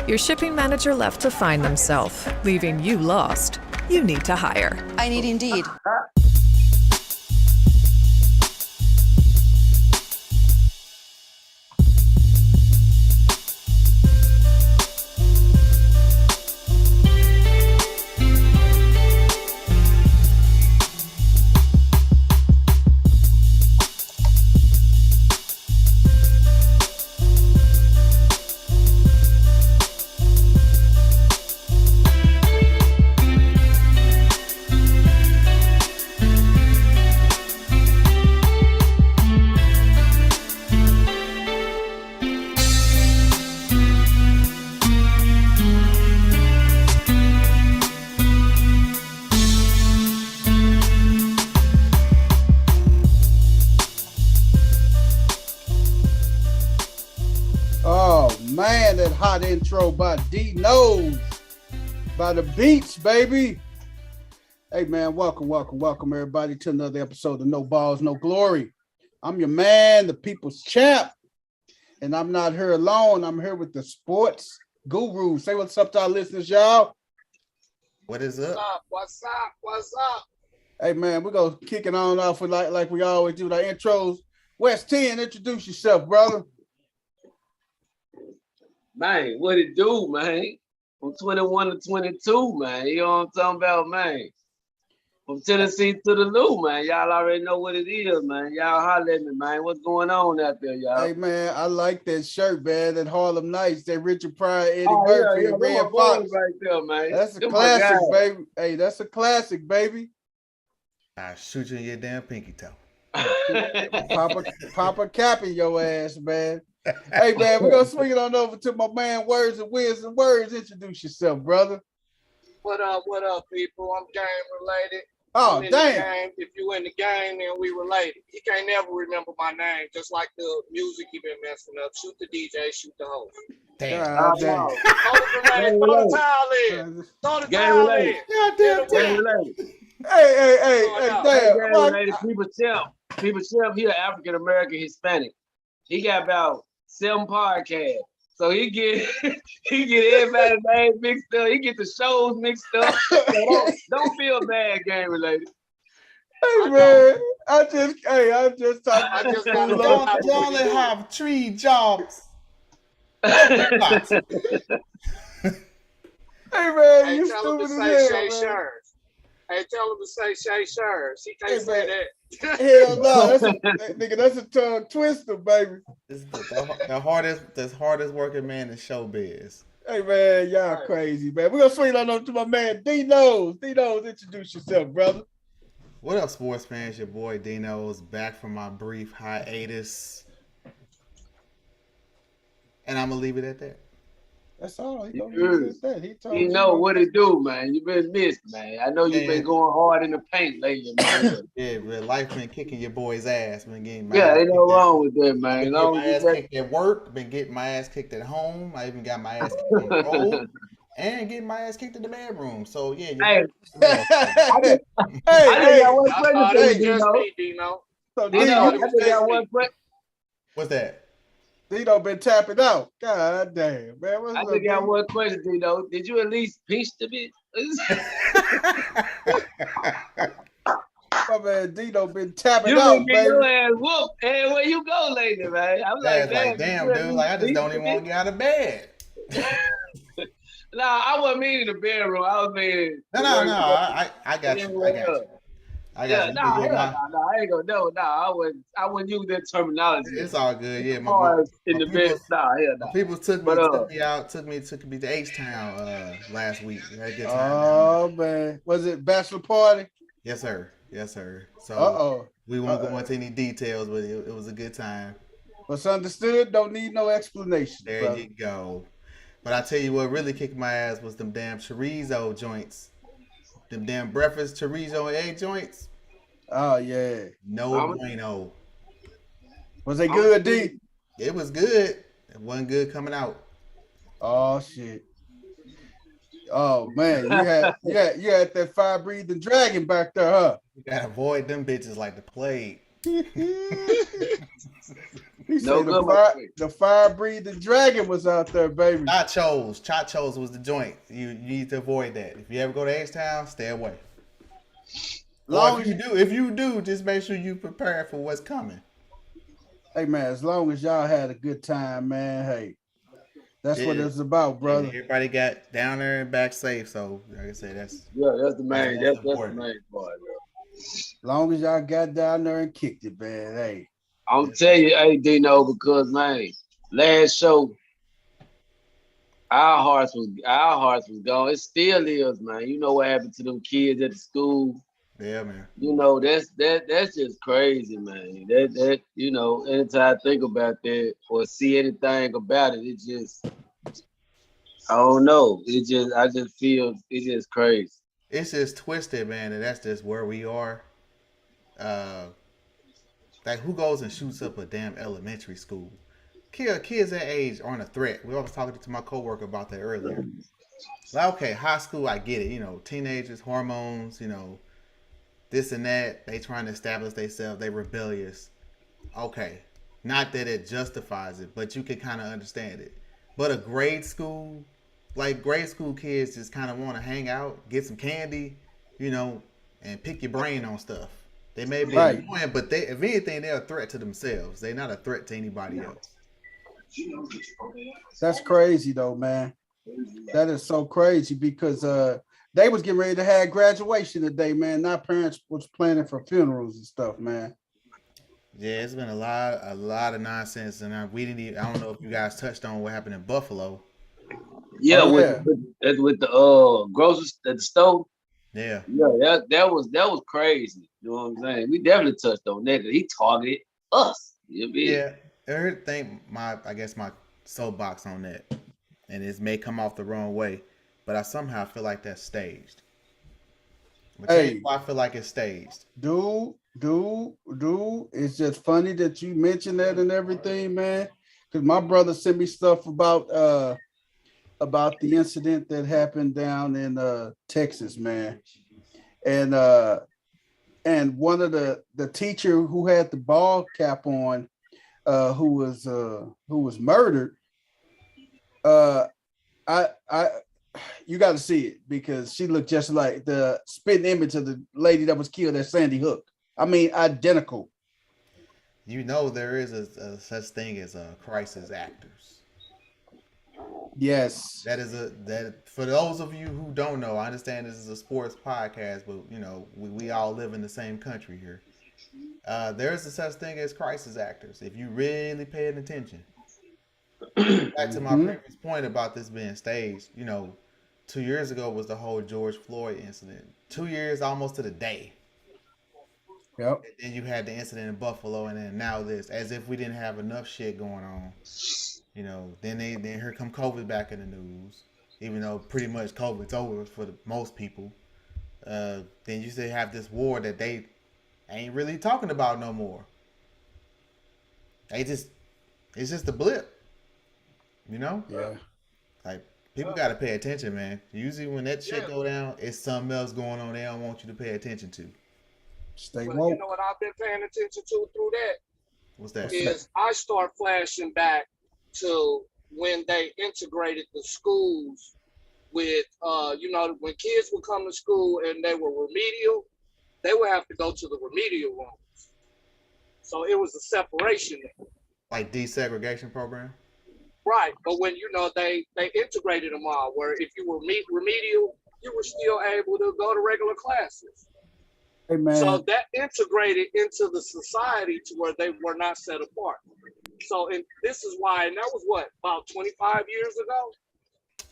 Your shipping manager left to find themselves, leaving you lost. You need to hire. I need Indeed. That hot intro by D Nose by the Beats, baby. Hey man, welcome everybody to another episode of No Balls, No Glory. I'm your man, the people's champ, and I'm not here alone. I'm here with the sports guru. Say what's up to our listeners, y'all. What is up? What's up? Hey man, we're gonna kick it on off with like we always do, our intros. West 10, introduce yourself, brother. Man, what it do, man? From 21 to 22, man. You know what I'm talking about, man? From Tennessee to the Lou, man. Y'all already know what it is, man. Y'all holler at me, man. What's going on out there, y'all? Hey, man, I like that shirt, man. That Harlem Nights, that Richard Pryor, Eddie Murphy, and Red Fox. Right there, man. That's a classic, baby. Hey, that's a classic, baby. I shoot you in your damn pinky toe. Papa capping your ass, man. Hey man, we're gonna swing it on over to my man Words and Wisdom. Words, introduce yourself, brother. What up, people? I'm game related. Oh, damn. If you in the game, then we related. He can't never remember my name, just like the music he been messing up. Shoot the DJ, shoot the host. Damn. Throw the towel in. Throw the towel in. Game related. Hey, damn. People Chef, he an African American Hispanic. He got about 7 podcasts. So he get everybody's name mixed up. He get the shows mixed up. So don't feel bad, game related. Hey man, I just talking. You only have 3 jobs. Hey man, you tell him stupid to as say hell, Shay man. Shurs. Hey, tell him to say Shay Shurs. He can't say that. Hell no, that's a tongue twister, baby. This is the hardest working man in showbiz. Hey man, y'all crazy, man. We're gonna swing on over to my man D Nose. D Nose, introduce yourself, brother. What up, sports fans? Your boy Dino's back from my brief hiatus. And I'm gonna leave it at that. That's all. He gonna leave it at that. He told You know what it do, man. You been missed, man. I know you've been going hard in the paint lately, man. Yeah, but life been kicking your boy's ass. Been getting ain't no wrong with that, man. Been getting my ass kicked at work. Been getting my ass kicked at home. I even got my ass kicked on the road. And getting my ass kicked in the bedroom. So yeah. Hey, Hey, I got one question for you, Dino. So Dino, I just got one question. What's that? Dino been tapping out. God damn, man. I just got one question, Dino. Did you at least pinch the bitch? My man Dino been tapping You out, been baby. getting your ass whooped. Hey, where you go lately, man? I'm like, damn, dude. Like, I just don't even want to get out of bed. No, I wasn't meaning the bedroom. I was meaning. No. I got you. I got you. I ain't gonna know. I wouldn't use that terminology. It's all good. Yeah, in the bed. People took me to H-Town last week. Had a good time. Oh man, was it bachelor party? Yes, sir. So we won't go into any details, but it was a good time. What's understood don't need no explanation. There brother. you go. But I tell you what really kicked my ass was them damn chorizo joints. Them damn breakfast chorizo and egg joints. Oh yeah. No bueno. Was they good, D? It was good. It wasn't good coming out. Oh shit. Oh man, you had that fire breathing dragon back there, huh? You gotta avoid them bitches like the plague. He No said good. the fire-breathing dragon was out there, baby. Chachos was the joint. You need to avoid that. If you ever go to H-Town, stay away. Or if you do, just make sure you prepare for what's coming. Hey man, as long as y'all had a good time, man. Hey, that's what it's about, brother. Everybody got down there and back safe. So, like I said, that's the main. That's the main part. As long as y'all got down there and kicked it, man. Hey, I'm telling you, hey Dino, because man, last show, our hearts was gone. It still is, man. You know what happened to them kids at the school. Yeah, man. You know, that's just crazy, man. That you know, anytime I think about that or see anything about it, it just I don't know. I just feel it's just crazy. It's just twisted, man, and that's just where we are. Like who goes and shoots up a damn elementary school? Kids that age aren't a threat. We was talking to my coworker about that earlier. Like, okay, high school, I get it. You know, teenagers, hormones, you know, this and that. They trying to establish themselves. They rebellious. Okay, not that it justifies it, but you can kind of understand it. But a grade school, like grade school kids just kind of want to hang out, get some candy, you know, and pick your brain on stuff. They may be annoying, but if anything, they're a threat to themselves. They're not a threat to anybody else. That's crazy though, man. That is so crazy because they was getting ready to have graduation today, man. Now parents was planning for funerals and stuff, man. Yeah, it's been a lot of nonsense, and I don't know if you guys touched on what happened in Buffalo. Yeah, with the grocery at the store. Yeah, that was crazy. You know what I'm saying? We definitely touched on that. He targeted us. Yeah, everything. I guess my soapbox on that, and it may come off the wrong way, but I somehow feel like that's staged. I feel like it's staged. Dude, it's just funny that you mentioned that and everything, man. Because my brother sent me stuff about the incident that happened down in Texas, man. And one of the teacher who had the ball cap on, who was murdered. You got to see it because she looked just like the spitting image of the lady that was killed at Sandy Hook. I mean, identical. You know, there is a such thing as crisis actors. Yes. That for those of you who don't know, I understand this is a sports podcast, but you know, we all live in the same country here. There is a such thing as crisis actors. If you really paying attention. Back to my previous point about this being staged, you know, 2 years ago was the whole George Floyd incident. 2 years almost to the day. Yep. And you had the incident in Buffalo, and then now this, as if we didn't have enough shit going on. You know, then here come COVID back in the news, even though pretty much COVID's over for most people. Then you still have this war that they ain't really talking about no more. It's just a blip. You know? Yeah. Like, people got to pay attention, man. Usually when that shit go down, it's something else going on they don't want you to pay attention to. Stay Well, woke. you know what I've been paying attention to through that? What's that? Is I start flashing back to when they integrated the schools with, you know, when kids would come to school and they were remedial, they would have to go to the remedial rooms. So it was a separation there. Like desegregation program? Right, but when, you know, they integrated them all, where if you were remedial, you were still able to go to regular classes. Hey, man. So that integrated into the society to where they were not set apart. So, and this is why, and that was what, about 25 years ago?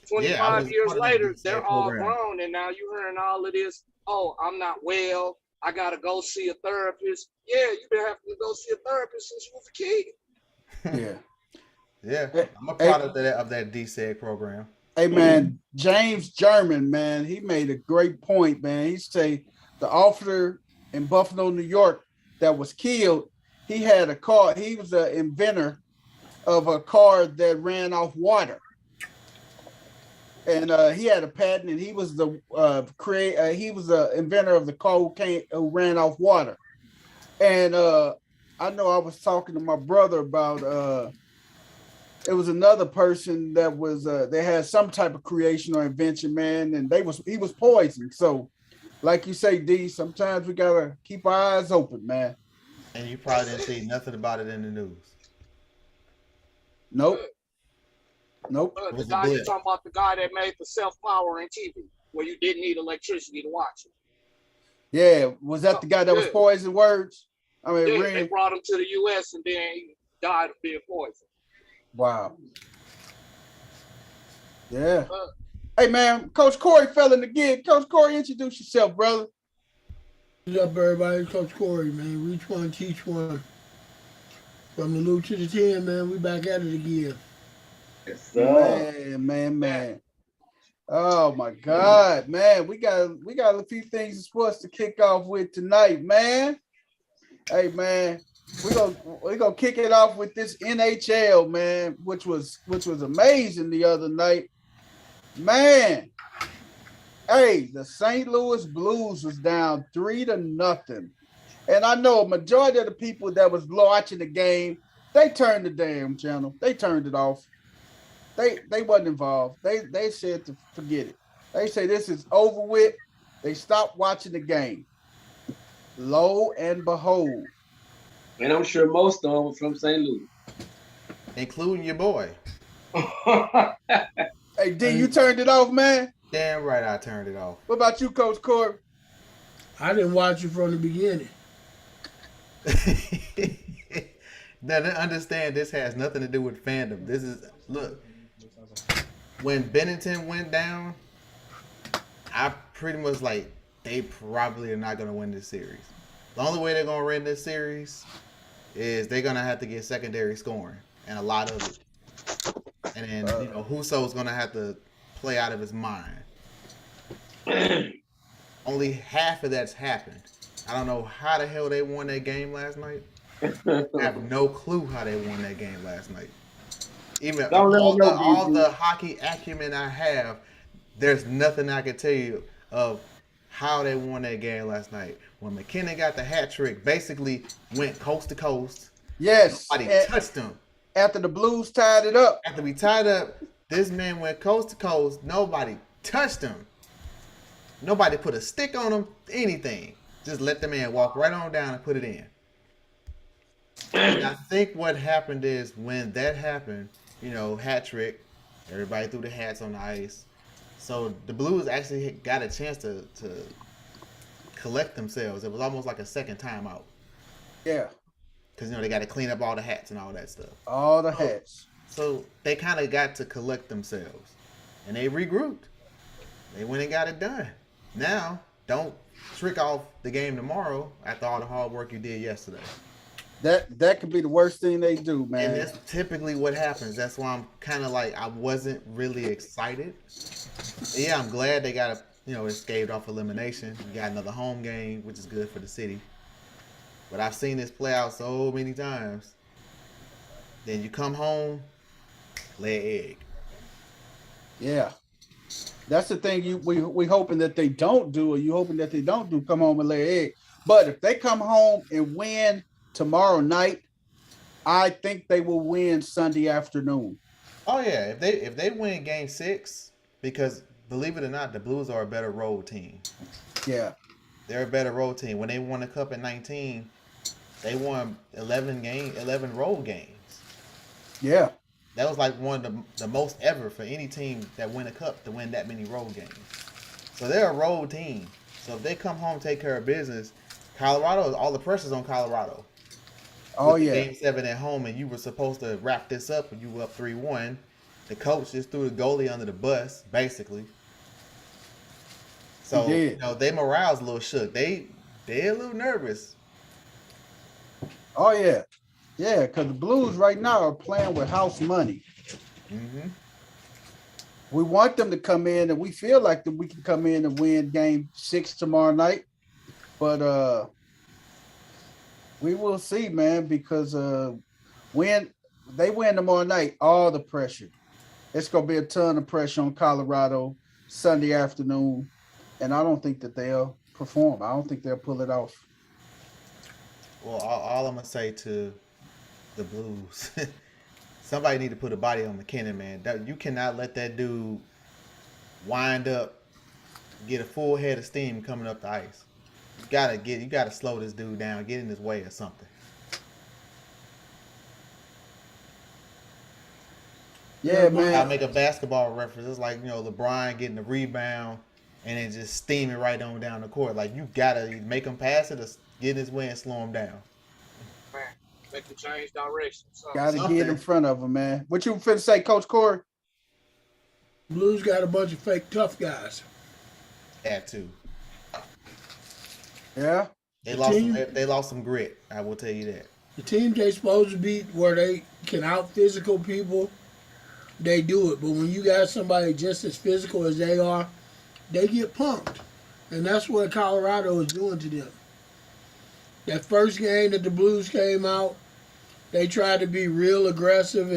25 years later, they're all grown, and now you're hearing all of this, oh, I'm not well, I gotta go see a therapist. Yeah, you've been having to go see a therapist since you was a kid. Yeah. Yeah, I'm a product of that DSEG program. Hey, man, James German, man, he made a great point, man. He said the officer in Buffalo, New York that was killed, he had a car. He was an inventor of a car that ran off water. And he had a patent, and he was the he was the inventor of the car who ran off water. And I know I was talking to my brother about it was another person that was they had some type of creation or invention, man, and he was poisoned. So, like you say, D, sometimes we gotta keep our eyes open, man. And you probably didn't see nothing about it in the news. Nope. Nope. It The was a guy you blip. talking about, the guy that made the self-powering TV, where you didn't need electricity to watch it. Yeah, was that the guy that was poisoned? Words. I mean, Yeah, Ren. they brought him to the U.S. and then he died of being poisoned. Wow. Yeah. Hey, man, Coach Corey fell in the gig. Coach Corey, introduce yourself, brother. What's up, everybody? Coach Corey, man. Reach one, teach one. From the loop to the 10, man. We back at it again. Yes, sir. Man. Oh my God, man. We got a few things in sports to kick off with tonight, man. Hey, man. We're gonna kick it off with this NHL, man, which was amazing the other night. Man, hey, the St. Louis Blues was down 3-0. And I know a majority of the people that was watching the game, they turned the damn channel. They turned it off. They wasn't involved. They said to forget it. They say this is over with. They stopped watching the game. Lo and behold. And I'm sure most of them were from St. Louis. Including your boy. Hey, D, you turned it off, man? Damn right I turned it off. What about you, Coach Corey? I didn't watch it from the beginning. Now, to understand, this has nothing to do with fandom. This is, look, when Bennington went down, I pretty much like, they probably are not going to win this series. The only way they're going to win this series is they're going to have to get secondary scoring, and a lot of it. And then, Husso's going to have to play out of his mind. Only half of that's happened. I don't know how the hell they won that game last night. I have no clue how they won that game last night. Even all the hockey acumen I have, there's nothing I can tell you of how they won that game last night. When McKinnon got the hat trick, basically went coast to coast. Yes. Nobody touched him. After the Blues tied it up. After we tied up, this man went coast to coast. Nobody touched him. Nobody put a stick on him, anything. Just let the man walk right on down and put it in. And I think what happened is when that happened, hat trick, everybody threw the hats on the ice. So the Blues actually got a chance to collect themselves. It was almost like a second timeout. Yeah. Because, they got to clean up all the hats and all that stuff. All the hats. So they kind of got to collect themselves. And they regrouped. They went and got it done. Now, don't trick off the game tomorrow after all the hard work you did yesterday. That could be the worst thing they do, man. And that's typically what happens. That's why I'm kind of like, I wasn't really excited. Yeah, I'm glad they got escaped off elimination. We got another home game, which is good for the city. But I've seen this play out so many times. Then you come home, lay an egg. Yeah. That's the thing we hoping that they don't do, or you hoping that they don't do, come home and lay an egg. But if they come home and win tomorrow night, I think they will win Sunday afternoon. Oh yeah, if they win Game 6, because believe it or not, the Blues are a better road team. Yeah, they're a better road team. When they won the Cup in 19, they won 11 road games. Yeah, that was like one of the most ever for any team that win a Cup to win that many road games. So they're a road team. So if they come home, take care of business, all the pressure's on Colorado. Oh, yeah. Game 7 at home, and you were supposed to wrap this up, and you were up 3-1. The coach just threw the goalie under the bus, basically. So, their morale's a little shook. They're a little nervous. Oh, yeah. Yeah, because the Blues right now are playing with house money. Mm-hmm. We want them to come in, and we feel like that we can come in and win Game 6 tomorrow night. But we will see, man, because when they win tomorrow night, all the pressure. It's going to be a ton of pressure on Colorado Sunday afternoon, and I don't think that they'll perform. I don't think they'll pull it off. Well, all I'm gonna say to the Blues, somebody need to put a body on McKinnon, man. You cannot let that dude wind up, get a full head of steam coming up the ice. You gotta slow this dude down, get in his way or something. Yeah, man. I'll make a basketball reference. It's like, LeBron getting the rebound and then just steaming right on down the court. Like, you gotta make him pass it or get in his way and slow him down. Man, make him change direction. Gotta get in front of him, man. What you finna say, Coach Corey? Blues got a bunch of fake tough guys. That too. Yeah. They lost some grit. I will tell you that. The team they supposed to beat where they can out physical people, they do it. But when you got somebody just as physical as they are, they get punked. And that's what Colorado is doing to them. That first game that the Blues came out, they tried to be real aggressive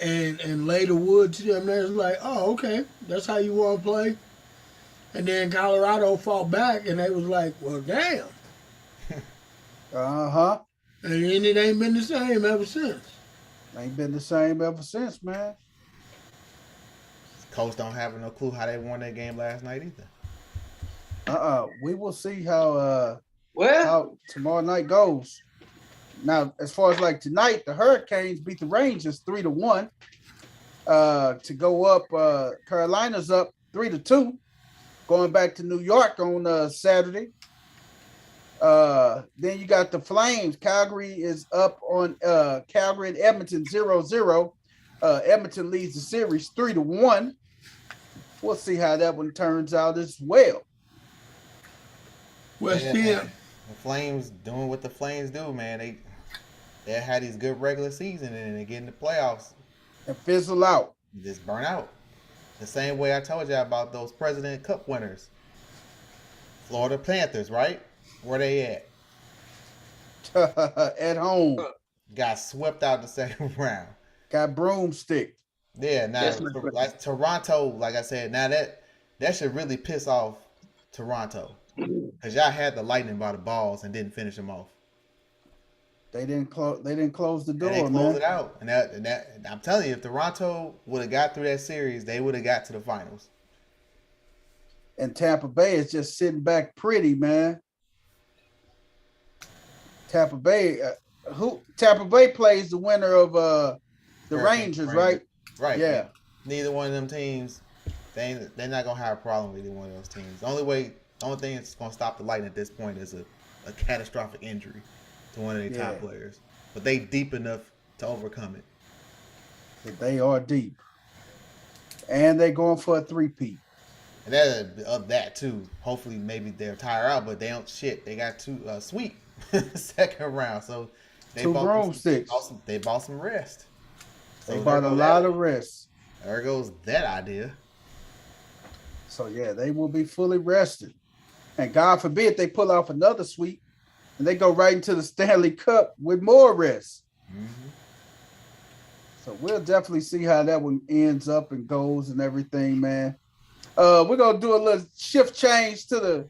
and lay the wood to them. They're like, oh, okay, that's how you want to play. And then Colorado fought back, and they was like, well, damn. Uh-huh. And then it ain't been the same ever since. Ain't been the same ever since, man. Coach don't have no clue how they won that game last night either. We will see how Well, how tomorrow night goes. Now, as far as like tonight, the Hurricanes beat the Rangers 3-1. To go up, Carolina's up 3-2. Going back to New York on Saturday. Then you got the Flames. Calgary is up on Calgary and Edmonton 0-0. Edmonton leads the series 3-1. We'll see how that one turns out as well. West Ham. Man. The Flames doing what the Flames do, man. They had these good regular season and they get in the playoffs And fizzle out. just burn out. The same way I told you about those President Cup winners. Florida Panthers, right? Where they at? At home. Got swept out the second round. Got broomstick. Yeah, now like Toronto, like I said, now that should really piss off Toronto. Because y'all had the Lightning by the balls and didn't finish them off. They didn't close the door, And they closed man. it out. And that I'm telling you, if Toronto would have got through that series, they would have got to the finals. And Tampa Bay is just sitting back pretty, man. Tampa Bay plays the winner of the Rangers, right? Right. Yeah. Neither one of them teams, they're not gonna have a problem with either one of those teams. The only thing that's gonna stop the Lightning at this point is a catastrophic injury to one of their top players. But they deep enough to overcome it. They are deep. And they're going for a three-peat. And that too. Hopefully maybe they'll tire out, but they don't shit. They got two sweep second round. So Two broomsticks. They bought some rest. They bought a lot of rest. There goes that idea. So, yeah, they will be fully rested. And God forbid they pull off another sweep and they go right into the Stanley Cup with more rest. Mm-hmm. So we'll definitely see how that one ends up and goes and everything, man. We're going to do a little shift change to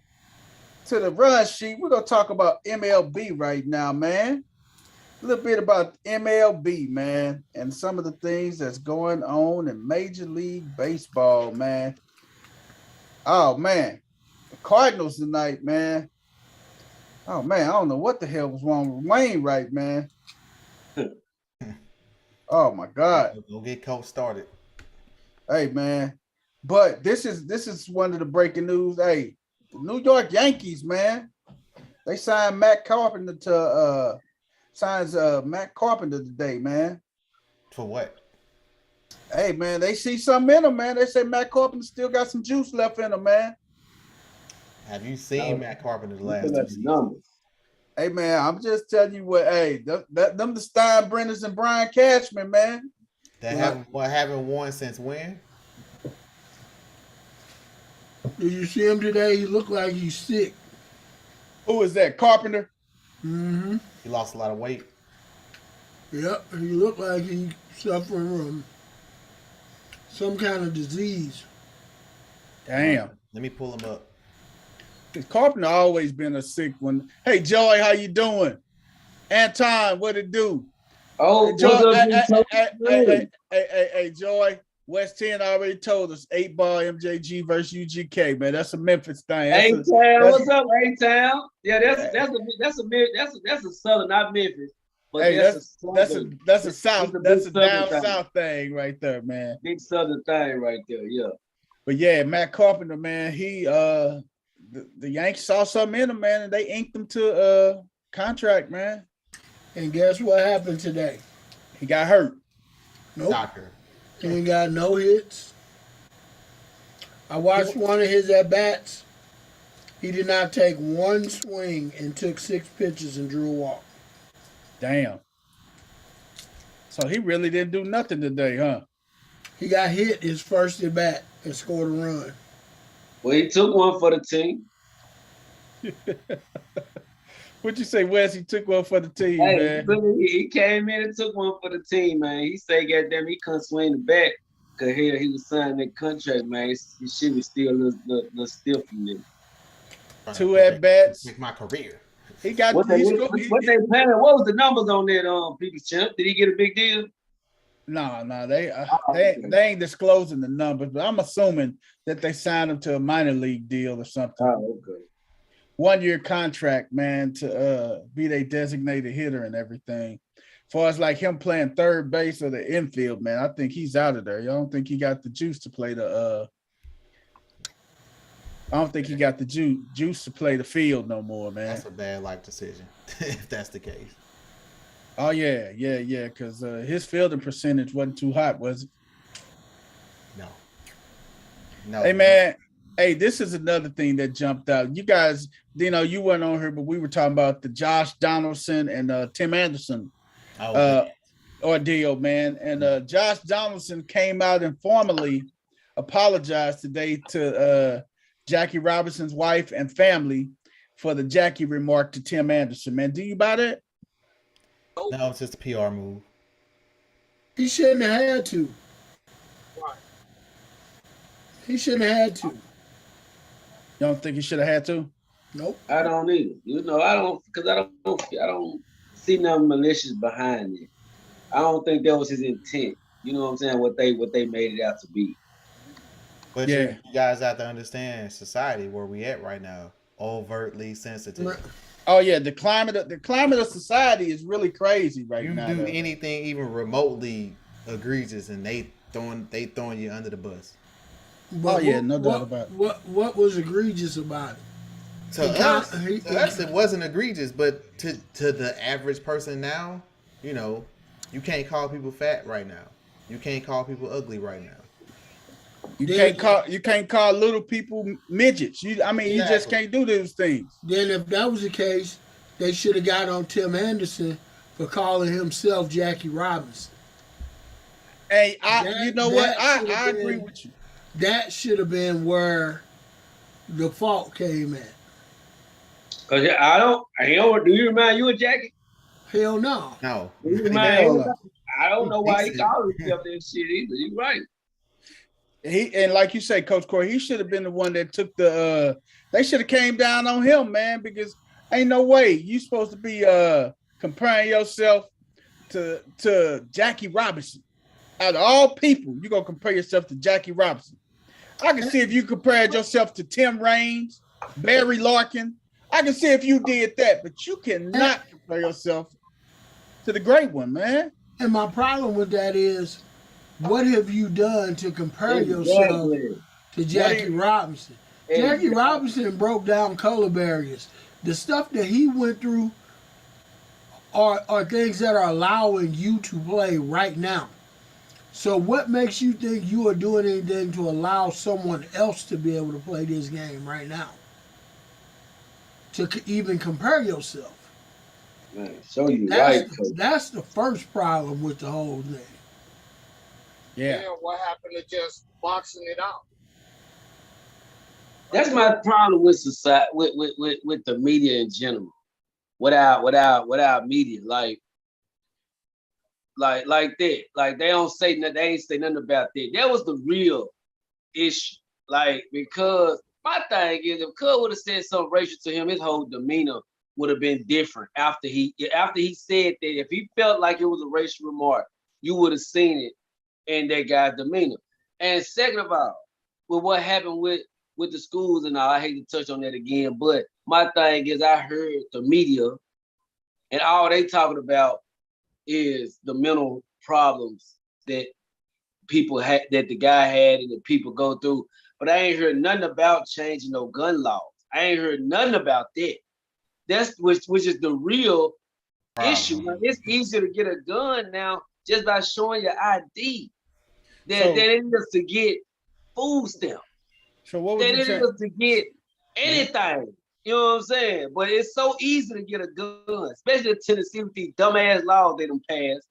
the run sheet. We're going to talk about MLB right now, man. A little bit about MLB, man, and some of the things that's going on in Major League Baseball, man. Oh, man. The Cardinals tonight, man. Oh, man, I don't know what the hell was wrong with Wainwright, man. Oh, my God. Don't get Coach started. Hey, man. But this is one of the breaking news. Hey, the New York Yankees, man. They signed Matt Carpenter today, man. For what? Hey, man, they see something in him, man. They say Matt Carpenter still got some juice left in him, man. Have you seen Matt Carpenter the last 2 That's seasons? numbers. Hey, man, I'm just telling you what, hey, them the Steinbrenners and Brian Cashman, man. That haven't won since when? Did you see him today? He looked like he's sick. Who is that, Carpenter? Mm-hmm. He lost a lot of weight. Yep, he looked like he's suffering from some kind of disease. Damn. Let me pull him up. Carpenter always been a sick one. Hey, Joy, how you doing? Anton, what it do? Oh, Hey, Joy, what's up, big Coach? hey, Joy. West 10 already told us 8-ball MJG versus UGK, man. That's a Memphis thing. A-Town, what's up, A-Town? Yeah, that's a Southern, not Memphis. But Hey, that's a South, that's a down thing. South thing right there, man. Big Southern thing right there, yeah. But yeah, Matt Carpenter, man, he the Yankees saw something in him, man, and they inked him to contract, man. And guess what happened today? He got hurt. Nope. Doctor. He ain't got no hits. I watched one of his at-bats. He did not take one swing and took 6 pitches and drew a walk. Damn. So he really didn't do nothing today, huh? He got hit his first at-bat and scored a run. Well, he took one for the team. What'd you say, Wes? He took one for the team, Hey, man. he came in and took one for the team, man. He said, goddamn, he couldn't swing the bat because he was signing that contract, man. His shit was still a little stiff from him. 2 at-bats. Make my career. He got What they paying? What was the numbers on that People's Champ? Did he get a big deal? No, they ain't disclosing the numbers, but I'm assuming that they signed him to a minor league deal or something. Oh, okay. 1-year contract, man, to be their designated hitter and everything. As far as like him playing third base or the infield, man, I think he's out of there. I don't think he got the juice to play the juice to play the field no more, man. That's a bad life decision, if that's the case. Oh yeah, because his fielding percentage wasn't too hot, was it? No. Hey man, this is another thing that jumped out. You guys, you weren't on here, but we were talking about the Josh Donaldson and Tim Anderson ordeal, man. And Josh Donaldson came out and formally apologized today to Jackie Robinson's wife and family for the Jackie remark to Tim Anderson. Man, do you buy that? No, it's just a PR move. He shouldn't have had to. Right. He shouldn't have had to. You don't think he should have had to? Nope. I don't either. I don't see nothing malicious behind it. I don't think that was his intent. You know what I'm saying? What they made it out to be. But Yeah. you guys have to understand society where we at right now. Overtly sensitive. Oh yeah, the climate of society is really crazy right now. You do anything even remotely egregious, and they throwing you under the bus. But no doubt about it. What was egregious about it? To us, it wasn't egregious, but to the average person now, you can't call people fat right now. You can't call people ugly right now. You can't call little people midgets. You just can't do those things. Then if that was the case, they should have got on Tim Anderson for calling himself Jackie Robinson. Hey, I agree with you. That should have been where the fault came in. Cause do you remind you of Jackie? Hell no. No. I don't know why he called himself that shit either. You're right. And like you say, Coach Corey, he should have been the one that took they should have came down on him, man, because ain't no way you supposed to be comparing yourself to Jackie Robinson. Out of all people, you're gonna compare yourself to Jackie Robinson. I can see if you compared yourself to Tim Raines, Barry Larkin. I can see if you did that, but you cannot compare yourself to the great one, man. And my problem with that is, what have you done to compare yourself to Jackie Robinson? Jackie Robinson broke down color barriers. The stuff that he went through are things that are allowing you to play right now. So what makes you think you are doing anything to allow someone else to be able to play this game right now? To even compare yourself. Man, so you that's the first problem with the whole thing. Yeah. What happened to just boxing it out? That's my problem with society, with the media in general. Without media, like that. Like they don't say nothing. They ain't say nothing about that. That was the real issue. Like because My thing is, if Cub would have said something racial to him, his whole demeanor would have been different after he said that. If he felt like it was a racial remark, you would have seen it in that guy's demeanor. And second of all, with what happened with the schools and all, I hate to touch on that again, but my thing is, I heard the media and all they talking about is the mental problems that people had, that the guy had, and that people go through. But I ain't heard nothing about changing no gun laws. I ain't heard nothing about that. That's which is the real issue. Like, it's easier to get a gun now just by showing your ID than it is to get food stamps. So what would you say? To get anything. You know what I'm saying? But it's so easy to get a gun, especially in Tennessee with these dumbass laws they done passed.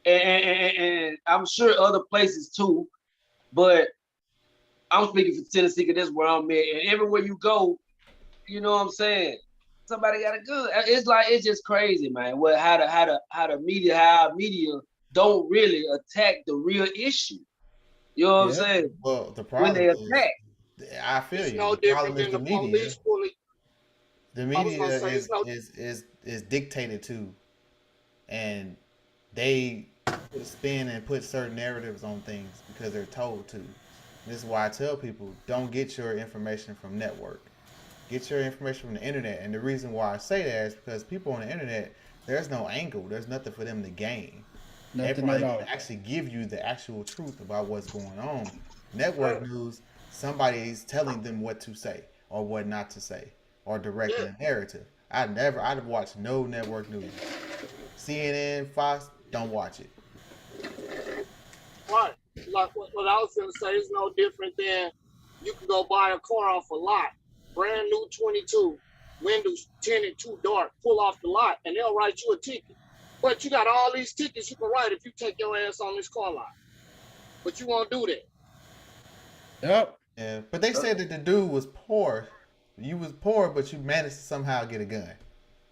And I'm sure other places too. But I'm speaking for Tennessee because that's where I'm at. And everywhere you go, you know what I'm saying? Somebody got a gun. It's just crazy, man. What how the media don't really attack the real issue. You know what I'm saying? Well, the problem when they attack. I feel it's you. no The different problem is than the the media. police bully. The media is dictated to, and they put a spin and put certain narratives on things because they're told to. This is why I tell people, don't get your information from network. Get your information from the internet. And the reason why I say that is because people on the internet, there's no angle. There's nothing for them to gain. Nothing at all. Can actually give you the actual truth about what's going on. Network news, somebody's telling them what to say or what not to say or directing a narrative. I'd watch no network news. CNN, Fox, don't watch it. Right. Like what I was going to say, is no different than you can go buy a car off a lot, brand new 22, windows tinted too dark, pull off the lot, and they'll write you a ticket. But you got all these tickets you can write if you take your ass on this car lot. But you won't do that. Yep. Yeah, but they said that the dude was poor. You was poor, but you managed to somehow get a gun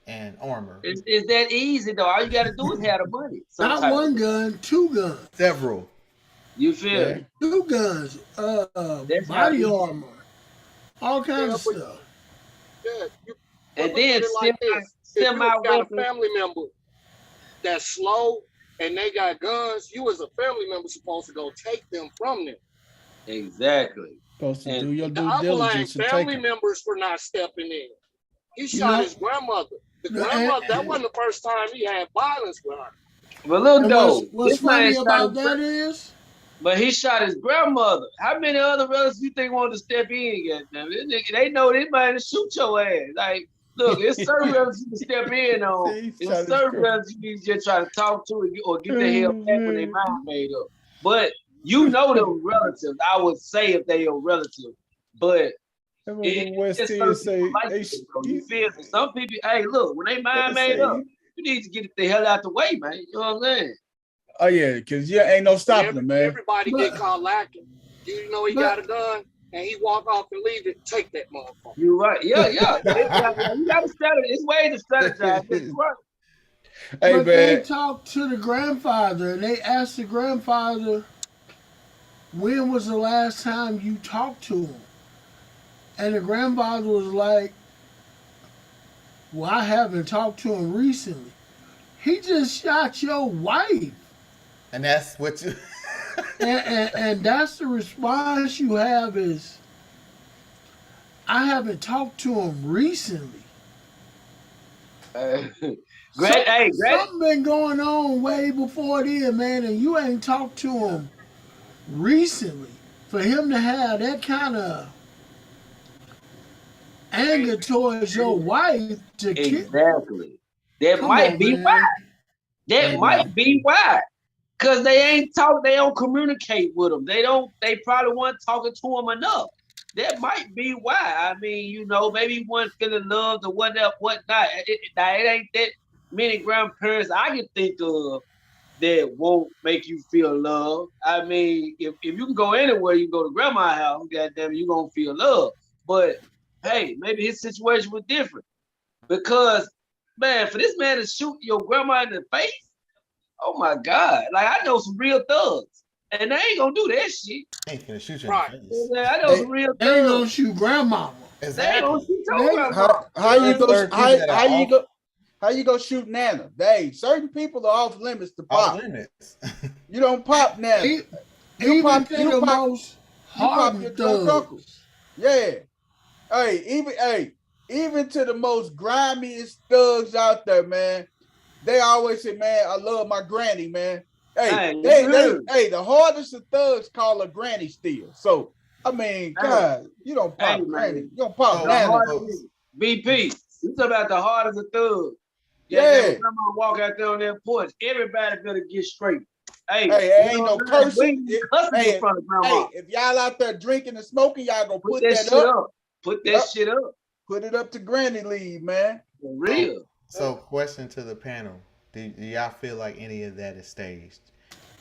and armor. It's that easy though. All you got to do is have the money. Not one gun, two guns. Several. You feel me? Two guns, body armor, all kinds of stuff. Yeah. And then if you got a family member that's slow and they got guns, you as a family member supposed to go take them from them. Exactly. Supposed to do your due I blame diligence and family take members for not stepping in. He shot his grandmother. The grandmother, that wasn't the first time he had violence with her. But look though, what's funny about that is, but he shot his grandmother. How many other relatives you think wanted to step in? They know they might shoot your ass. Like, look, it's certain relatives you can step in on. It's certain relatives you need to just try to talk to or get the hell back when they mind made up. But you know them relatives, I would say, if they are relative. But it's just you feel me? Some people, hey, look, when they mind made up, you need to get the hell out the way, man. You know what I'm saying? Oh yeah, because ain't no stopping them, man. Everybody get caught lacking. You know he got a gun and he walk off and leave it. Take that motherfucker. You're right. Yeah. You got to strategize. It's ways to strategize. It's right. Hey, but man. They talked to the grandfather and they asked the grandfather, when was the last time you talked to him? And the grandfather was like, well, I haven't talked to him recently. He just shot your wife. And that's what you... and that's the response you have is, I haven't talked to him recently. Something been going on way before then, man, and you ain't talked to him recently. For him to have that kind of anger towards your wife to exactly. That might be why. That might be why. Because they ain't talk, they don't communicate with them. They probably weren't talking to him enough. That might be why. I mean, you know, maybe he wasn't feeling loved or whatnot. It ain't that many grandparents I can think of that won't make you feel love. I mean, if you can go anywhere, you can go to grandma's house, goddamn, you gonna feel love. But hey, maybe his situation was different. Because, man, for this man to shoot your grandma in the face, oh my God. Like, I know some real thugs And they ain't gonna do that shit. Ain't gonna shoot you Right. in the face. I know some real They ain't gonna thugs. shoot grandmama. They ain't gonna Exactly. shoot your grandma. How you go shoot Nana? Certain people are off limits to Off pop. limits. You don't pop Nana. Even to the most You pop hardened your drunk uncle. thugs. Yeah. Even to the most grimiest thugs out there, man. They always say, man, I love my granny, man. The hardest of thugs call her granny still. So, I mean, God, you don't pop granny. You don't pop Nana. BP, you talking about the hardest of thugs. Yeah. Grandma walk out there on that porch. Everybody better get straight. Hey, ain't no cursing. In front of grandma. If y'all out there drinking and smoking, y'all gonna put that shit up. Put that shit up. Put it up to granny leave, man. For real. So, question to the panel: do y'all feel like any of that is staged,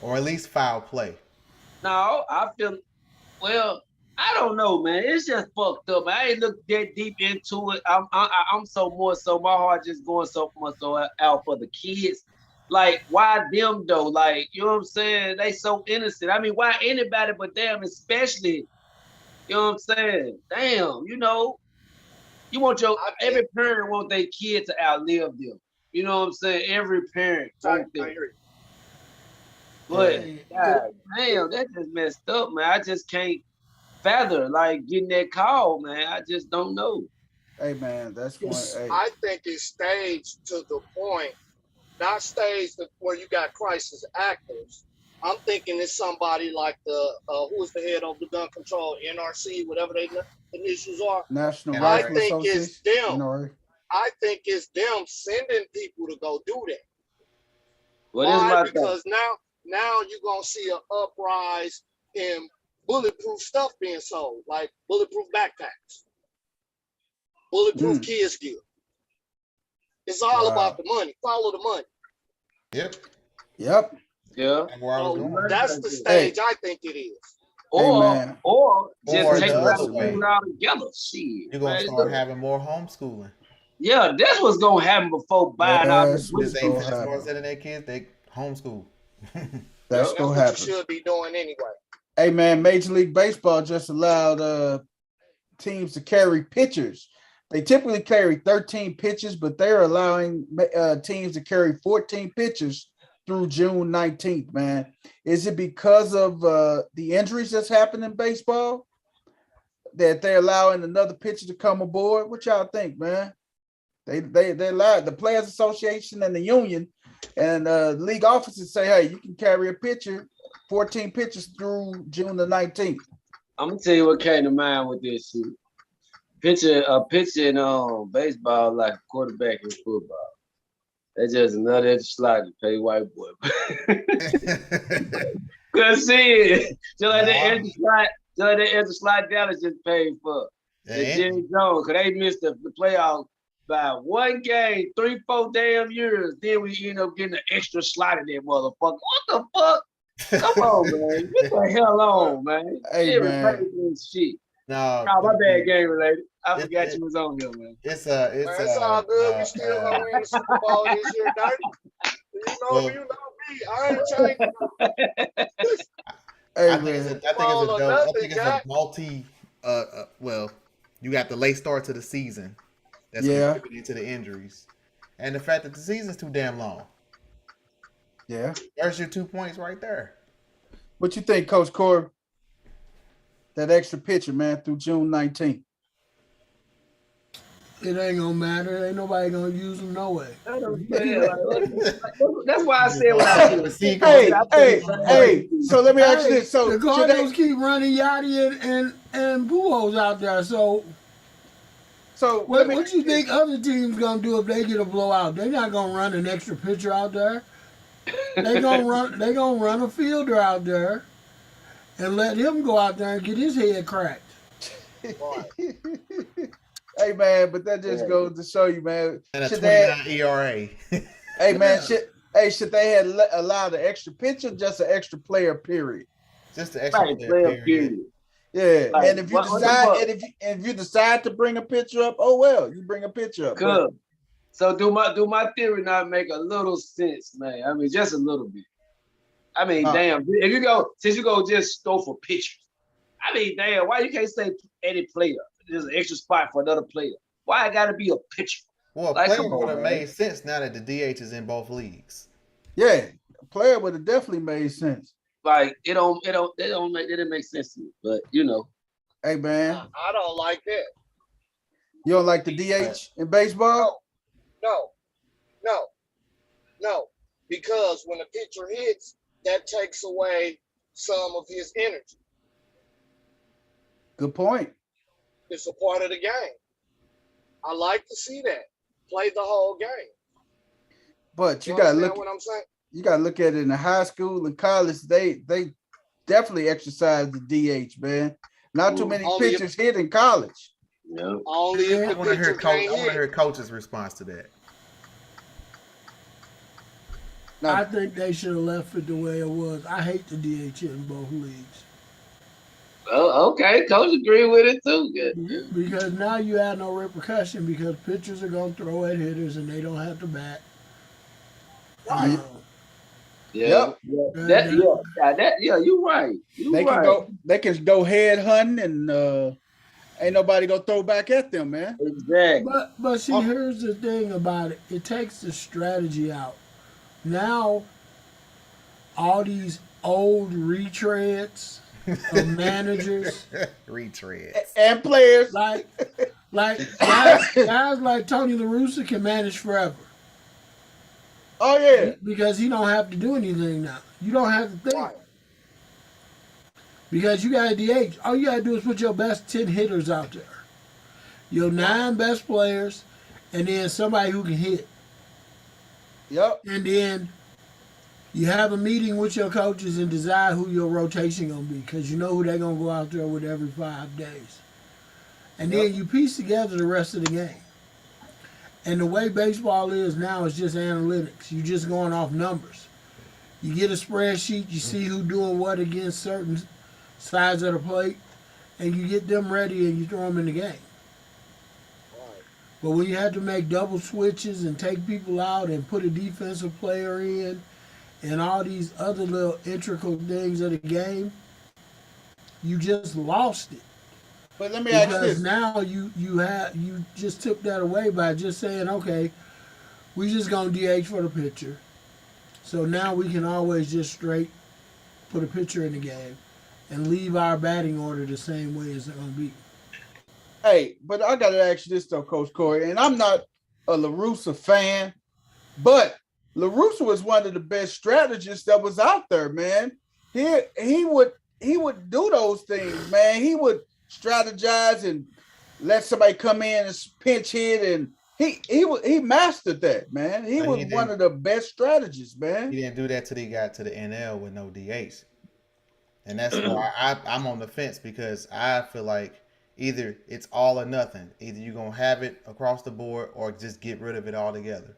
or at least foul play? No, I feel. Well, I don't know, man. It's just fucked up. I ain't looked that deep into it. I'm so my heart just going so much so out for the kids. Like, why them though? Like, you know what I'm saying? They so innocent. I mean, why anybody but them, especially, you know what I'm saying? Damn, you know, every parent want their kid to outlive them. You know what I'm saying? Every parent want them. But God damn, that just messed up, man. I just can't fathom like getting that call, man. I just don't know. Hey man, that's one. Hey. I think it's staged to the point, not staged where you got crisis actors. I'm thinking it's somebody like the who is the head of the gun control, NRC, whatever they initials are. National I Rifle think it's them. NRA. I think it's them sending people to go do that. Why? Because now you're gonna see an uprise in bulletproof stuff being sold, like bulletproof backpacks, bulletproof kids gear. It's all about the money. Follow the money. Yep. Yeah. So that's the stage I think it is. Or just take that way out together. Shit. You're gonna start having more homeschooling. Yeah, that's what's gonna happen before buying out the books. They start sending their kids, they homeschool. That's gonna happen. What you should be doing anyway. Hey man, Major League Baseball just allowed teams to carry pitchers. They typically carry 13 pitchers, but they're allowing teams to carry 14 pitchers through June 19th, man. Is it because of the injuries that's happening in baseball that they're allowing another pitcher to come aboard? What y'all think, man? They allowed the Players Association and the union and league officers say, hey, you can carry a pitcher, 14 pitchers through June the 19th. I'm gonna tell you what came to mind with this shit. A pitcher in baseball like a quarterback in football. That's just another extra slide to pay white boy. Cause see, just like that extra slide Dallas just paid for. And Jerry Jones, cause they missed the playoffs by one game, 3-4 damn years. Then we end up getting an extra slide in that motherfucker. What the fuck? Come on, man. Get the hell on, man. Hey, man. Shit. No, my bad game related. I forgot you was on here, man. It's all good. We still gonna win the Super Bowl this year, Dirty. You know me. I ain't changing. Hey, I think it's a multi. Well, you got the late start to the season. That's contributing to the injuries, and the fact that the season's too damn long. Yeah, there's your 2 points right there. What you think, Coach Corey? That extra pitcher, man, through June 19th. It ain't gonna matter. Ain't nobody gonna use them no way. That's why I said what I said. Hey. So let me ask you this. So the Cardinals keep running Yachty and Pujols out there. So what you think other teams gonna do if they get a blowout? They're not gonna run an extra pitcher out there. They gonna run a fielder out there and let him go out there and get his head cracked. Hey man, but that just goes to show you, man. And a 29 ERA. Hey man, should they have allowed an extra pitcher, just an extra player? Period. Just an extra player. Period. Yeah, like, and if you decide to bring a pitcher up, oh well, you bring a pitcher up. Good. So do my theory not make a little sense, man? I mean, just a little bit. I mean, damn, if you go, since you go just go for pitchers, I mean, damn, why you can't say any player? There's an extra spot for another player. Why it got to be a pitcher? Well, a Like, player come on, would have man. made sense now that the DH is in both leagues. Yeah, a player would have definitely made sense. Like, it didn't make sense to me. But you know, Hey man, I don't like that. you don't like the DH in baseball? No. Because when a pitcher hits, that takes away some of his energy. Good point. It's a part of the game. I like to see that. Play the whole game. But you gotta look. What I'm saying? You gotta look at it in the high school and college. They definitely exercise the DH, man. Not too many pitchers hit in college. no. Only if I the want to pitcher hear can't hit. coach's response to that. Now, I think they should have left it the way it was. I hate the DH in both leagues. Oh, okay, coach agree with it too. Good. Because now you have no repercussion because pitchers are going to throw at hitters and they don't have to bat. Yeah. Yep. You're right. They can go head hunting and ain't nobody gonna throw back at them, man. Exactly. But see, here's the thing about it. It takes the strategy out. Now, all these old retreads of managers, Retreads And players. like guys like Tony La Russa can manage forever. Oh yeah. Because he don't have to do anything now. You don't have to think. Right. Because you got a DH. All you got to do is put your best 10 hitters out there. Your 9 best players, and then somebody who can hit. Yep. And then you have a meeting with your coaches and decide who your rotation going to be. Because you know who they're going to go out there with every 5 days. And then you piece together the rest of the game. And the way baseball is now is just analytics. You're just going off numbers. You get a spreadsheet, you see who doing what against certain sides of the plate, and you get them ready and you throw them in the game. But when you have to make double switches and take people out and put a defensive player in and all these other little intricate things of the game, you just lost it. But let me ask you Because this. now you just took that away by just saying, okay, we just gonna DH for the pitcher. So now we can always just straight put a pitcher in the game and leave our batting order the same way as it's gonna be. Hey, but I gotta ask you this though, Coach Corey, and I'm not a La Russa fan, but La Russa was one of the best strategists that was out there, man. He would do those things, man. He would strategize and let somebody come in and pinch hit, and he mastered that, man. He was one of the best strategists, man. He didn't do that till he got to the NL with no DH. And that's why I'm on the fence, because I feel like either it's all or nothing. Either you're going to have it across the board or just get rid of it altogether.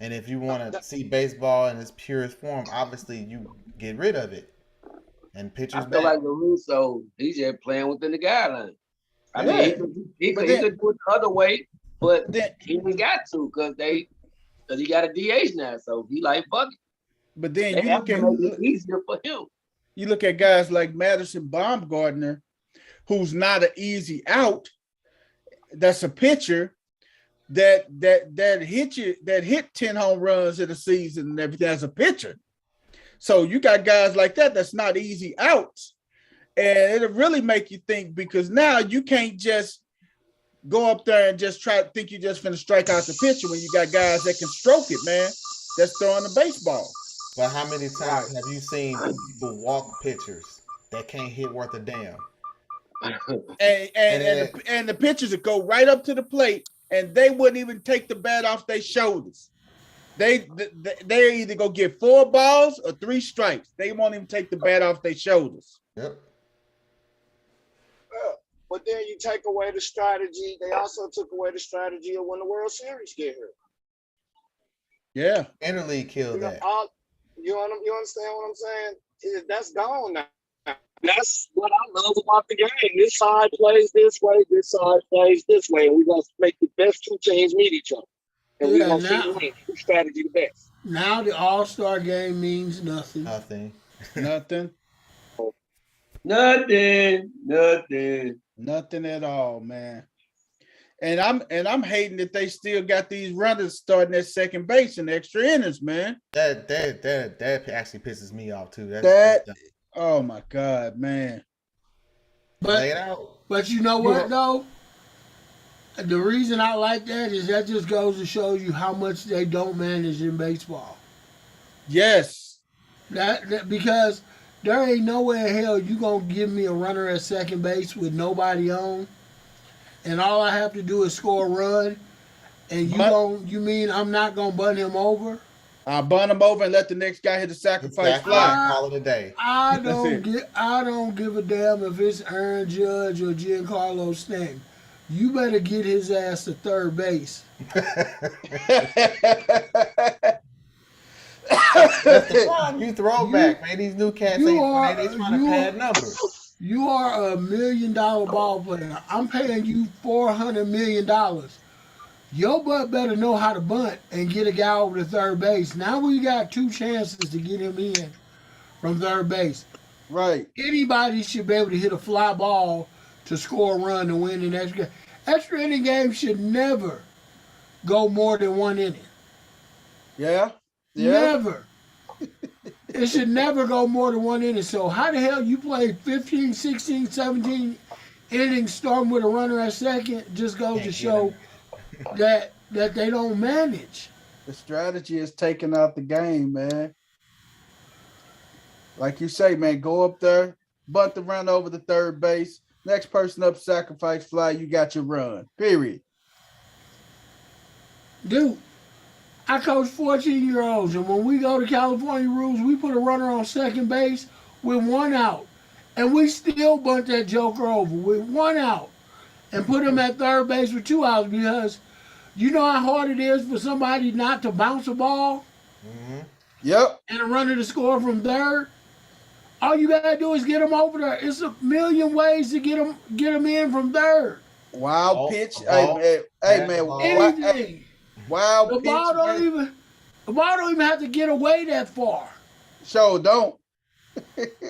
And if you want to see baseball in its purest form, obviously you get rid of it. And pitchers I feel like LaRusso, he's just playing within the guidelines. I mean, he could do it the other way, but he ain't got to because he got a DH now, so he like fuck it. But then They you have look to at make it easier for him. You look at guys like Madison Baumgartner, who's not an easy out. That's a pitcher that hit 10 home runs in a season and everything as a pitcher. So you got guys like that that's not easy outs. And it'll really make you think, because now you can't just go up there and just try to think you just finna strike out the pitcher when you got guys that can stroke it, man, that's throwing the baseball. But how many times have you seen people walk pitchers that can't hit worth a damn? And the pitchers would go right up to the plate and they wouldn't even take the bat off their shoulders. They either go get 4 balls or 3 strikes. They won't even take the bat off their shoulders. Yep. But then you take away the strategy. They also took away the strategy of when the World Series get here. Yeah. Interleague killed that. You understand what I'm saying? That's gone now. That's what I love about the game. This side plays this way, this side plays this way, and we're going to make the best 2 teams meet each other. And we're going to see who strategy the best. Now the All-Star game means nothing. Nothing. Nothing. Nothing at all, man. And I'm hating that they still got these runners starting at second base in extra innings, man. That actually pisses me off too. Oh my God, man. Lay it out. But you know what though? The reason I like that is that just goes to show you how much they don't manage in baseball. Yes. That because there ain't nowhere in hell you gonna give me a runner at second base with nobody on, and all I have to do is score a run, and you mean I'm not gonna bunt him over? I'll bunt him over and let the next guy hit the sacrifice fly. Call it a day. I don't give a damn if it's Aaron Judge or Giancarlo Stanton. You better get his ass to third base. That's the problem. You throw back, man. These new cats they trying to pad numbers. You are $1 million ball player. I'm paying you $400 million. Your butt better know how to bunt and get a guy over to third base. Now we got 2 chances to get him in from third base. Right. Anybody should be able to hit a fly ball to score a run to win an extra game. Extra inning games should never go more than 1 inning. Yeah. Never. It should never go more than 1 inning. So how the hell you play 15, 16, 17 innings starting with a runner at second just goes to show that they don't manage. The strategy is taking out the game, man. Like you say, man, go up there, bunt the run over the third base. Next person up, sacrifice fly, you got your run. Period. Dude, I coach 14-year-olds, and when we go to California rules, we put a runner on second base with 1 out. And we still bunt that joker over with 1 out and put him at third base with 2 outs because you know how hard it is for somebody not to bounce a ball? Mm-hmm. Yep. And a runner to score from third? All you gotta do is get him over there. It's a million ways to get him in from third. Wild pitch. Hey man. Anything. Wild The pitch. ball don't even have to get away that far. Sure don't.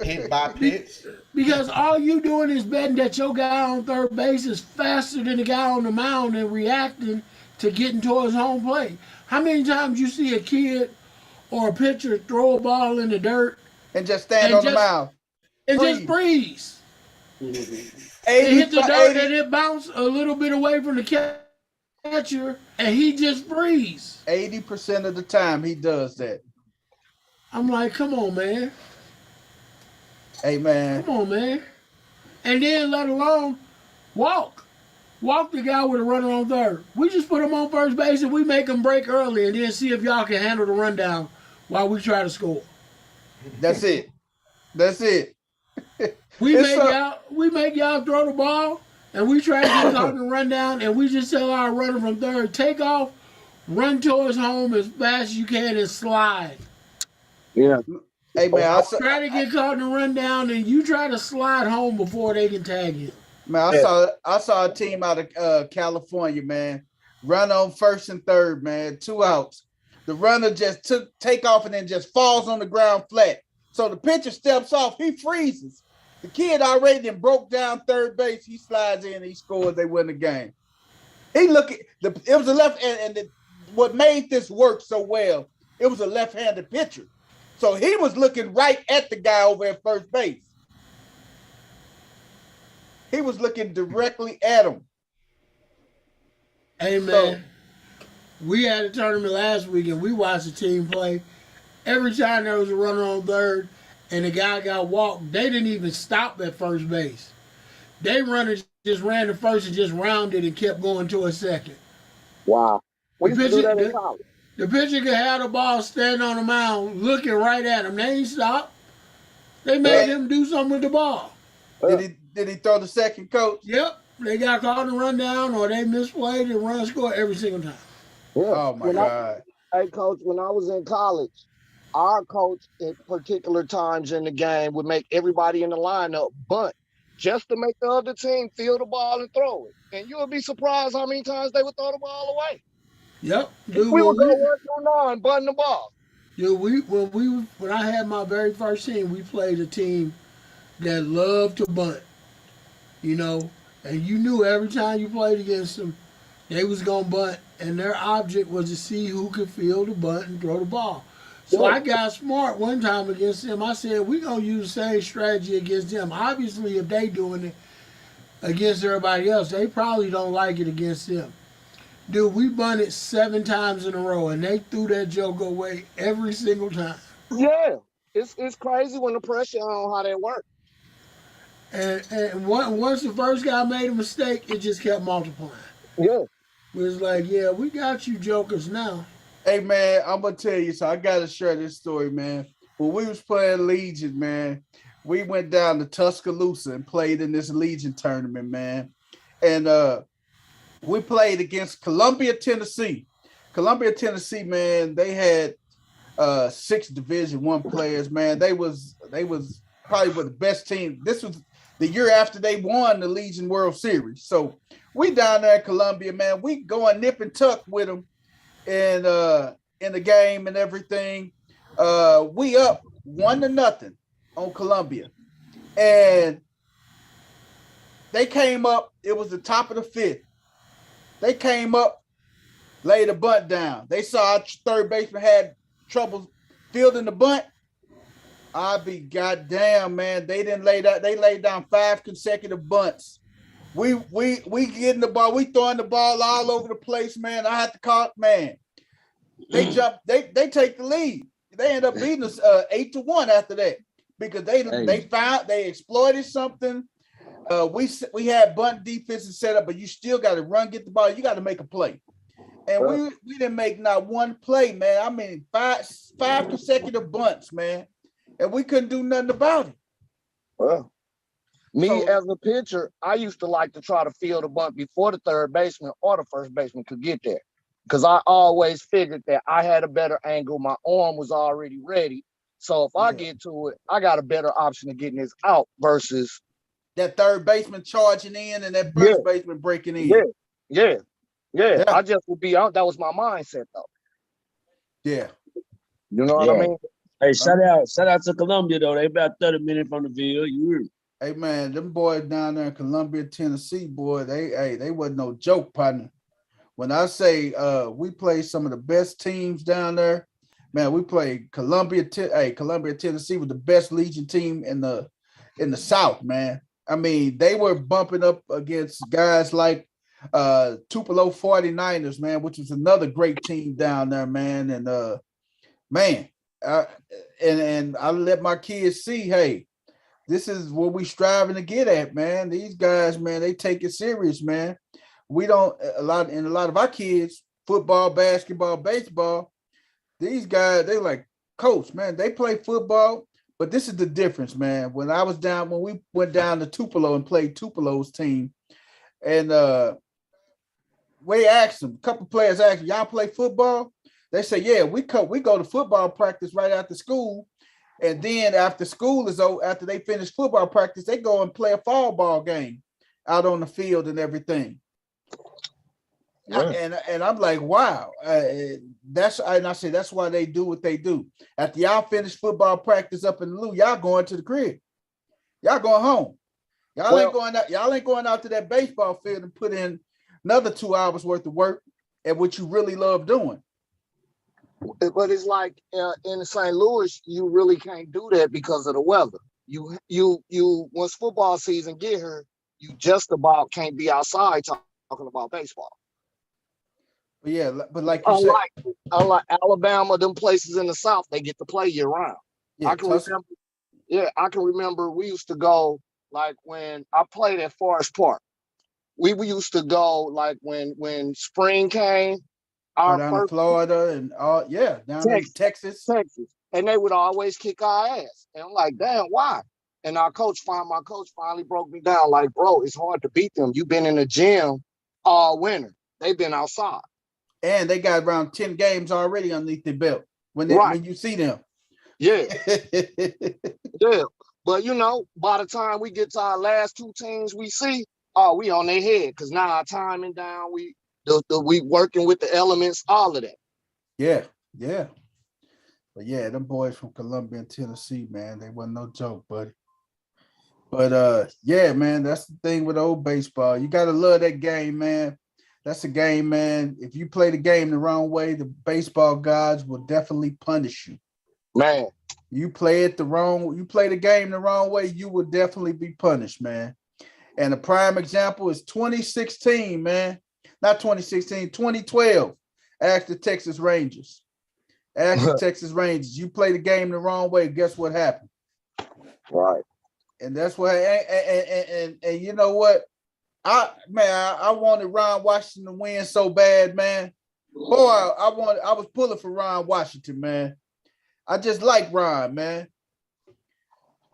Hit by pitch. Because all you doing is betting that your guy on third base is faster than the guy on the mound and reacting to getting towards home plate. How many times you see a kid or a pitcher throw a ball in the dirt and just stand on the mound and just freeze? And hit the dirt and it bounce a little bit away from the catcher and he just freeze. 80% of the time he does that. I'm like, come on, man. Hey, man. Come on, man. And then let alone walk the guy with a runner on third. We just put him on first base and we make him break early and then see if y'all can handle the rundown while we try to score. That's it. We make y'all throw the ball and we try to get caught in the rundown and we just tell our runner from third, take off, run towards home as fast as you can and slide. Yeah. Hey, man, try to get caught in the rundown and you try to slide home before they can tag you. Man, I saw a team out of California, man, run on first and third, man, 2 outs. The runner just take off and then just falls on the ground flat. So the pitcher steps off, he freezes. The kid already then broke down third base. He slides in, he scores, they win the game. It was a left hand, and what made this work so well, it was a left-handed pitcher. So he was looking right at the guy over at first base. He was looking directly at him. Hey, man, we had a tournament last week and we watched the team play. Every time there was a runner on third and the guy got walked, they didn't even stop at first base. They runners just ran to first and just rounded and kept going to a second. Wow. We used to do that in college. The pitcher could have the ball standing on the mound looking right at him. They ain't stopped. They made him do something with the ball. Did he throw the second, coach? Yep. They got caught in the rundown or they misplayed and run score every single time. Yeah. Oh, my God. Hey, Coach, when I was in college, our coach at particular times in the game would make everybody in the lineup bunt just to make the other team feel the ball and throw it. And you would be surprised how many times they would throw the ball away. Yep. We would go 1 through 9, bunting the ball. Dude, when I had my very first team, we played a team that loved to bunt, you know, and you knew every time you played against them, they was gonna bunt, and their object was to see who could field the bunt and throw the ball. So I got smart one time against them. I said, we gonna use the same strategy against them. Obviously, if they doing it against everybody else, they probably don't like it against them. Dude, we bunted 7 times in a row, and they threw that joke away every single time. Yeah, it's crazy when the pressure on how that works. And once the first guy made a mistake, it just kept multiplying. Yeah. It was like, yeah, we got you jokers now. Hey man, I'm gonna tell you. So I gotta share this story, man. When we was playing Legion, man, we went down to Tuscaloosa and played in this Legion tournament, man. And we played against Columbia, Tennessee. Columbia, Tennessee, man, they had 6 Division I players, man. They was probably the best team. This was the year after they won the Legion World Series. So we down there in Columbia, man. We going nip and tuck with them in the game and everything. We up 1-0 on Columbia. And they came up, it was the top of the 5th. They came up, laid a bunt down. They saw our third baseman had trouble fielding the bunt. I'd be goddamn, man. They didn't lay that. They laid down 5 consecutive bunts. We getting the ball. We throwing the ball all over the place, man. I had to call, man. They jump. They take the lead. They end up beating us 8-1 after that because they exploited something. We had bunt defenses set up, but you still got to run, get the ball. You got to make a play. And we didn't make not one play, man. I mean, five consecutive bunts, man. And we couldn't do nothing about it. Well, as a pitcher, I used to like to try to field a bunt before the third baseman or the first baseman could get there. Because I always figured that I had a better angle. My arm was already ready. So if I get to it, I got a better option of getting this out versus that third baseman charging in and that first baseman breaking in. Yeah. I just would be out. That was my mindset, though. Yeah. You know what I mean? Hey, shout out to Columbia though. They about 30 minutes from the Ville. You heard? Hey man, them boys down there in Columbia, Tennessee, boy, they wasn't no joke, partner. When I say we played some of the best teams down there, man, we played Columbia, Tennessee was the best Legion team in the South, man. I mean, they were bumping up against guys like Tupelo 49ers, man, which was another great team down there, man. And man, and I let my kids see, hey, this is what we striving to get at, man. These guys, man, they take it serious, man. We don't a lot of our kids, football, basketball, baseball, these guys, they like, coach, man, they play football, but this is the difference, man. When we went down to Tupelo and played Tupelo's team, and we asked them, a couple players asked, y'all play football? They say, yeah, we go to football practice right after school. And then after school is over, after they finish football practice, they go and play a fall ball game out on the field and everything. Yeah. And I'm like, wow, and I say that's why they do what they do. After y'all finish football practice up in the Lou, y'all going to the crib. Y'all going home. Y'all ain't going out to that baseball field and put in another 2 hours worth of work at what you really love doing. But it's like in St. Louis, you really can't do that because of the weather. You once football season get here, you just about can't be outside talking about baseball. But yeah, but like you said, unlike Alabama, them places in the South, they get to play year round. Yeah, I can remember we used to go like when I played at Forest Park. We used to go like when spring came. Down in Florida and down in Texas, and they would always kick our ass. And I'm like, damn, why? And my coach finally broke me down. Like, bro, it's hard to beat them. You've been in the gym all winter. They've been outside, and they got around 10 games already underneath their belt when you see them. Yeah, yeah. But by the time we get to our last 2 teams, we see, we on their head because now our timing down. We working with the elements, all of that. Yeah. But yeah, them boys from Columbia and Tennessee, man, they wasn't no joke, buddy. But yeah, man, that's the thing with old baseball. You gotta love that game, man. That's a game, man. If you play the game the wrong way, the baseball gods will definitely punish you. Man, You play the game the wrong way, you will definitely be punished, man. And a prime example is 2016, man. Not 2016, 2012. Ask the Texas Rangers. You play the game the wrong way, guess what happened? right. And that's what and you know what? I wanted Ron Washington to win so bad, man. Boy, I was pulling for Ron Washington, man. I just like Ron, man.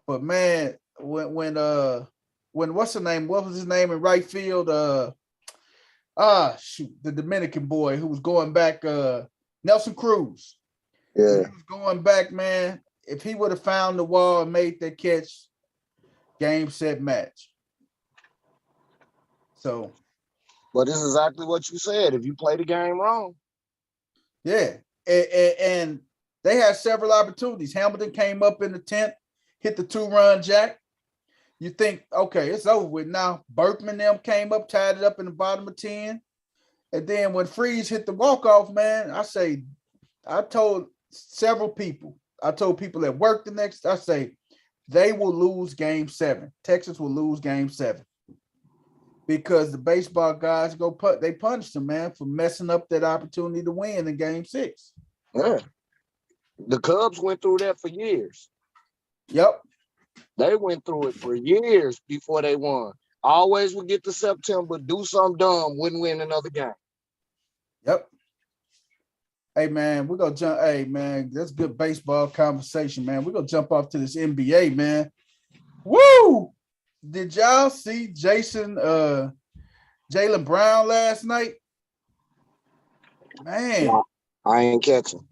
But man, when what's the name? What was his name in right field? The Dominican boy who was going back, Nelson Cruz. Yeah. He was going back, man. If he would have found the wall and made that catch, game, set, match. So, But this is exactly what you said. If you play the game wrong. yeah. And they had several opportunities. Hamilton came up in the 10th, hit the 2-run jack. You think, okay, it's over with now. Berkman them came up, tied it up in the bottom of 10. And then when Freeze hit the walk-off, man, I told people that worked the next, I say, they will lose game 7. Texas will lose game 7. Because the baseball guys they punished them, man, for messing up that opportunity to win in game 6. Yeah. The Cubs went through that for years. Yep. They went through it for years before they won. Always would get to September, do something dumb, wouldn't win another game. Yep. Hey, man, we're going to jump. Hey, man, that's good baseball conversation, man. We're going to jump off to this NBA, man. Woo! Did y'all see Jaylen Brown last night? Man. I ain't catching.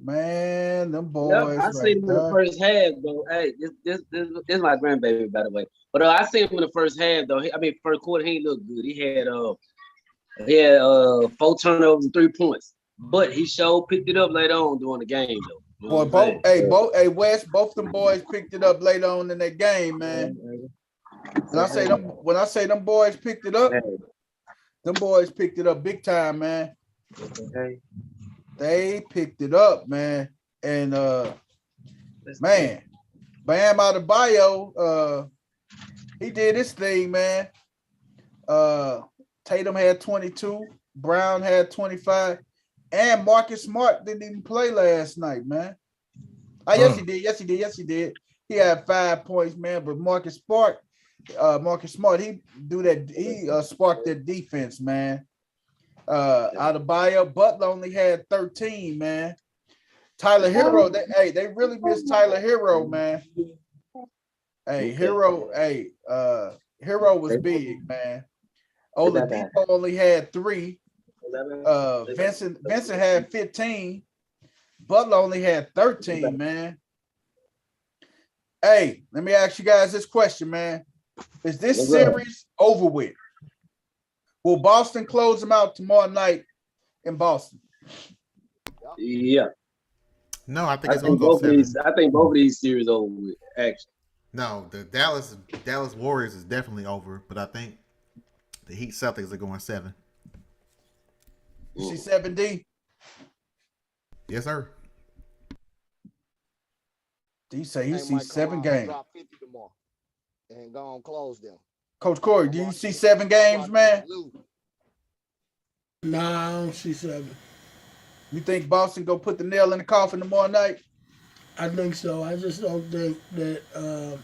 Man, them boys. Yep, I seen him in the first half, though. Hey, this is my grandbaby, by the way. But I seen him in the first half, though. First quarter, he looked good. He had 4 turnovers and 3 points. But he sure picked it up later on during the game, though. You know Wes, both them boys picked it up later on in that game, man. When I say them boys picked it up, them boys picked it up big time, man. They picked it up, man. And man, Bam Adebayo, he did his thing, man. Tatum had 22, Brown had 25. And Marcus Smart didn't even play last night, man. Yes, he did. He had 5 points, man. But Marcus Smart, he sparked that defense, man. Adebayo, Butler only had 13, man. Tyler Hero, they really missed Tyler Hero, man. Hero was big, man. Oladipo only had 3. Vincent had 15. Butler only had 13, man. Hey, let me ask you guys this question, man. Is this series over with? Will Boston close them out tomorrow night in Boston? Yeah. No, I think it's going to go 7. I think both of these series over with, actually. No, the Dallas Warriors is definitely over, but I think the Heat Celtics are going 7. You see 7D? Yes, sir. D say he sees 7 games. Drop 50 tomorrow and go on close them. Coach Corey, do you see 7 games, man? Nah, I don't see 7. You think Boston go put the nail in the coffin tomorrow night? I think so. I just don't think that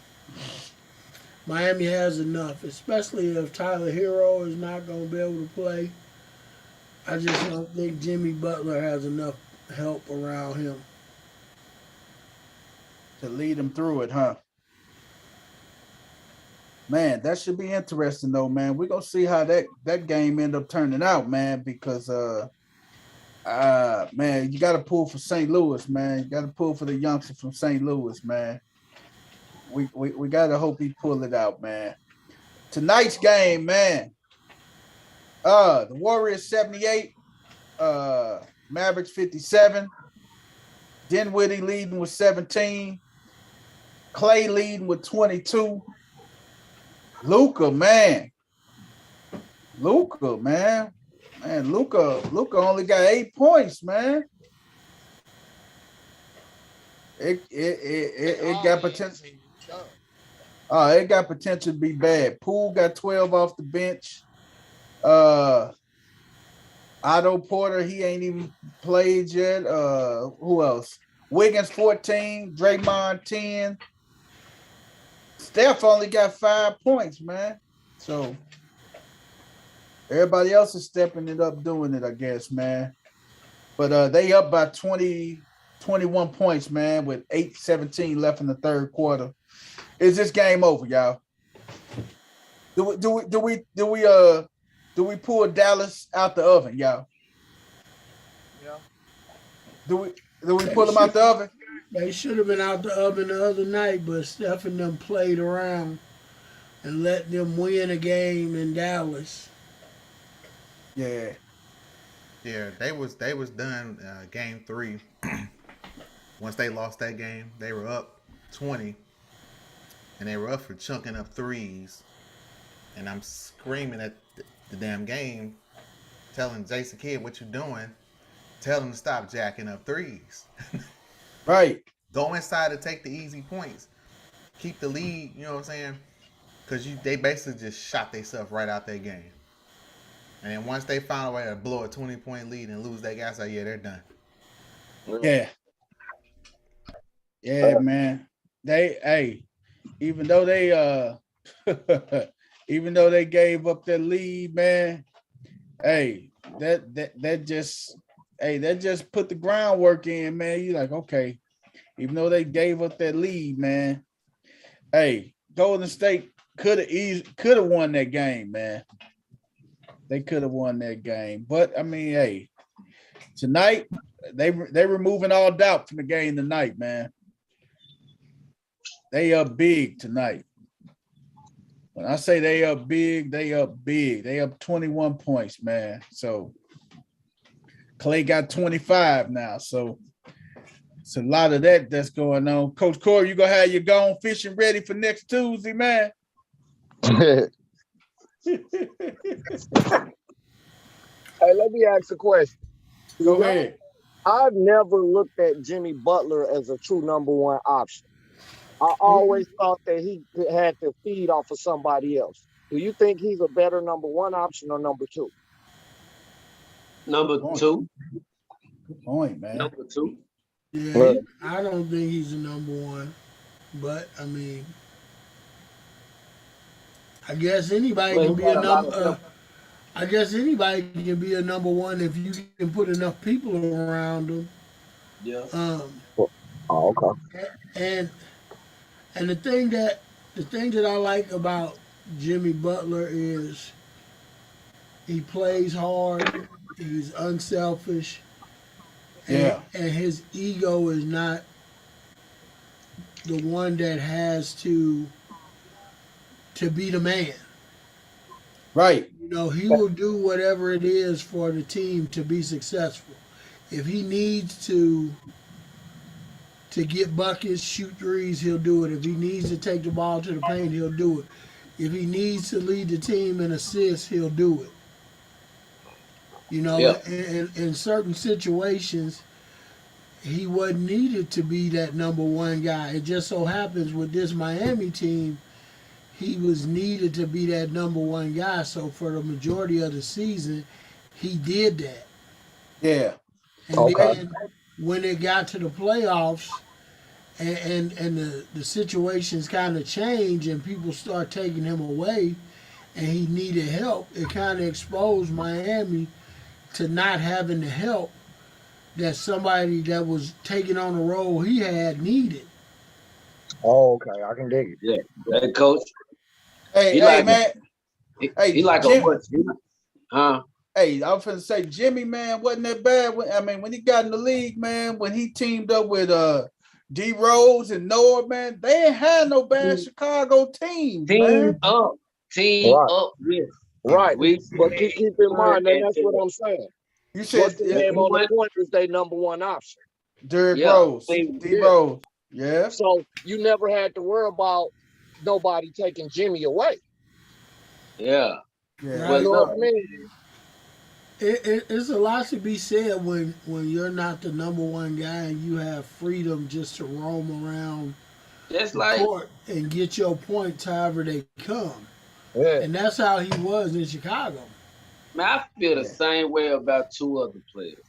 Miami has enough, especially if Tyler Hero is not going to be able to play. I just don't think Jimmy Butler has enough help around him to lead him through it, huh? Man, that should be interesting, though, man. We're going to see how that game end up turning out, man, because, man, you got to pull for St. Louis, man. You got to pull for the youngster from St. Louis, man. We got to hope he pull it out, man. Tonight's game, man. The Warriors 78, Mavericks 57. Dinwiddie leading with 17. Clay leading with 22. Luka, man. Luka only got 8 points, man. It got potential. It got potential to be bad. Poole got 12 off the bench. Otto Porter, he ain't even played yet. Who else? Wiggins 14, Draymond 10. Steph only got 5 points, man. So everybody else is stepping it up, doing it, I guess, man. But they up by 21 points, man, with 8:17 left in the third quarter. Is this game over, y'all? Do we pull Dallas out the oven, y'all? Yeah. Do we pull them out the oven? They should have been out the oven the other night, but Steph and them played around and let them win a game in Dallas. Yeah. Yeah, they was done game 3. Once they lost that game, they were up 20, and they were up for chunking up threes. And I'm screaming at the damn game, telling Jason Kidd, what you doing? Tell him to stop jacking up threes. Right. Go inside to take the easy points. Keep the lead, you know what I'm saying? Because they basically just shot themselves right out their game. And then once they found a way to blow a 20-point lead and lose that guy, so yeah, they're done. Yeah. Yeah, man. Even though they even though they gave up that lead, man, that just put the groundwork in, man. You like, okay, even though they gave up that lead, man, Golden State could have won that game, man. They could have won that game. But I mean, tonight they removing all doubt from the game tonight, man. They up big tonight. When I say they up big, they up big. They up 21 points, man. So Clay got 25 now. So it's a lot of that's going on. Coach Corey, you gonna have your gone fishing ready for next Tuesday, man? Hey, let me ask a question. Go ahead. I've never looked at Jimmy Butler as a true number one option. I always thought that he had to feed off of somebody else. Do you think he's a better number one option or number two? Number two. Good point, man. Number two. Yeah, I don't think he's a number one, but I mean, I guess anybody can be a number. I guess anybody can be a number one if you can put enough people around them. Yeah. Okay. And the thing that I like about Jimmy Butler is he plays hard, he's unselfish, and his ego is not the one that has to be the man. Right. You know, he will do whatever it is for the team to be successful. If he needs to get buckets, shoot threes, he'll do it. If he needs to take the ball to the paint, he'll do it. If he needs to lead the team in assists, he'll do it. You know, in certain situations, he wasn't needed to be that number one guy. It just so happens with this Miami team, he was needed to be that number one guy. So for the majority of the season, he did that. Yeah. And then when it got to the playoffs and the situations kind of change and people start taking him away and he needed help, it kind of exposed Miami to not having the help that somebody that was taking on the role he had needed. Oh, okay. I can dig it. Yeah. Hey, coach. Hey, man. He like a what? Hey, I was finna say Jimmy, man, wasn't that bad. When he got in the league, man, when he teamed up with D Rose and Noah, man, they ain't had no bad Chicago team, man. Team up, yes. Right. But keep in mind that that's what I'm saying. You said what's the name on the point is their number one option. Derrick Yeah, Rose, they- D Rose. Yeah. So you never had to worry about nobody taking Jimmy away. Yeah. Yeah. But You know look, what I mean? It's a lot to be said when you're not the number one guy and you have freedom just to roam around that's the like, court and get your points however they come. Yeah. And that's how he was in Chicago. man, I feel the Yeah. same way about two other players.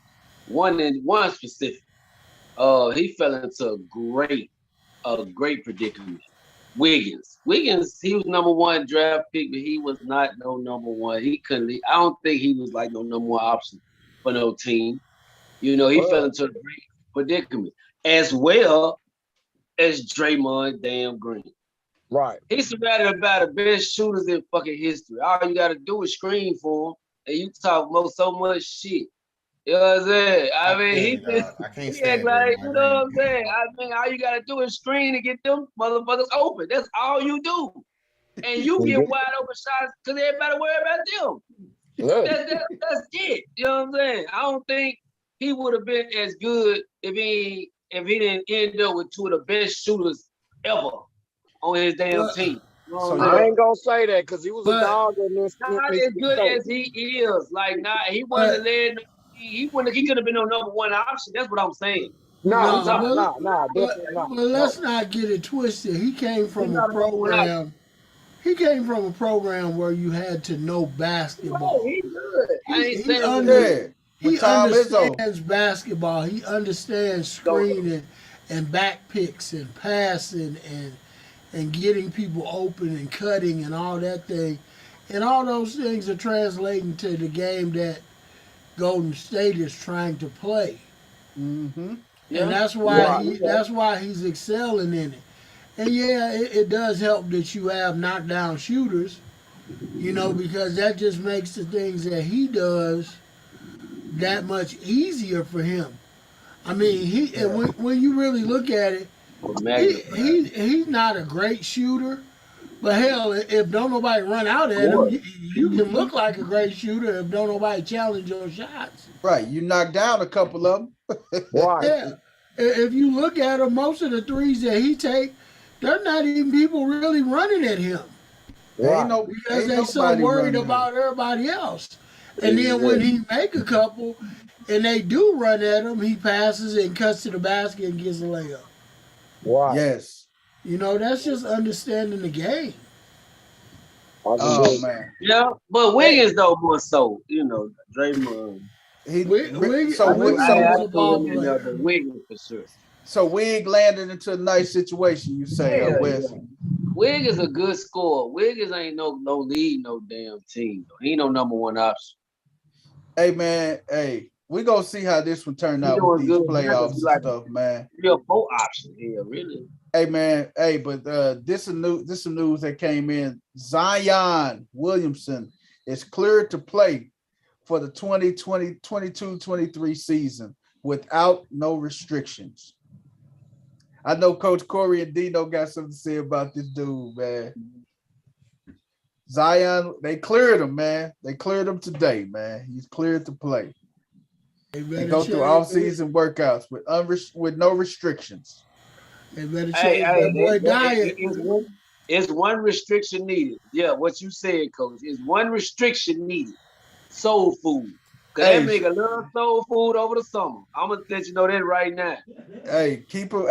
One specific. He fell into a great predicament. Wiggins, he was number one draft pick, but he was not no number one. He couldn't. I don't think he was like no number one option for no team. You know, he fell into a great predicament as well as Draymond damn Green. Right. He's surrounded by the best shooters in fucking history. All you got to do is screen for him, and you talk so much shit. You know what I'm saying? I mean, I can't he stand act like, Draymond you know what I'm Green. saying? I mean, all you got to do is screen to get them motherfuckers open. That's all you do. And you get wide open shots because everybody worry about them. Yeah. That's it. You know what I'm saying? I don't think he would have been as good if he didn't end up with two of the best shooters ever on his damn Well, team. You know what So I'm I saying? ain't gonna say that because he was But- a dog in this. Not as good as he is. Like, he wasn't led. He could have been no number one option. That's what I'm saying. No, but definitely not. let's not get it twisted. He came from a program. He came from a program where you had to know basketball. Oh, he's good. I ain't He saying Yeah. He With Tom Izzo. understands basketball. He understands screening and back picks and passing and getting people open and cutting and all that thing. And all those things are translating to the game that Golden State is trying to play. Mm-hmm. And that's why he's excelling in it. And yeah, it does help that you have knockdown shooters, you know, because that just makes the things that he does that much easier for him. I mean, when you really look at it, he's not a great shooter, but hell, if don't nobody run out at him, you can look like a great shooter if don't nobody challenge your shots. Right. You knocked down a couple of them. Right. Yeah. If you look at him, most of the threes that he take, they're not even people really running at him. Ain't Because they're so worried about everybody else. And then when he make a couple and they do run at him, he passes and cuts to the basket and gets a layup. Right. Yes. You know, that's just understanding the game. Oh man. Yeah, but Wiggins though more so, you know, Draymond. Wiggins So Wiggins for sure. So Wig landed into a nice situation, you say, Wes. Wig is a good scorer. Wiggins ain't no lead, no damn team. He ain't no number one option. Hey man, we gonna see how this one turned out with these playoffs and stuff, man. 3 or 4 options here, really. Hey man, but this is news that came in. Zion Williamson is cleared to play for the 2022-23 season without no restrictions. I know Coach Corey and Dino got something to say about this dude, man. Zion, they cleared him, man. They cleared him today, man. He's cleared to play. They go through off-season workouts with no restrictions. They better change that boy diet. It's one restriction needed. Yeah, what you said, Coach. Is one restriction needed. Soul food. Cause they make a little soul food over the summer. I'm gonna let you know that right now. Keep him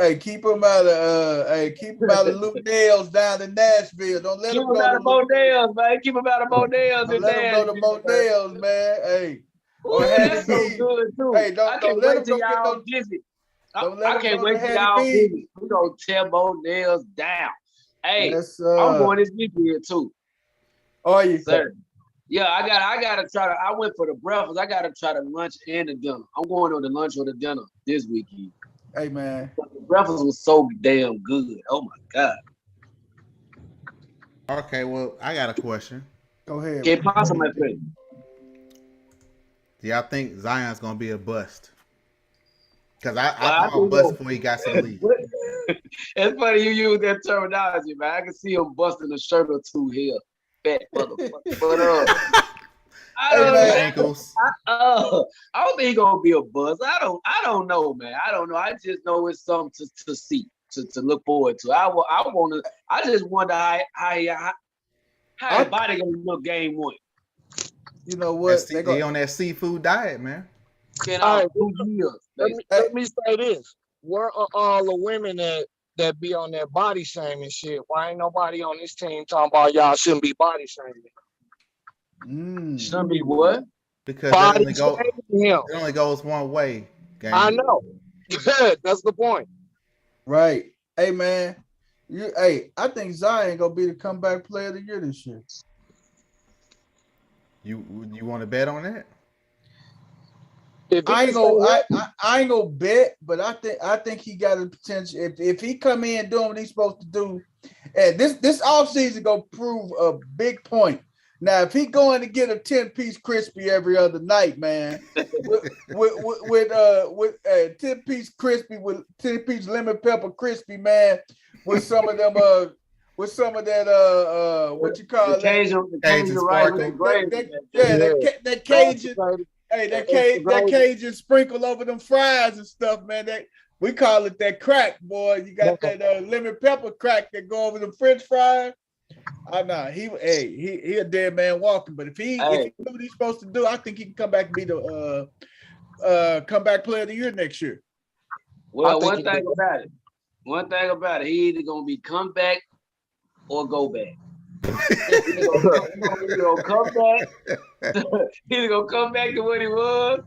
out of Luke Dale's down in Nashville. Don't let him go out of Modell's, man. Keep him out of Modell's. Don't let him go to Modell's, man. Hey. Ooh, that's so good too. Hey, don't let him go get no visit. I can't wait till y'all visit. We're gonna tear Modell's down. Hey, I'm going this weekend too. Are you? Sir. Yeah, I gotta try to. I went for the breakfast. I gotta try the lunch and the dinner. I'm going on the lunch or the dinner this weekend. Hey man, the breakfast was so damn good. Oh my god. Okay, well, I got a question. Go ahead. ¿Qué pasa, my friend? Do y'all think Zion's gonna be a bust? Because I thought he was bust before he got to the league. It's funny you use that terminology, man. I can see him busting a shirt or two here. Fat motherfucker. But I Hey, don't, man. Ankles. I don't think he's gonna be a buzz. I don't know, man. I don't know. I just know it's something to see, to look forward to. I just wonder how his body gonna look game one. You know what? They on that seafood diet, man. In All our right, 2 years. let me say this. Where are all the women that be on that body shaming shit? Why ain't nobody on this team talking about y'all shouldn't be body shaming? Shouldn't be what? Because Body it shaming him. only goes one way. Gang. I know. That's the point. Right. Hey, man. I think Zion gonna be the comeback player of the year this year. You want to bet on that? I ain't gonna bet, but I think he got a potential. If he come in doing what he's supposed to do, and this offseason gonna prove a big point. Now, if he going to get a 10-piece crispy every other night, man, with 10-piece crispy with 10-piece lemon pepper crispy, man, with some of them with some of that what you call the Cajun sparkle. that Cajun. Hey, that Cajun sprinkle over them fries and stuff, man. That we call it that crack, boy. You got that lemon pepper crack that go over the French fries. Nah, he a dead man walking. But if he do what he's supposed to do, I think he can come back and be the comeback player of the year next year. Well, one thing about it, he either gonna be come back or go back. He's gonna come back. He's gonna come back to what he was,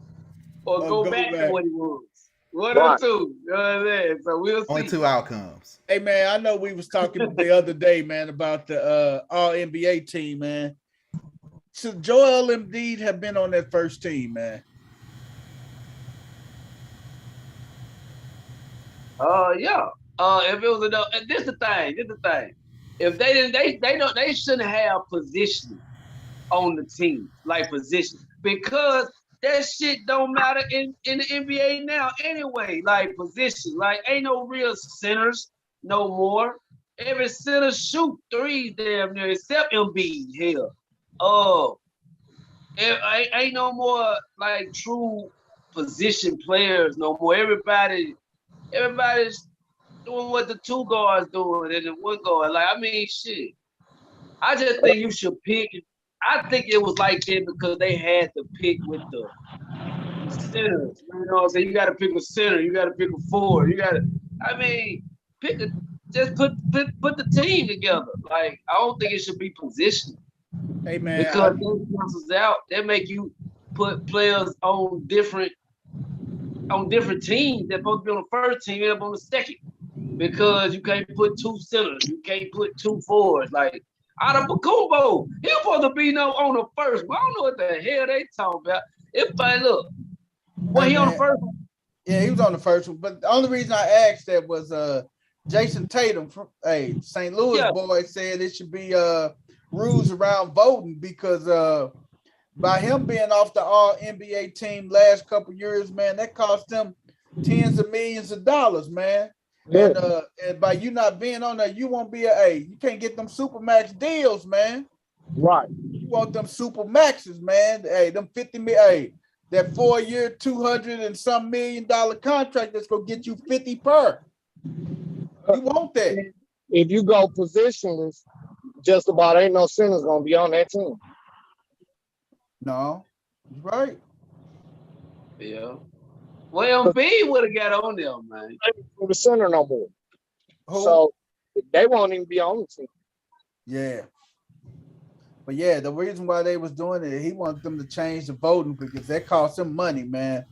or go back to what he was. One or two. You know what I'm saying? So we'll see. Only 2 outcomes. Hey, man, I know we was talking the other day, man, about the All NBA team, man. So Joel Embiid have been on that first team, man. Yeah. If it was enough, and this the thing. If they didn't, they shouldn't have position on the team, like position, because that shit don't matter in the NBA now anyway. Like position, like ain't no real centers no more. Every center shoot 3 damn near, except Embiid. Hell, ain't no more like true position players no more. Everybody's doing what the 2 guards doing and the 1 guard. Like, I mean, shit. I just think you should pick. I think it was like that because they had to pick with the centers. You know what I'm saying? You got to pick a center. You got to pick a forward. Just put the team together. Like, I don't think it should be positioned. Hey, man. Because those cancels out, they make you put players on different teams. They're supposed to be on the first team, end up on the second. Because you can't put 2 centers, you can't put 2 forwards. Like Adetokounmpo, he was supposed to be on the first. But I don't know what the hell they talking about. He on the first one? Yeah, he was on the first one. But the only reason I asked that was Jason Tatum from St. Louis boy said it should be rules around voting because by him being off the All NBA team last couple years, man, that cost him tens of millions of dollars, man. Yeah. And by you not being on there, you won't be you can't get them Supermax deals, man. Right. You want them Supermaxes, man. Them 50 million, that 4-year, $200 and some million contract that's gonna get you 50 per. You want that. If you go positionless, just about ain't no centers gonna be on that team. No, right. Yeah. Well, Embiid would have got on there, man. For the center no more. Who? So they won't even be on the team. Yeah. But yeah, the reason why they was doing it, he wanted them to change the voting because that cost him money, man.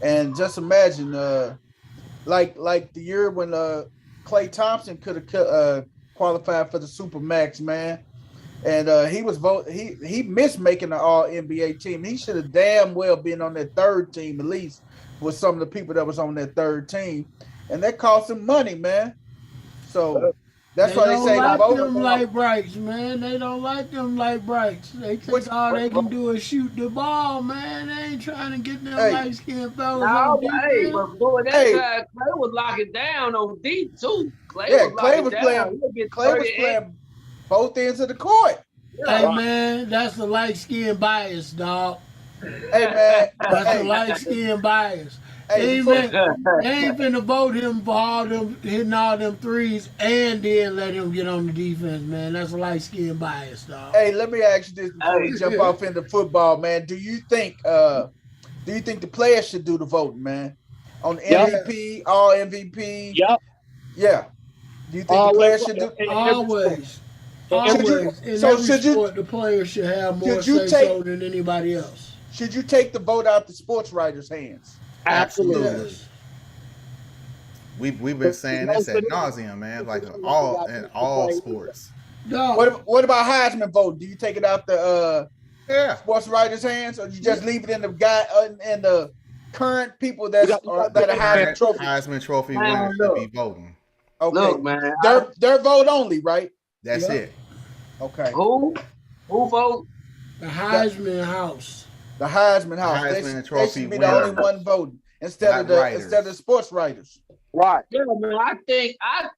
And just imagine, like the year when Klay Thompson could have qualified for the Supermax, man. And he missed making the All NBA team. He should have damn well been on that third team at least with some of the people that was on that third team, and that cost him money, man. So that's why they say the vote them light brights, man. They don't like them light brights. They think all they can do is shoot the ball, man. They ain't trying to get them light skinned fellas on defense. But boy, that time Klay was locking down on deep too. Klay was playing both ends of the court. Hey man, that's the light skin bias, dog. Hey man, That's the hey, light skin bias. hey, They ain't finna vote him for all them hitting all them threes and then let him get on the defense, man. That's a light skin bias, dog. hey, let me ask you this before we Hey. jump off into football, man. Do you think the players should do the voting, man? On MVP, all MVP? Yep. Yeah. Do you think the Always, players should do? Always. Should you- Always. In so every should you- sport, the players should have more should you say take- so than anybody else. Should you take the vote out the sports writers' hands? Absolutely. Yes. We've been saying this at nauseum, man. Like in all sports. Dog. What about Heisman vote? Do you take it out the Yeah. sports writers' hands, or you just leave it in the guy in the current people that are Heisman Trophy? Heisman Trophy winners should be voting. Okay, Look, man. their vote only, right? That's Yeah. it. Okay, Who vote? The Heisman House. the Heisman House. Heisman They Trophy should be the winner. only one voting instead Not writers. of the sports writers. right. Yeah, man. I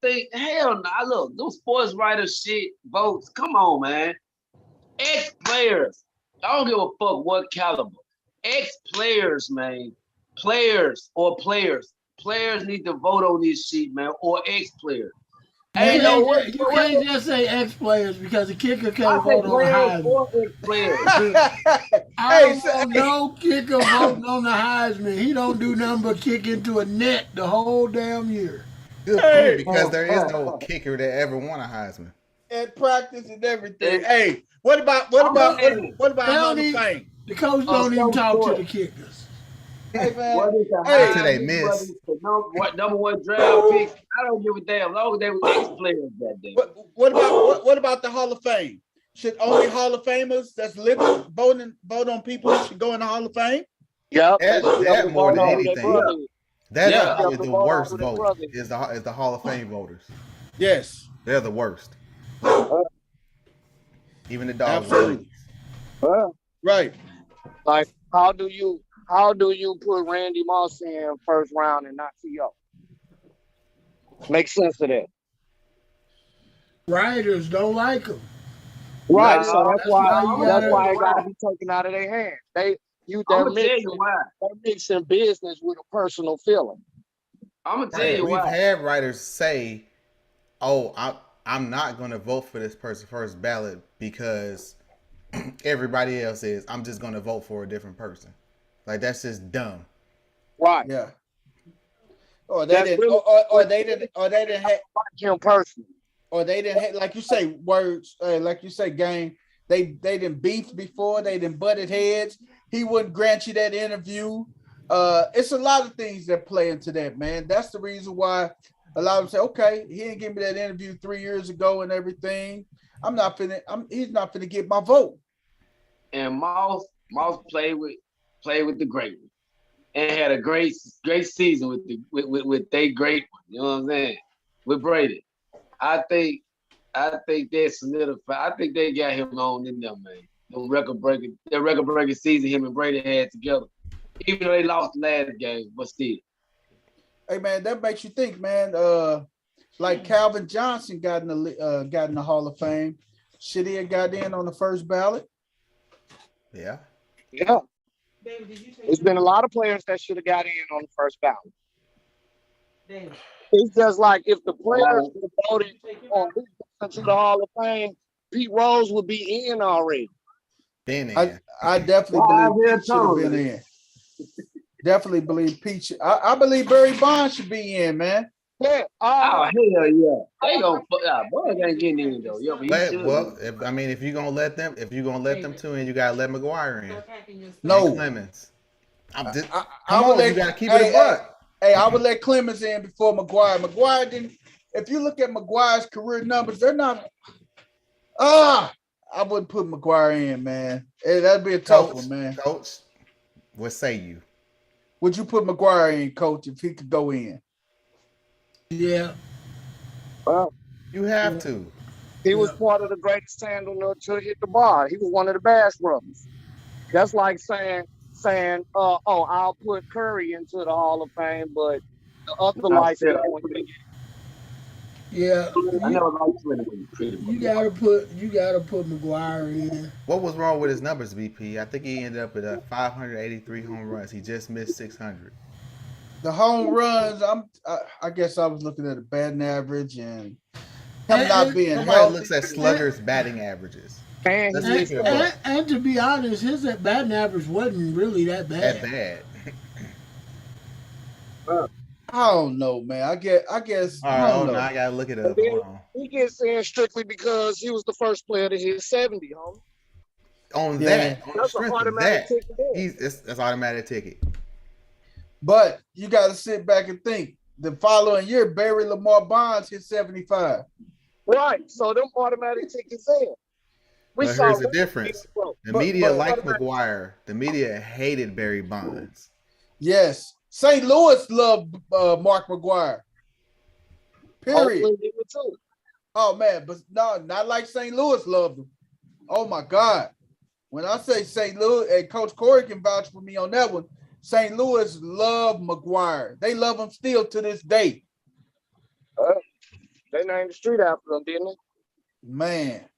think. Hell, no. Look, those sports writers shit votes. Come on, man. Ex players. I don't give a fuck what caliber. Ex players, man. Players. Players need to vote on this shit, man. Or ex players. Ain't no way. You can't just say ex players because the kicker I can't say vote on the players Heisman. or ex players. I don't so- want no kicker voting on the Heisman. He don't do nothing but kick into a net the whole damn year. Good point, because there is no kicker that ever won a Heisman. And practice and everything. Hey, what about Hall of Fame? The coach don't even talk to the kickers. Hey man, What is the Hey. Till they Heisman, miss. what number one draft pick? I don't give a damn. As long as they were ex players that day. what about the Hall of Fame? Should only Hall of Famers that's living vote on people who should go in the Hall of Fame? Yep. That more than anything. That's Yeah. probably the worst vote is the Hall of Fame voters. Yes, They're the worst. Even the dogs. absolutely. Right. Like, how do you put Randy Moss in first round and not CO? Make sense of that. Writers don't like him. Right. No, So that's that's why why you it gotta be taken out of their hands. They're I'm gonna tell you why. mixing business with a personal feeling. I'm gonna tell Hey, you we've why. had writers say, "Oh, I'm not going to vote for this person first ballot because everybody else is. I'm just going to vote for a different person." Like that's just dumb. Right. Yeah. Or they didn't have, Him personally. or they didn't have, like you say, words, like you say, gang. They didn't beef before. They didn't butted heads. He wouldn't grant you that interview. It's a lot of things that play into that, man. That's the reason why a lot of them say, okay, he didn't give me that interview 3 years ago and everything. He's not finna get my vote. And Moss played with the great one and had a great season with they great one. You know what I'm saying? With Brady. I think they solidified. I think they got him on in them, man. The record breaking season him and Brady had together. Even though they lost the last game, but still. Hey man, that makes you think, man. Like Calvin Johnson got in the Hall of Fame. Should he have got in on the first ballot? Yeah. Yeah. There's been a lot of players that should have got in on the first ballot. It's just like if the players were voted on to the Hall of Fame, Pete Rose would be in already. Been in. I definitely believe Pete should have been in. Definitely believe Pete. I believe Barry Bonds should be in, man. Yeah. Oh hell yeah! They gonna boy ain't getting in though. Yo, but if you're gonna let them two in, you gotta let McGuire in. No, and Clemens. I You gotta keep it a buck. Hey, I would let Clemens in before McGuire. McGuire didn't. If you look at McGuire's career numbers, they're not. I wouldn't put McGuire in, man. That'd be a tough one, man. Coach, what say you? Would you put McGuire in, Coach, if he could go in? Yeah. Well, You have to. he was part of the greatest tandem to hit the bar. He was one of the Bash brothers. That's like saying, I'll put Curry into the Hall of Fame, but the other lights. Yeah, I never liked Twitter when you treated you him. gotta put McGuire in. What was wrong with his numbers, VP? I think he ended up at 583 home runs. He just missed 600. The home runs, I guess I was looking at the batting average and him not being Somebody healthy. looks at sluggers' batting averages. And Let's he take it above. And to be honest, his batting average wasn't really that bad. That bad. I don't know, man. I guess All I right, don't hold know. on. I gotta look it And up. then Hold on. he gets in strictly because he was the first player to hit 70, homie. On Yeah. that, on the That's an strength of automatic that, ticket in. that's automatic ticket. But you got to sit back and think. The following year, Barry Lamar Bonds hit 75. Right. So them automatic tickets in. But here's the difference. The But- media but- liked McGuire. The media hated Barry Bonds. Yes. St. Louis loved Mark McGuire. Period. Oakland did it too. Oh, man. But no, not like St. Louis loved him. Oh, my God. When I say St. Louis, and Coach Corey can vouch for me on that one, St. Louis loved McGuire. They love him still to this day. They named the street after them, didn't they? Man.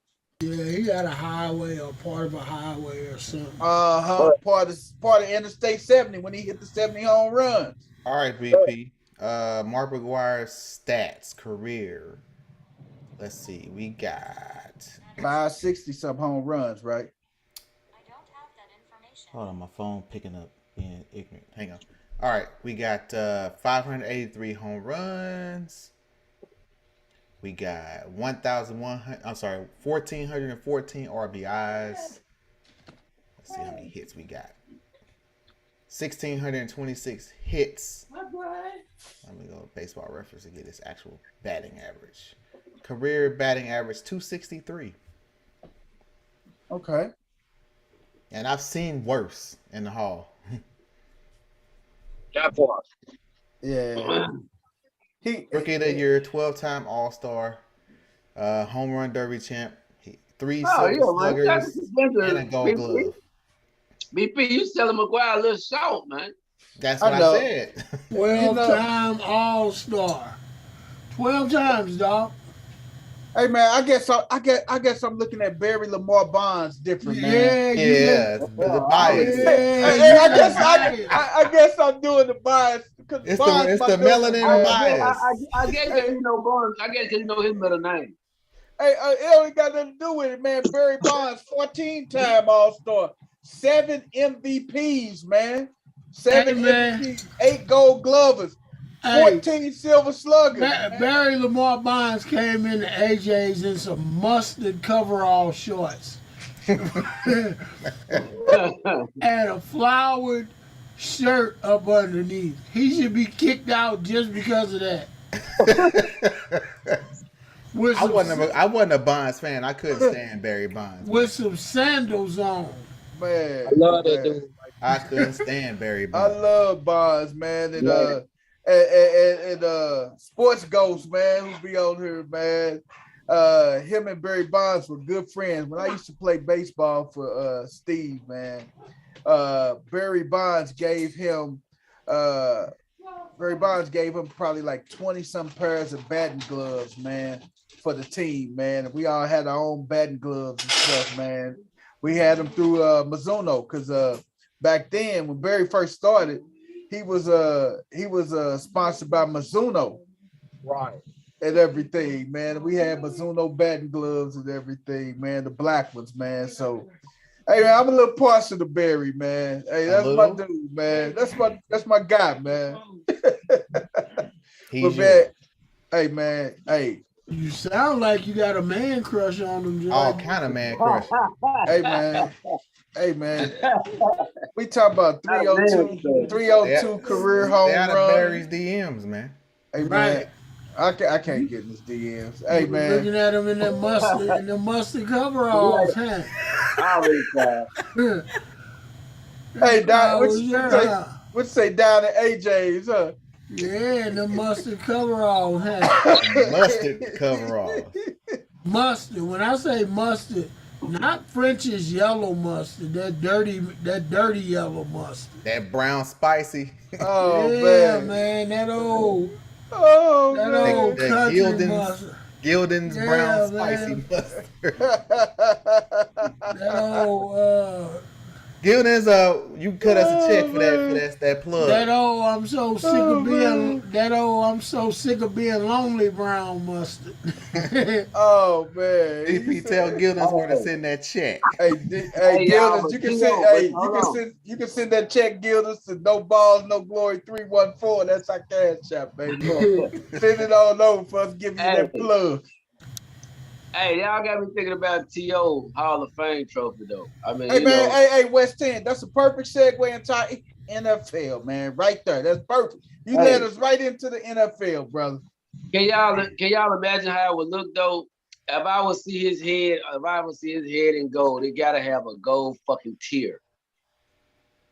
Yeah, he got a highway or part of a highway or something. Part of Interstate 70 when he hit the 70 home runs. All right, VP. Mark McGuire's stats, career. Let's see. We got 560 some home runs, right? Hold on, my phone picking up, being ignorant. Hang on. All right, we got 583 home runs. We got 1,414 RBIs. Let's see how many hits we got. 1,626 hits. Let me go to Baseball Reference to get this actual batting average. Career batting average 263. Okay. And I've seen worse in the Hall. That part. Yeah. Rookie of the Year, 12-time All-Star, home run derby champ, 3 Oh, silver yeah, man. sluggers, That's and a gold glove. BP, you selling McGuire a little short, man. That's what I know. said. 12-time All-Star. 12 times, dog. Hey man, I guess I'm looking at Barry Lamar Bonds different, man. Yeah, the bias. Hey, I guess I'm doing the bias because It's the melanin bias. I guess because you know Barnes. I guess because you know his middle name. Hey, it only got nothing to do with it, man. Barry Bonds, 14-time All-Star, 7 MVPs, man. 7 Hey, man. MVPs, 8 Gold Glovers, 14 Silver Sluggers. Barry Lamar Bonds came in the AJ's in some mustard coverall shorts and a flowered shirt up underneath. He should be kicked out just because of that. I wasn't a Bonds fan. I couldn't stand Barry Bonds. With some sandals on. Man, I love that dude. I couldn't stand Barry I Bonds. love Bonds, man. And Sports Ghost, man, who be on here, man. Him and Barry Bonds were good friends. When I used to play baseball for Steve, man, Barry Bonds gave him probably like 20-some pairs of batting gloves, man, for the team, man. And we all had our own batting gloves and stuff, man. We had them through Mizuno because back then when Barry first started, he was sponsored by Mizuno, Right. and everything, man. We had Mizuno batting gloves and everything, man. The black ones, man. So, hey, man, I'm a little partial to Barry, man. Hey, that's my dude, man. That's my guy, man. He's Hey, man. Hey, You sound like you got a man crush on him, Joe. all kind of man crush. hey, man. Hey, man. We talk about 302 career home They out of runs. Barry's DMs, man. Hey, man. I can't get in his DMs. Hey, man. Looking at him in the mustard coveralls, huh? Hey, Doc, what Yeah. you say down at AJ's, huh? Yeah, the mustard coveralls, huh? Mustard coveralls. Mustard. When I say mustard, not French's yellow mustard, that dirty yellow mustard. That brown spicy. Oh, Yeah, man. man, that old Oh That man. old That country Gildan's- mustard. Gildan's Yeah, brown man. spicy mustard. That old Gildan's you cut us a check for that plug. that old I'm so sick Oh, of being man. that old I'm so sick of being lonely brown mustard. Oh man. DP tell Gildan's where to send that check. Hey, Hey, y'all, Gildas, you but can you send. know, but Hey, hold on. you can send that check, Gildas, to No Balls, No Glory 314. That's our cash app, baby. Send it on over for us, give you that Hey. plug. Hey, y'all got me thinking about T.O. Hall of Fame trophy, though. I mean, Hey you man, know, hey West End. That's a perfect segue into NFL, man. Right there, that's perfect. You Hey. led us right into the NFL, brother. can y'all imagine how it would look, though? If I would see his head in gold, it gotta have a gold fucking tear.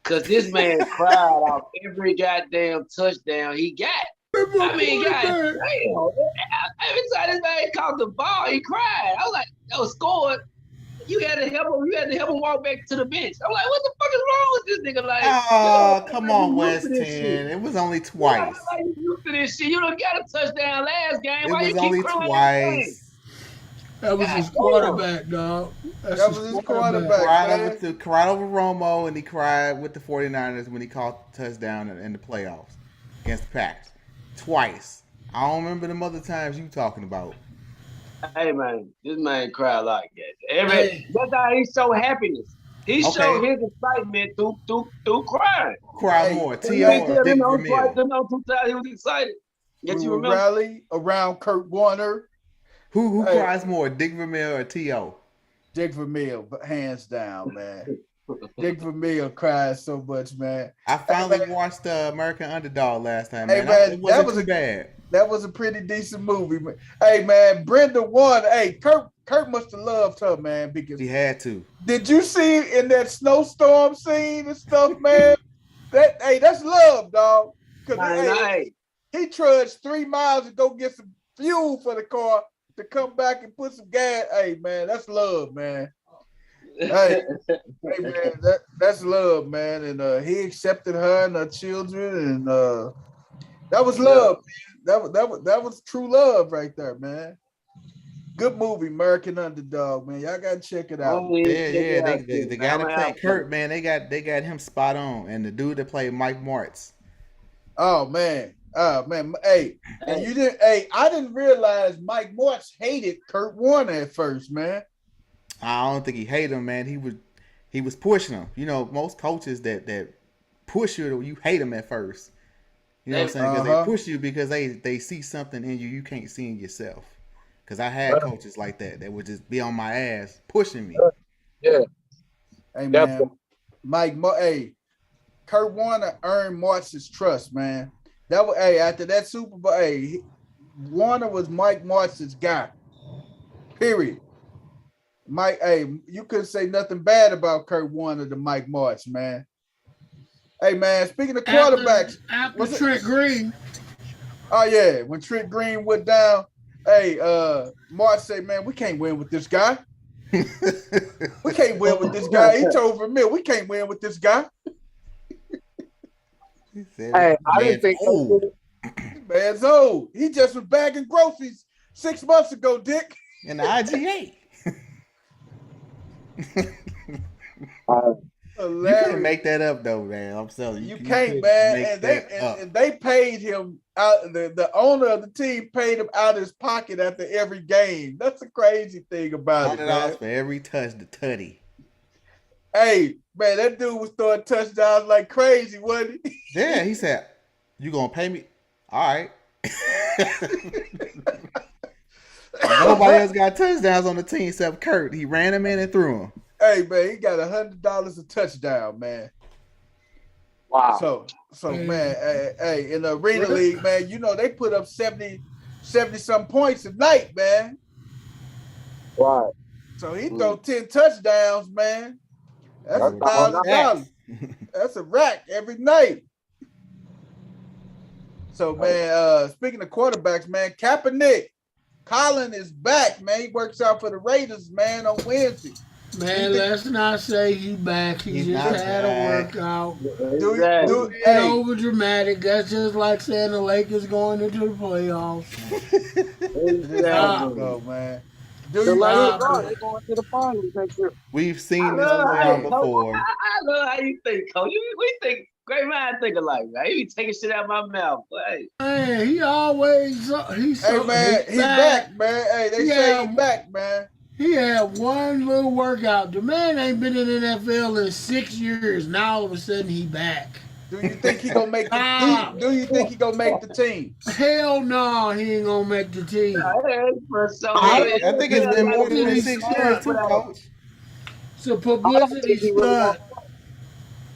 Cause this man cried off every goddamn touchdown he got. I mean, God damn. Every time this man caught the ball, he cried. I was like, that was scored. You had to help him walk back to the bench. I'm like, what the fuck is wrong with this nigga? Like, Oh, come on, you West used to this 10. shit. It was only Like, twice. you used to this shit. You done got a touchdown last game. It Why was you keep only crying? twice. That was his God damn. quarterback, dog. That was his quarterback. Cried over Romo, and he cried with the 49ers when he caught the touchdown in the playoffs against the Packers. Twice. I don't remember them other times you talking about. Hey man, this man cried like that. Hey. That's how he showed happiness. He showed his excitement through crying. Cry Hey, more. You T.O. ain't or tell Dick him on Vermeil? two times he was excited. Yes, We you will remember? rally around Kurt Warner, Who Hey. cries more, Dick Vermeil or T.O.? Dick Vermeil, but hands down, man. Dick Vermeil cries so much, man. I finally man. watched American Underdog last time, Hey, man. man, It wasn't too bad. That was a pretty decent movie, man. Hey man, Brenda won. Hey, Kurt must have loved her, man, because He had to. did you see in that snowstorm scene and stuff, man? That's love, dog. Because he trudged 3 miles to go get some fuel for the car to come back and put some gas. Hey man, that's love, man. Hey man, that's love, man. And he accepted her and her children, and that was love, man. That was true love right there, man. Good movie, American Underdog, man. Y'all gotta check it out. Yeah. The guy that played Kurt, man, they got him spot on, and the dude that played Mike Martz. Oh man. Hey, and you didn't. Hey, I didn't realize Mike Martz hated Kurt Warner at first, man. I don't think he hated him, man. He was pushing him. You know, most coaches that push you hate them at first. You know what I'm saying? Because they push you because they see something in you can't see in yourself. Because I had coaches like that would just be on my ass pushing me. Yeah. Hey man, Kurt Warner earned Martz's trust, man. That was after that Super Bowl. Warner was Mike Martz's guy. Period. You couldn't say nothing bad about Kurt Warner to Mike Martz, man. Hey man, speaking of quarterbacks, after Trent Green. Oh yeah, when Trent Green went down, Martz said, "Man, we can't win with this guy. We can't win with this guy." He told Vermeil, "We can't win with this guy." Hey, I didn't think man's old. He just was bagging groceries 6 months ago, Dick. In the IGA. You can't make that up though, man. I'm telling you. You can't, man. And they paid him out. The owner of the team paid him out of his pocket after every game. That's the crazy thing about it, man. $100 for every touch the tutty. Hey, man, that dude was throwing touchdowns like crazy, wasn't he? Yeah, he said, "You gonna pay me? All right." Nobody else got touchdowns on the team except Kurt. He ran him in and threw him. Hey, man, he got $100 a touchdown, man. Wow. So man, hey, in the Arena League, man, you know they put up 70 some points a night, man. Right. So he throw 10 touchdowns, man. That's $1,000. That's a rack every night. So man, speaking of quarterbacks, man, Kaepernick, Colin is back, man. He works out for the Raiders, man, on Wednesday. Man, let's not say he back. He He's just not had a back. workout. Exactly. Ain't over dramatic. That's just like saying the Lakers going into the playoffs. Exactly. Go, man. The Lakers are. They're going to the finals next year. We've I seen this love play how out you, Coach, before. I love how you think, Coach. We think great mind think alike, man. You be taking shit out of my mouth, but hey. Man, he always Hey, man, he back, man. Hey, they say he back, man. He had one little workout. The man ain't been in the NFL in 6 years. Now all of a sudden he back. Do you think he gonna make the do you think he gonna make the team? Hell no, he ain't gonna make the team. I think it's been more than 6 years too, Coach. It's a publicity stunt.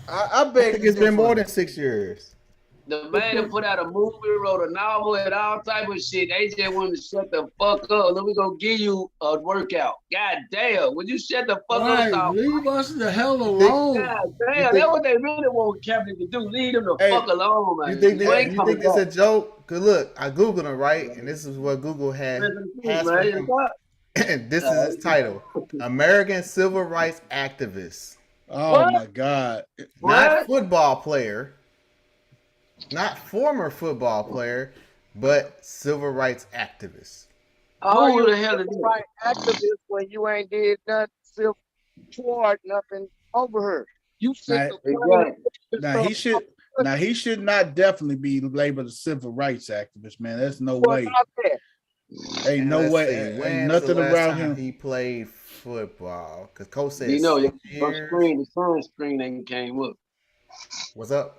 I I beg think to it's been differ. more than 6 years. The man that put out a movie, wrote a novel, and all type of shit. They just wanted to shut the fuck up. Let me go give you a workout. God damn, would you shut the fuck Right, up? leave us the hell alone. God damn, that's what they really want Kaepernick to do. Leave them the fuck alone, man. You think ain't this a joke? Cause look, I googled him, right, and this is what Google has for him. And this is his title: American Civil Rights Activist. Oh my God! Not football player, not former football player, but civil rights activist. Oh, who the hell is right activist when you ain't did nothing toward nothing over her? You sit Now he should not definitely be labeled a civil rights activist, man. There's no way. Ain't no way. Ain't nothing around him. He played football because Coach said your 6 years. the sun screen ain't came up. What's up?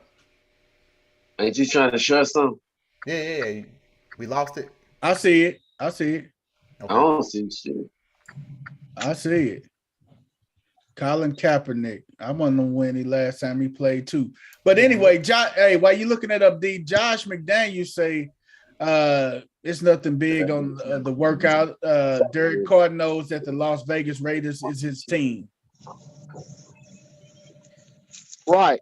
Ain't you trying to share something? Yeah. We lost it. I see it. Okay. I don't see shit. I see it. Colin Kaepernick. I want to know when the last time he played too. But anyway, hey, while you looking it up, D, Josh McDaniels say it's nothing big on the workout. Derek Carr knows that the Las Vegas Raiders is his team. Right.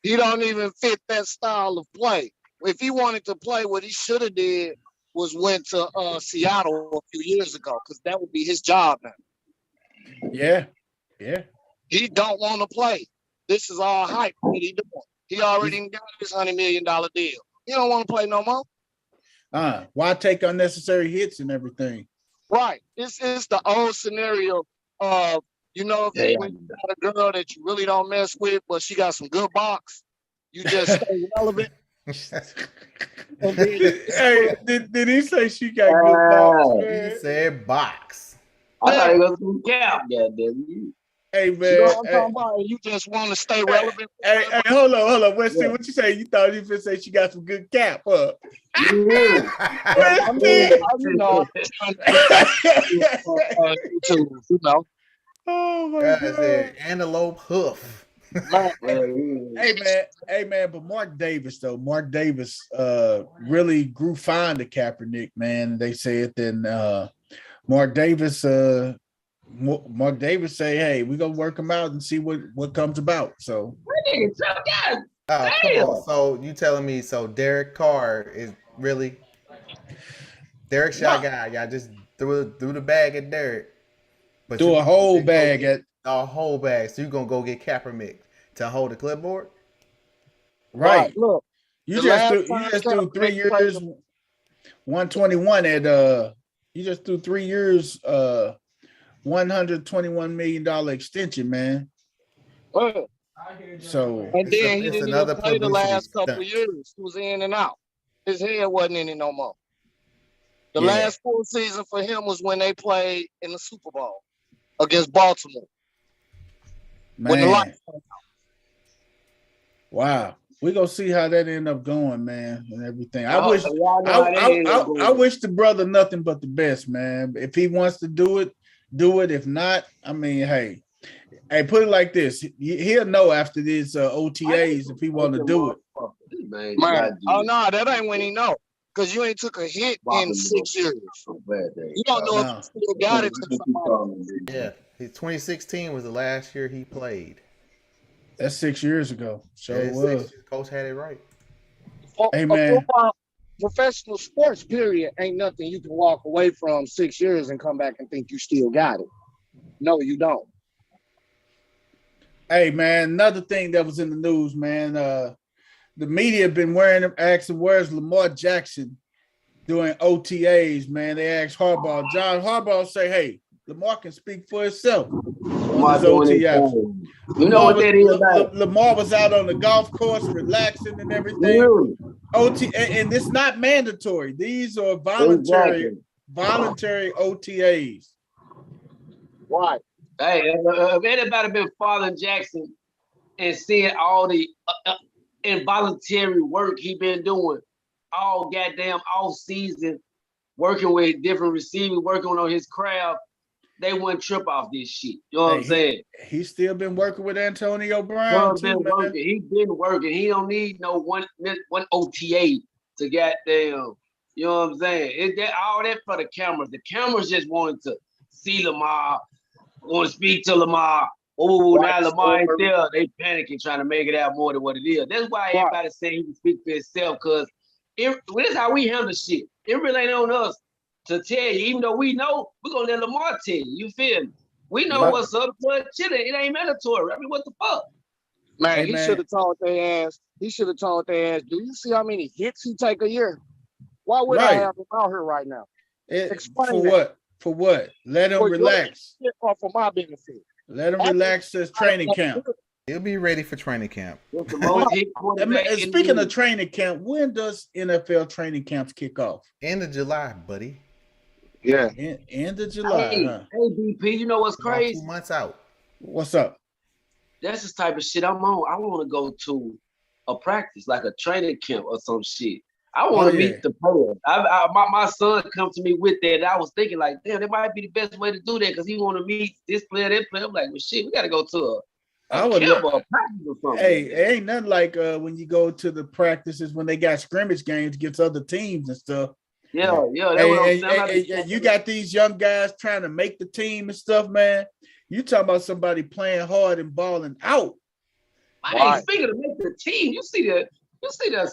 He don't even fit that style of play. If he wanted to play, what he should have did was went to Seattle a few years ago, because that would be his job now. Yeah. He don't want to play. This is all hype. What he doing? He already got his $100 million deal. He don't want to play no more. Why take unnecessary hits and everything? Right. This is the old scenario of, when you got a girl that you really don't mess with, but she got some good box, you just stay relevant. Hey, did he say she got good box? Man? He said box. I thought it was some cap, goddamn. Hey, man. You know what I'm talking about? You just want to stay relevant. Hey, hold on. Wesley, what you say? You thought you could say she got some good cap, huh? Oh my God. Said antelope hoof. Hey man, but Mark Davis really grew fond of Kaepernick, man. They said then Mark Davis say, hey, we're gonna work him out and see what comes about. So come on. So you telling me Derek Carr is really Derek shot guy? Y'all just threw the bag at Derek. But do a whole bag at a whole bag. So you're gonna go get Kaepernick to hold the clipboard? Right. Look, you just threw 3 years 121 at you just threw 3 years $121 million extension, man. So and then he didn't even play the last couple of years. He was in and out. His head wasn't in it no more. The last full season for him was when they played in the Super Bowl against Baltimore. Man. Wow. We're gonna see how that end up going, man, and everything. I wish the brother nothing but the best, man. If he wants to do it, do it. If not, I mean, hey, put it like this. He'll know after these OTAs if he want to do it. Man. Oh no, that ain't when he know. Because you ain't took a hit in 6 years. You don't know if you still got it to somebody. Yeah. 2016 was the last year he played. That's 6 years ago. So it was. Coach had it right. Hey, man. Professional sports, period, ain't nothing you can walk away from 6 years and come back and think you still got it. No, you don't. Hey, man, another thing that was in the news, man. The media been asking where's Lamar Jackson doing OTAs, man. They asked Harbaugh. John Harbaugh say, hey, Lamar can speak for himself on his OTAs. You know what that is about? Lamar was out on the golf course relaxing and everything. And it's not mandatory. These are voluntary OTAs. Right. Hey, if anybody been following Jackson and seeing all the involuntary work he been doing all goddamn off season, working with different receivers, working on his craft, they wouldn't trip off this shit. You know what I'm saying? He's still been working with Antonio Brown He's been working. He don't need no one OTA to goddamn. You know what I'm saying? All that for the cameras. The cameras just wanted to see Lamar, want to speak to Lamar. Oh, now Lamar ain't there. They panicking, trying to make it out more than what it is. That's why everybody saying he can speak for himself, because this is how we handle shit. It really ain't on us to tell you. Even though we know, we're going to let Lamar tell you. You feel me? We know what's up, but chilling. It ain't mandatory. I mean, what the fuck? Man, he should have told their ass. Do you see how many hits he take a year? Why would I have him out here right now? Explain for what? For what? Let him relax. Or for my benefit. Let him relax this training camp. He'll be ready for training camp. Speaking of training camp, when does NFL training camps kick off? End of July, buddy. Yeah. End of July. Hey, BP, you know what's crazy? 2 months out. What's up? That's the type of shit I'm on. I want to go to a practice, like a training camp or some shit. I want to meet the players. My son come to me with that. And I was thinking like, damn, that might be the best way to do that, because he want to meet this player, that player. I'm like, well, shit, we got to go to a camp or a practice or something. Hey, it ain't nothing like when you go to the practices when they got scrimmage games against other teams and stuff. Yeah. That's what I'm saying. You got these young guys trying to make the team and stuff, man. You talking about somebody playing hard and balling out. Speaking of make the team, you see the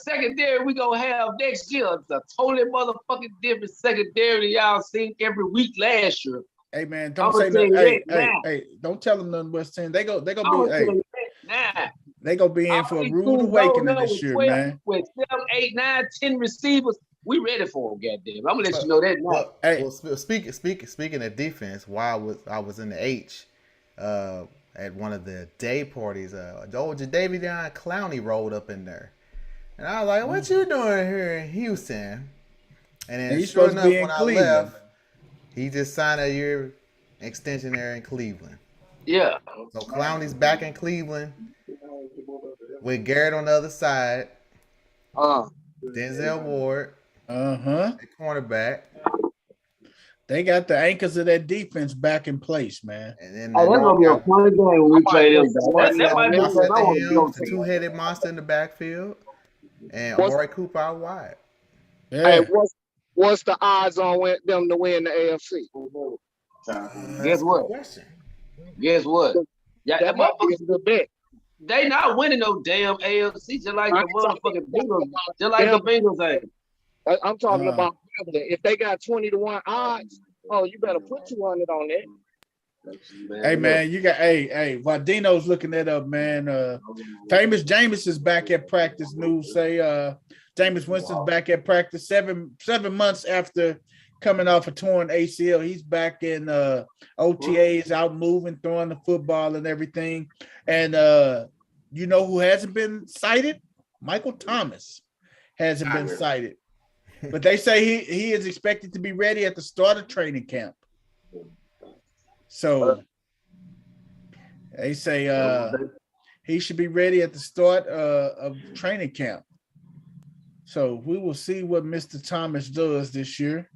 secondary we gonna have next year. It's a totally motherfucking different secondary that y'all seen every week last year. Hey man, don't say nothing. Hey, don't tell them nothing. West End. They go be. They gonna be in for a rude awakening this year, man. With 7, 8, 9, 10 receivers, we ready for them. Goddamn, I'm gonna let you know that now. Speaking of defense, while I was in the H, at one of the day parties, the old Jadavion Clowney rolled up in there. And I was like, what you doing here in Houston? And then sure enough, when I left, he just signed a year extension there in Cleveland. Yeah. So Clowney's back in Cleveland with Garrett on the other side. Denzel Ward. The cornerback. They got the anchors of that defense back in place, man. And then that's gonna be a fun game when we play them. That might be the two-headed monster in the backfield. And Amari Cooper out wide. Yeah. Hey, what's the odds on them to win the AFC? Guess what? Yeah, that motherfucker's a good bet. They not winning no damn AFC, just like the motherfucking Bengals. Just like the Bengals ain't. I'm talking about if they got 20-1 odds. Oh, you better put 200 on that. Hey man, you got while Dino's looking that up, man. Famous Jameis is back at practice. News say Jameis Winston's back at practice 7 months after coming off a torn ACL. He's back in OTAs, out moving, throwing the football and everything. And you know who hasn't been cited? Michael Thomas hasn't been cited. But they say he is expected to be ready at the start of training camp. So they say he should be ready at the start of training camp. So we will see what Mr. Thomas does this year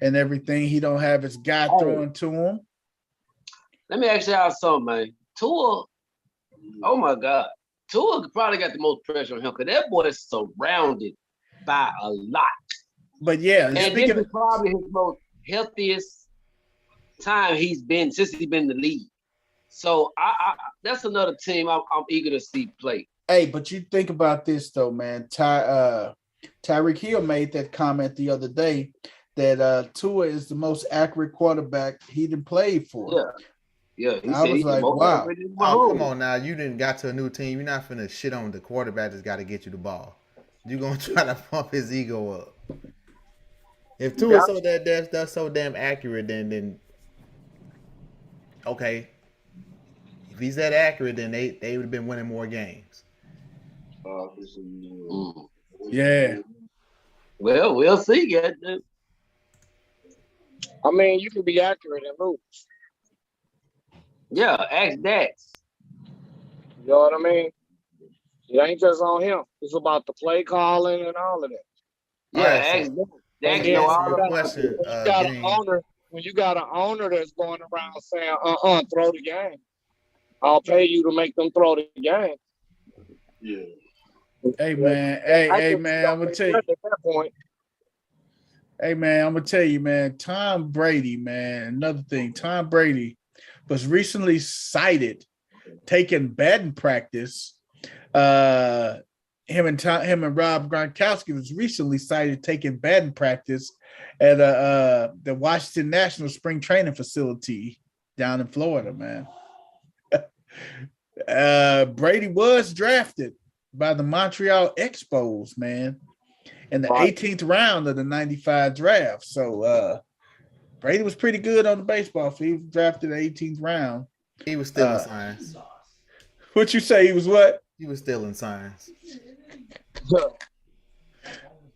and everything. He don't have his guy throwing to him. Let me ask y'all something, man. Tua, oh my God. Tua probably got the most pressure on him because that boy is surrounded by a lot. But yeah, and this is probably his most healthiest time since he's been in the league. So I that's another team I'm eager to see play. Hey, but you think about this though, man. Tyreek Hill made that comment the other day that Tua is the most accurate quarterback he done played for. Yeah. Yeah, he I said was he's like, more wow. accurate than Oh, come Mahomes. on now. You didn't got to a new team. You're not finna shit on the quarterback that's got to get you the ball. You're going to try to pump his ego up. If Tua is Got so that's so damn accurate, then okay. If he's that accurate, then they would have been winning more games. Mm. Yeah. Well, we'll see. Goddamn. I mean, you can be accurate and lose. Yeah, ask Dax. You know what I mean? It ain't just on him. It's about the play calling and all of that. Yeah, All right, ask so Dax. And Dax to then know answer all your about question, when you got an Game, owner, when you got an owner that's going around saying, throw the game. I'll pay you to make them throw the game. Hey man, hey man, I'm gonna tell you. At that point, Hey man, I'm gonna tell you, man. Tom Brady, man. Another thing, Tom Brady was recently cited taking batting practice. Him and Rob Gronkowski was recently cited taking batting practice at the Washington National Spring Training Facility down in Florida, man. Brady was drafted by the Montreal Expos, man, in the 18th round of the 95 draft. So Brady was pretty good on the baseball field. He was drafted in the 18th round. he was still in science. What you say? He was what? He was still in science.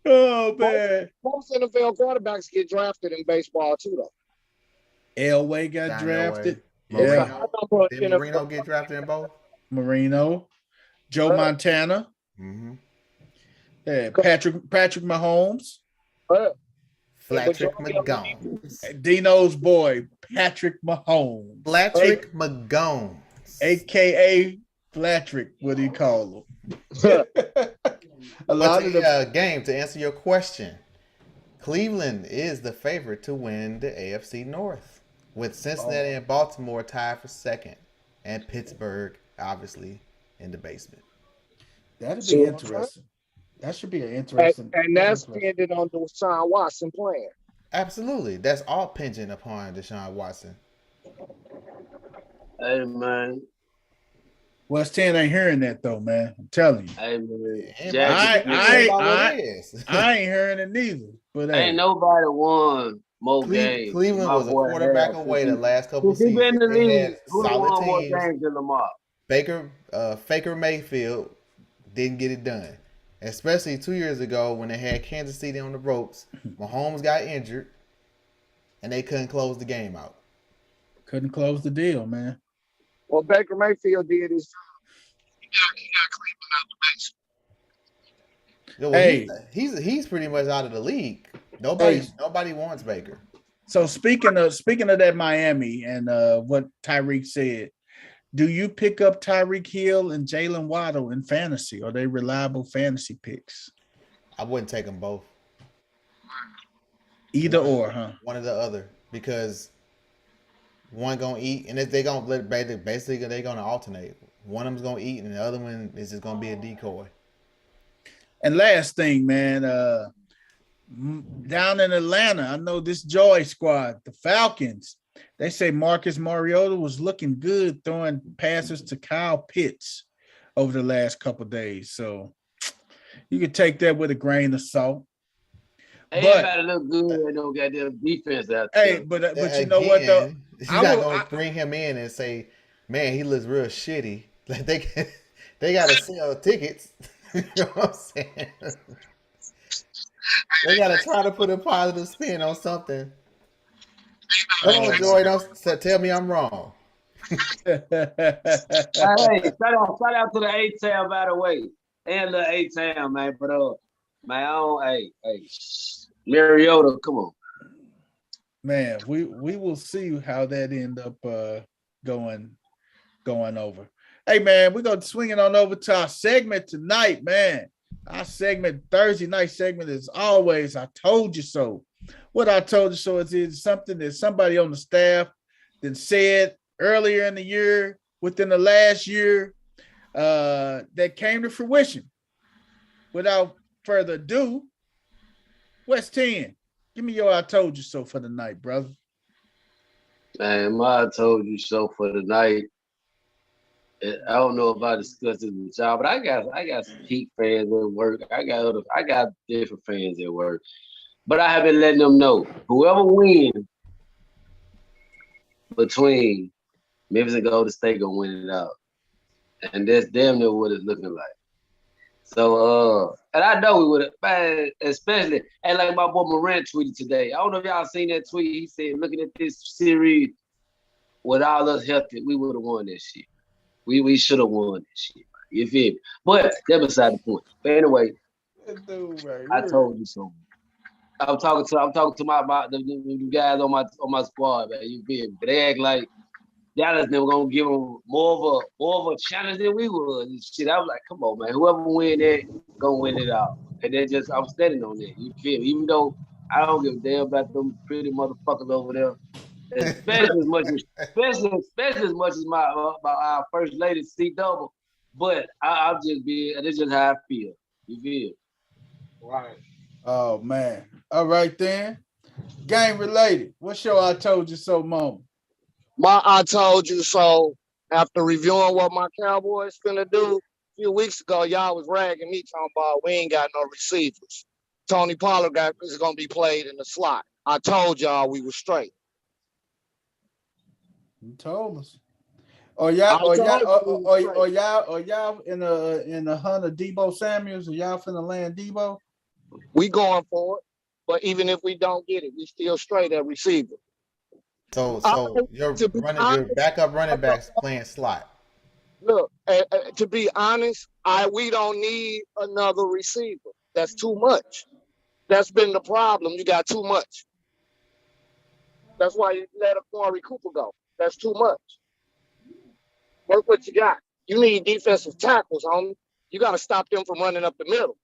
Oh man. most NFL quarterbacks get drafted in baseball too, though. Elway got John drafted. Elway. Yeah. Marino. Did Marino get drafted in both? Marino. Joe Montana. Mm-hmm. Yeah, Patrick Mahomes. Flatrick McGones. Dino's boy, Patrick Mahomes. Flatrick McGones. AKA Flatrick, what do you call him? A lot of the game, to answer your question, Cleveland is the favorite to win the AFC North, with Cincinnati and Baltimore tied for second, and Pittsburgh obviously in the basement. That'd be interesting. That should be an interesting. And that's dependent on Deshaun Watson playing. Absolutely, that's all pinging upon Deshaun Watson. Hey man. West 10 ain't hearing that though, man. I'm telling you. Hey man. I ain't hearing it neither. But ain't nobody won more games. Cleveland was a quarterback away the last couple seasons. He been in the league. Who solid won more teams. games than Lamar? Faker Mayfield didn't get it done. Especially 2 years ago when they had Kansas City on the ropes. Mahomes got injured, and they couldn't close the game out. Couldn't close the deal, man. Well, Baker Mayfield did his job. He got Cleveland out the basement. Well, he's pretty much out of the league. Nobody wants Baker. So speaking of that Miami and what Tyreek said, do you pick up Tyreek Hill and Jalen Waddle in fantasy? Are they reliable fantasy picks? I wouldn't take them both. Either or, huh? One or the other, because one gonna eat, and if they gonna basically they're gonna alternate. One of them's gonna eat, and the other one is just gonna be a decoy. And last thing, man, down in Atlanta, I know this Joy Squad, the Falcons. They say Marcus Mariota was looking good throwing passes to Kyle Pitts over the last couple of days. So you could take that with a grain of salt. Everybody look good and no goddamn defense out there. Hey, but you know what though? You're not gonna bring him in and say, "Man, he looks real shitty." Like they gotta sell tickets. You know what I'm saying? They gotta try to put a positive spin on something. Come on, Joy, don't tell me I'm wrong. Hey, shout out to the A-Town, by the way. And the A-Town, man. But man, Mariota, come on. Man, we will see how that end up going over. Hey man, we're gonna swing it on over to our segment tonight, man. Our segment, Thursday night segment, is always I told you so. What I told you so is something that somebody on the staff that said earlier in the year, within the last year, that came to fruition. Without further ado, West 10, give me your I told you so for the night, brother. Man, Ma told you so for the night. I don't know if I discussed it with y'all, but I got some Heat fans at work. I got different fans at work. But I have been letting them know whoever wins between Memphis and Golden State gonna win it out. And that's damn near what it's looking like. So and I know we would have, man, especially and like my boy Morant tweeted today. I don't know if y'all seen that tweet. He said, looking at this series with all us healthy, we would have won this shit. We should have won this shit. You feel me? But that's beside the point. But anyway, I told you so. I'm talking to my the guys on my squad, man. You feel me? But they act like Dallas never gonna give them more of a challenge than we would and shit. I was like, come on, man. Whoever win that, gonna win it out. And then just I'm standing on that. You feel me? Even though I don't give a damn about them pretty motherfuckers over there. Especially as much as my our first lady C double. But I'm just being. This is just how I feel. You feel? Right. Oh man. All right then. Game related. What's your I told you so moment? My I told you so. After reviewing what my Cowboys finna do, a few weeks ago, y'all was ragging me talking about we ain't got no receivers. Tony Pollard is gonna be played in the slot. I told y'all we were straight. You told us. Y'all in the hunt of Debo Samuels, or y'all finna land Debo? We going for it, but even if we don't get it, we still straight at receiver. So your backup running backs playing slot. Look, to be honest, we don't need another receiver. That's too much. That's been the problem. You got too much. That's why you let Amari Cooper go. That's too much. Work what you got. You need defensive tackles, homie. You got to stop them from running up the middle.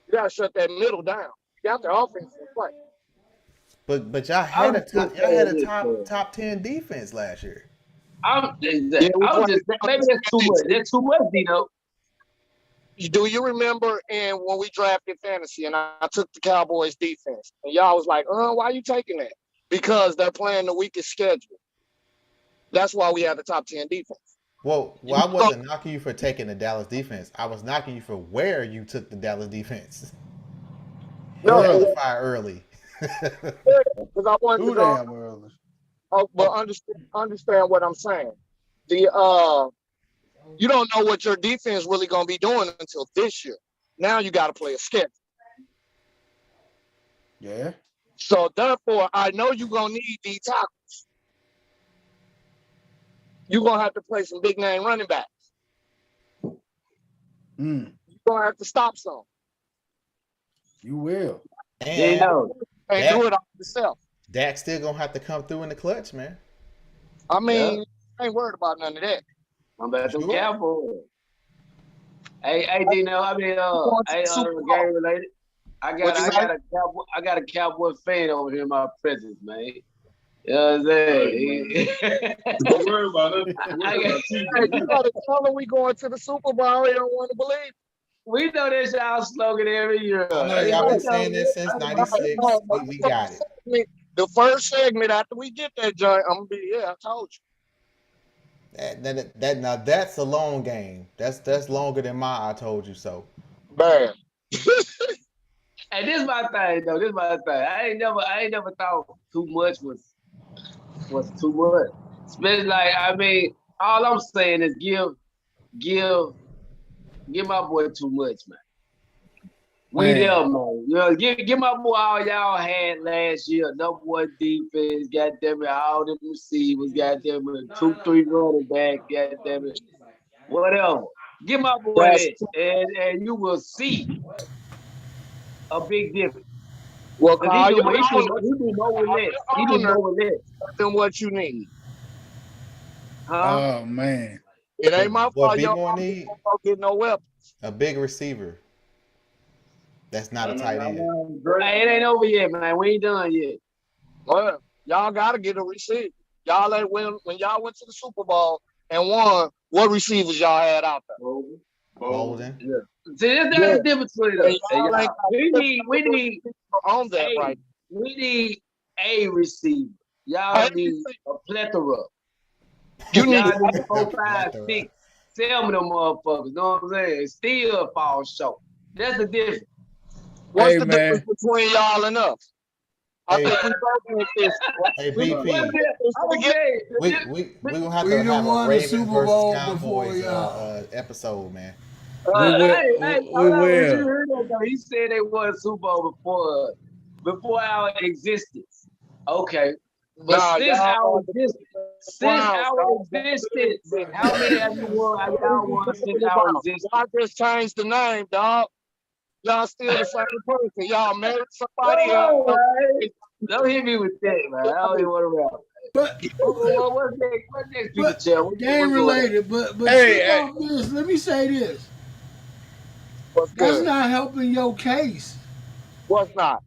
You got to shut that middle down. You got the offense in play. But y'all had a top 10 defense last year. Maybe that's too much. That's too much, Dino. Do you remember when we drafted fantasy and I took the Cowboys defense and y'all was like, why are you taking that? Because they're playing the weakest schedule. That's why we have the top 10 defense. Well, I wasn't knocking you for taking the Dallas defense. I was knocking you for where you took the Dallas defense. Early. Because I wanted to go early. Oh, but understand what I'm saying. You don't know what your defense really gonna be doing until this year. Now you got to play a schedule. Yeah. So therefore, I know you're gonna need these tackles. You're gonna have to play some big name running backs. You're gonna have to stop some. You will. And do it off yourself. Dak's still gonna have to come through in the clutch, man. I mean, I ain't worried about none of that. I'm about to Cowboys. Hey, Dino. I mean, game related. I got a Cowboy fan over here in my presence, man. You know what I'm saying? Don't worry about it. You gotta tell him we going to the Super Bowl. He don't want to believe. We know this y'all slogan every year. I know y'all been saying this since '96. We got it. The first segment after we get that joint, I'm gonna be I told you. Now that's a long game. That's longer than my I told you so. Bad. Hey, this is my thing though. This is my thing. I ain't never thought too much was too much. Especially like, I mean, all I'm saying is give my boy too much, man. We there, man. You know, give my boy all y'all had last year. Number one defense, goddamn it, all them receivers, goddamn it, 2-3 running back, goddamn it, whatever. Give my boy that, and you will see a big difference. Well, he do more with less. He do more with less than what you need. Oh man, it ain't my fault. Y'all don't get no weapons. A big receiver. That's not a tight end. Hey, it ain't over yet, man. We ain't done yet. Well, y'all gotta get a receiver. Y'all ain't when y'all went to the Super Bowl and won. What receivers y'all had out there? Bolden. Yeah. See, that's the difference between us. We need on that, right? We need a receiver. Y'all need a plethora. You need Y'all need 4, 5, 6, 7 of them motherfuckers. You know what I'm saying? Still fall short. That's the difference. What's the difference between y'all and us? I Hey. think we both make this. Hey, BP. We gonna have We to done have a won the Ravens Super versus Bowl Cowboys before y'all. episode, man. Hey, hold on, you heard that though. He said they won a Super Bowl before our existence. Okay. But Nah, since y'all our existence, how many have you won? Y'all won since our existence? Y'all just changed the name, dog. Y'all still the same person. Y'all married somebody else. Right. Don't hit me with that, man. I don't even want to rap. But What's next, people tell? Game related, but this, let me say this. That's not helping your case. What's not?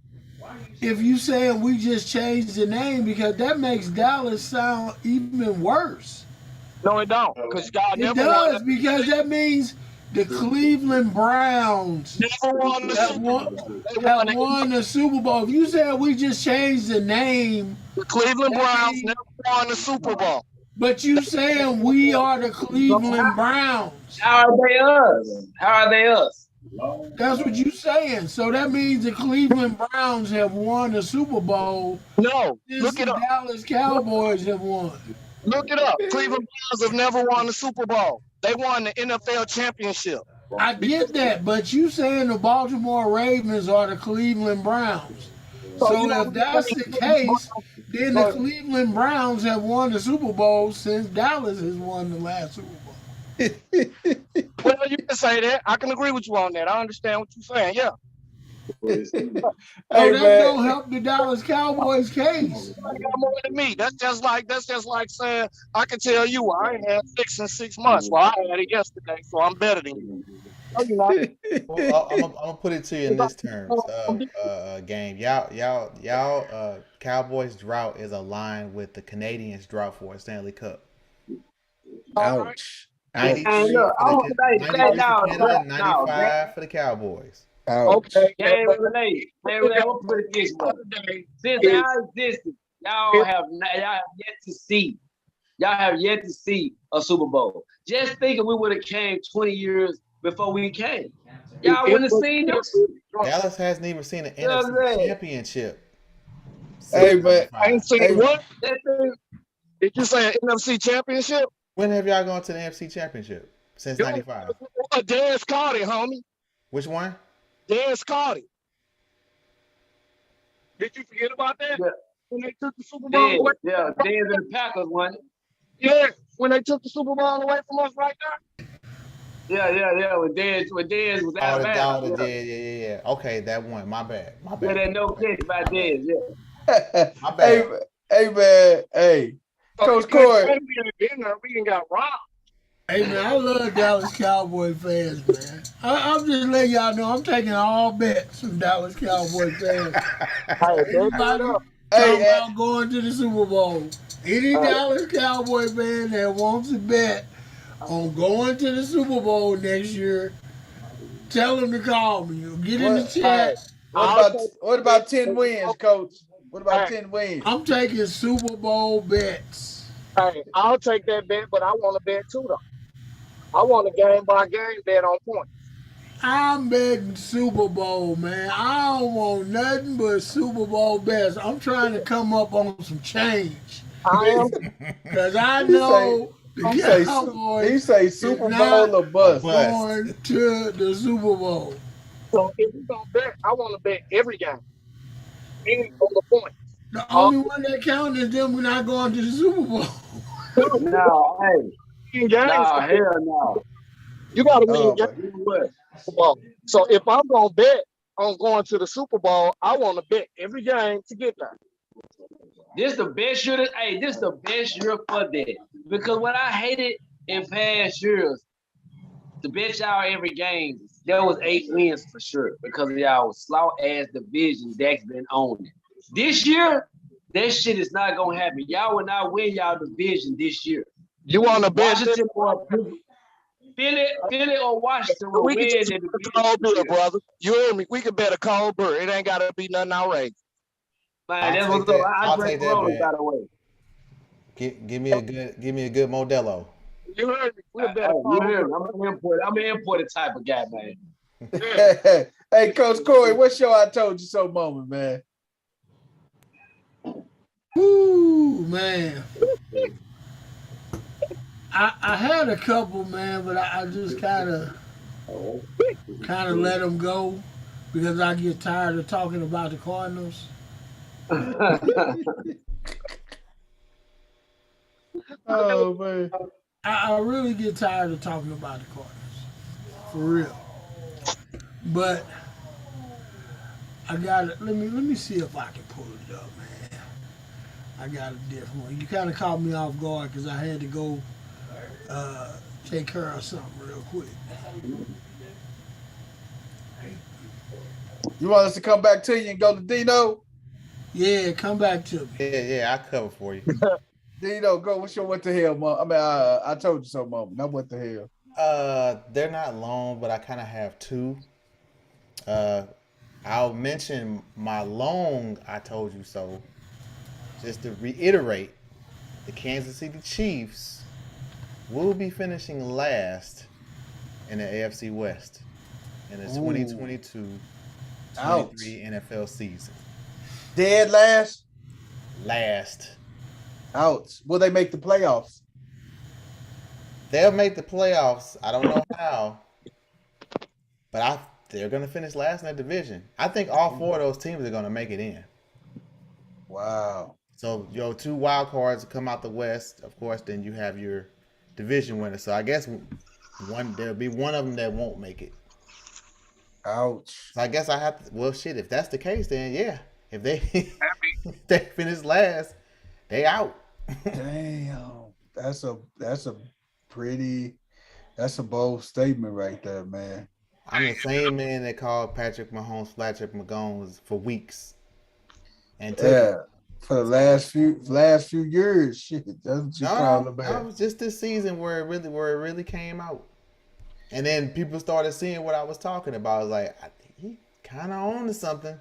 If you saying we just changed the name, because that makes Dallas sound even worse. No, it don't. Because God it does, because that means the Cleveland Browns never won the Super Bowl. If you said we just changed the name, the Cleveland Browns never won the Super Bowl. But you saying we are the Cleveland Browns. How are they us? How are they us? That's what you saying. So that means the Cleveland Browns have won the Super Bowl. No, look it up. Dallas Cowboys have won. Look it up. Cleveland Browns have never won the Super Bowl. They won the NFL championship. I get that, but you saying the Baltimore Ravens are the Cleveland Browns. So if that's the case, then the Cleveland Browns have won the Super Bowl since Dallas has won the last Super Bowl. Well, you can say that. I can agree with you on that. I understand what you're saying. Yeah. That don't help the Dallas Cowboys case. You got more than me. That's just like saying I can tell you I ain't had 6 in 6 months. Well, I had it yesterday, so I'm better than you. Well, I'm gonna put it to you in this terms, game. Y'all Cowboys drought is aligned with the Canadians drought for a Stanley Cup. Ouch. 93 for Canada, 95 for the Cowboys. Okay. Game related. I'm gonna put it this way. Since our existence, y'all have yet to see. Y'all have yet to see a Super Bowl. Just thinking we would have came 20 years before we came. Y'all wouldn't have seen this. Dallas hasn't even seen an NFC championship. Hey, but I ain't seen what? Did you say an NFC championship? When have y'all gone to the NFC championship? Since 95. Dez caught it, homie. Which one? Dez caught it. Did you forget about that? Yeah. When they took the Super Bowl away? Yeah, Dez and the Packers won it. Yeah, when they took the Super Bowl away from us right there. Yeah. When Dez was out of bounds. Yeah. Okay, that one. My bad. Yeah, that no catch by Dez. Yeah. My bad. Hey, man. Hey. Coach Corey. We didn't got robbed. Hey, man, I love Dallas Cowboy fans, man. I'm just letting y'all know I'm taking all bets from Dallas Cowboy fans. Everybody talking about going to the Super Bowl. Any Dallas Cowboy fan that wants to bet on going to the Super Bowl next year, tell them to call me. Get in the chat. What about 10 wins, Coach? What about 10 wins? I'm taking Super Bowl bets. Hey, I'll take that bet, but I want to bet too, though. I want a game-by-game bet on points. I'm betting Super Bowl, man. I don't want nothing but Super Bowl bets. I'm trying to come up on some change. I am. Because I know the Cowboys he say Super Bowl or bust. Going to the Super Bowl. So if we're going to bet, I want to bet every game. Meaning on the points. The only one that counts is them not going to the Super Bowl. No, hey. Nah, hell no. You got to win games. So if I'm going to bet on going to the Super Bowl, I want to bet every game to get there. This the best year. This the best year for that. Because what I hated in past years, to bet y'all every game, there was 8 wins for sure. Because of y'all slow ass division that's been owning. This year, that shit is not gonna happen. Y'all will not win y'all division this year. You want to bet Washington or Philly or Washington will win the division. Cold beer, brother. You hear me? We can bet a cold beer. It ain't gotta be nothing outrageous. Man, that's take what's up. that. I I'll drink take that Corona, by back. the way. Give me a good Modelo. You heard me. We better Hey, you call hear him. me? I'm an imported type of guy, man. Hey, Coach Corey, what's your I told you so moment, man? Woo, man. I had a couple, man, but I just kind of let them go because I get tired of talking about the Cardinals. Oh man. I really get tired of talking about the Cardinals, for real. But I got it. Let me see if I can pull it up, man. I got a different one. You kind of caught me off guard because I had to go take care of something real quick. You want us to come back to you and go to Dino? Yeah, come back to me. Yeah, I cover for you. Dino, go. What's your what the hell, mom? I mean, I told you so, mom. Not what the hell. They're not long, but I kind of have two. I'll mention my long I told you so. Just to reiterate, the Kansas City Chiefs will be finishing last in the AFC West in the 2022-23 NFL season. Dead last? Last. Ouch. Will they make the playoffs? They'll make the playoffs. I don't know how, but they're going to finish last in that division. I think all four of those teams are going to make it in. Wow. So your two wild cards come out the West, of course. Then you have your division winner. So I guess there'll be one of them that won't make it. Ouch. So I guess I have to. Well, shit. If that's the case, then yeah. If they they finish last, they out. Damn. That's a bold statement right there, man. I'm the same man that called Patrick Mahomes Fletcher Mahomes for weeks. And for the last few years, shit. That's what you call it, man. No, it was just this season where it really came out. And then people started seeing what I was talking about. I was like, I think he kind of on to something.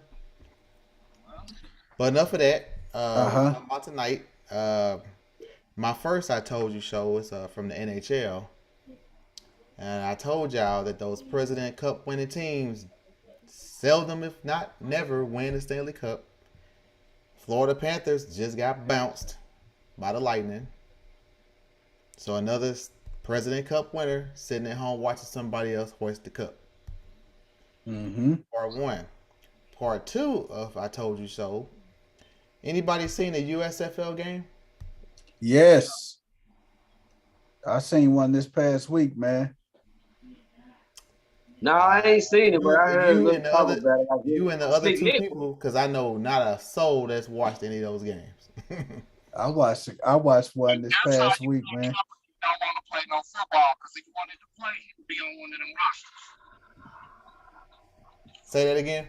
But enough of that. Talking about tonight. My first I told you show is from the NHL. And I told y'all that those President Cup winning teams seldom, if not never, win the Stanley Cup. Florida Panthers just got bounced by the Lightning. So another President Cup winner sitting at home watching somebody else hoist the cup. Part one. Part two of I Told You So. Anybody seen a USFL game? Yes. I seen one this past week, man. No, I ain't seen it, but I heard you and the other two Slick people, because I know not a soul that's watched any of those games. I watched one this past week, man. Don't want to play no football because if he wanted to play, he would be on one of them rosters. Say that again.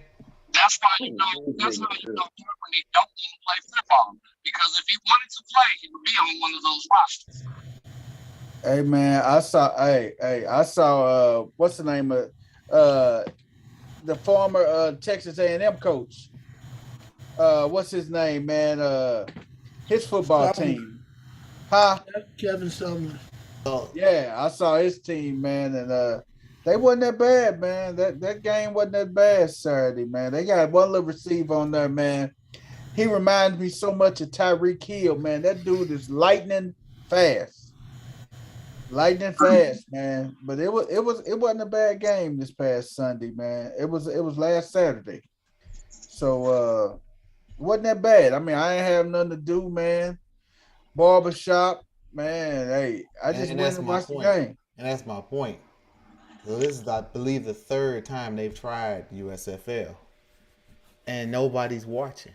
That's why you know Kaepernick don't want to play football because if he wanted to play, he would be on one of those rosters. Hey man, I saw what's the name of the former Texas A&M coach. What's his name, man? His football team. Huh? Kevin Sumlin. Yeah, I saw his team, man, and they wasn't that bad, man. That game wasn't that bad Saturday, man. They got one little receiver on there, man. He reminds me so much of Tyreek Hill, man. That dude is lightning fast. Lightning fast, man. But it wasn't a bad game this past Sunday, man. It was last Saturday. So it wasn't that bad. I mean, I ain't have nothing to do, man. Barbershop, man. Hey, I just went and watched the game. And that's my point. So this is, I believe, the third time they've tried USFL. And nobody's watching.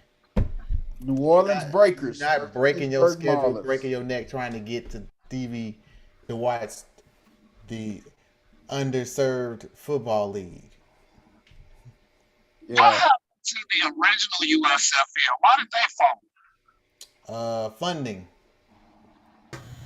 New Orleans Breakers. Not breaking your schedule, Maulers. breaking your neck, trying to get to TV to watch the underserved football league. What happened to the original USFL? Why did they fall? Funding.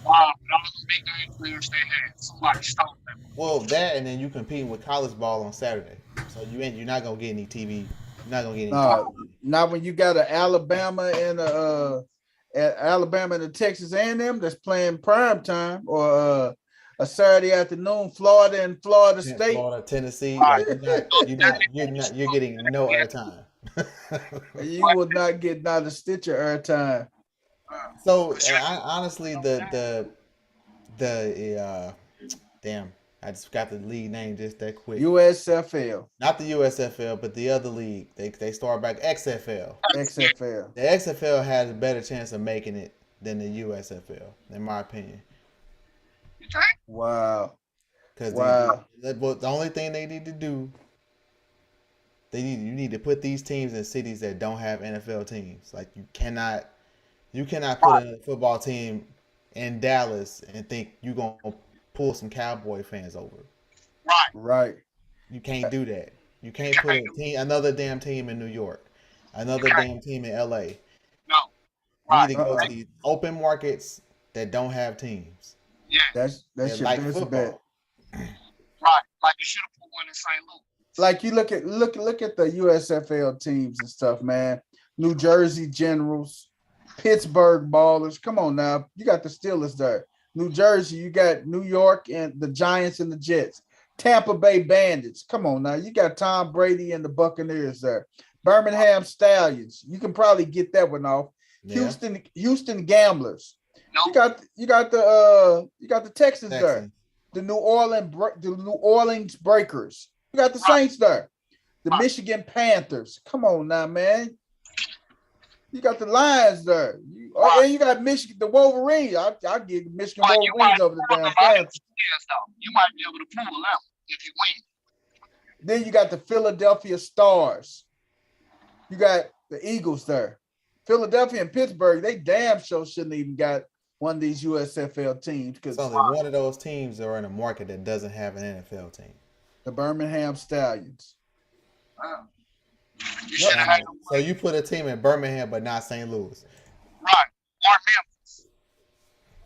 Wow, all the big game players they had, somebody stole them. Well, that and then you competing with college ball on Saturday, so you're not gonna get any TV You're not gonna get any. No, not when you got an Alabama and a Texas A&M that's playing prime time, or a Saturday afternoon, Florida and Florida State. Florida, Tennessee. Like, you're getting no airtime. You will not get not a stitch of airtime. So honestly, damn, I just got the league name just that quick. USFL. Not the USFL, but the other league. They start back XFL. XFL. The XFL has a better chance of making it than the USFL, in my opinion. Wow. Because the only thing they need to do, you need to put these teams in cities that don't have NFL teams. Like you cannot put a football team in Dallas and think you're gonna pull some Cowboy fans over. Right. You can't do that. You can't put another damn team in New York, another damn team in LA. No. You need to go to these open markets that don't have teams. Yeah. That's your like best football. bet. Right. Like you should have put one in St. Louis. Like you look at the USFL teams and stuff, man. New Jersey Generals, Pittsburgh Ballers. Come on now. You got the Steelers there. New Jersey, you got New York and the Giants and the Jets. Tampa Bay Bandits. Come on now. You got Tom Brady and the Buccaneers there. Birmingham Stallions. You can probably get that one off. Yeah. Houston Gamblers. No. You got the Texans there. The New Orleans Breakers. You got the Saints there. The Michigan Panthers. Come on now, man. You got the Lions there. And you got Michigan, the Wolverines. I'll give Michigan Wolverines over the damn Panthers. You might be able to pull out if you win. Then you got the Philadelphia Stars. You got the Eagles there. Philadelphia and Pittsburgh, they damn sure shouldn't even got one of these USFL teams, because only one of those teams are in a market that doesn't have an NFL team. The Birmingham Stallions. So you put a team in Birmingham, but not St. Louis. Right. Or Memphis.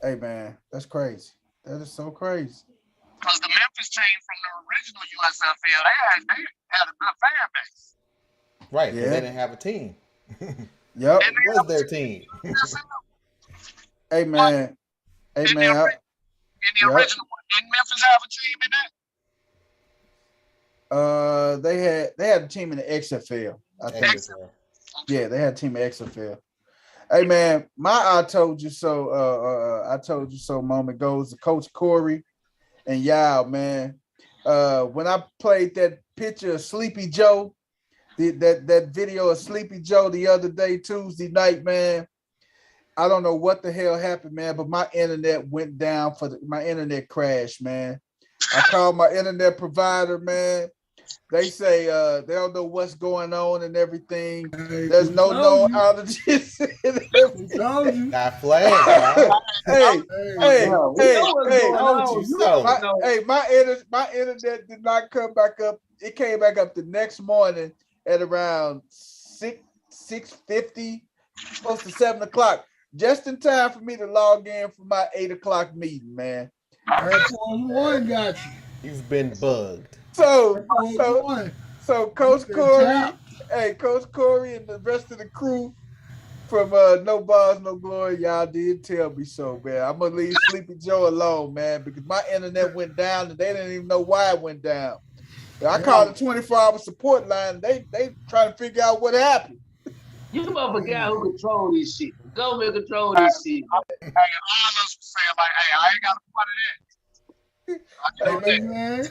Hey, man, that's crazy. That is so crazy. Because the Memphis team from the original USFL, they had a good fan base. Right, because they didn't have a team. Yep. It was their team. Hey, man. Hey, man. In the original one, didn't Memphis have a team in that? They had a team in the XFL, I think. XFL. Yeah, they had a team in XFL. Hey, man, I told you so moment goes to Coach Corey and Yao, man. When I played that picture of Sleepy Joe, that video of Sleepy Joe the other day, Tuesday night, man, I don't know what the hell happened, man, but my internet went down my internet crashed, man. I called my internet provider, man. They say they don't know what's going on and everything. There's no known outages. Got flagged. My internet did not come back up. It came back up the next morning at around 6:50, close to 7 o'clock, just in time for me to log in for my 8 o'clock meeting, man. One got you. You've been bugged. So Coach Corey and the rest of the crew from No Balls, No Glory, y'all did tell me so, man. I'm gonna leave Sleepy Joe alone, man, because my internet went down and they didn't even know why it went down. I called the 24-hour support line. They trying to figure out what happened. You up a guy who control this shit. Government control this shit. Hey, all of us was saying like, hey, I ain't got a part of that. Hey, man,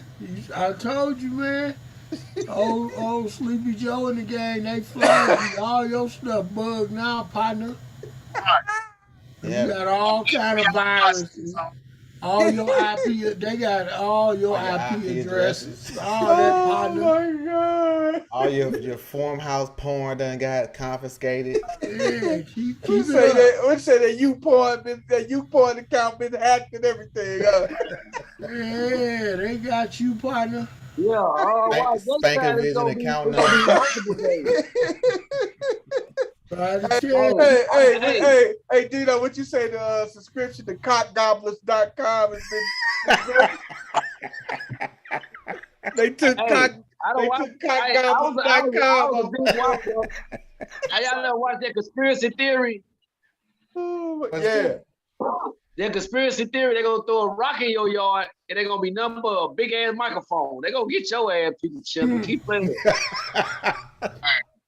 I told you, man. Old Sleepy Joe and the gang, they flagged all your stuff bugged now, partner. Yeah. You got all kind of viruses. All your IP, they got all your IP addresses. All that, partner. Oh my God. All your farmhouse porn done got confiscated. Yeah, keep We say that you porn account been hacked and everything. Yeah, they got you, partner. Yeah, Spanking Vision account Hey, Dino, what you say the subscription to cockgobblers.com has been they took I don't They watch. took I was a big cockgobble.com. watcher. Y'all ever watch that conspiracy theory? Yeah. That conspiracy theory, they're gonna throw a rock in your yard and they're gonna be nothing but a big ass microphone. They're gonna get your ass piece of shit. Keep playing.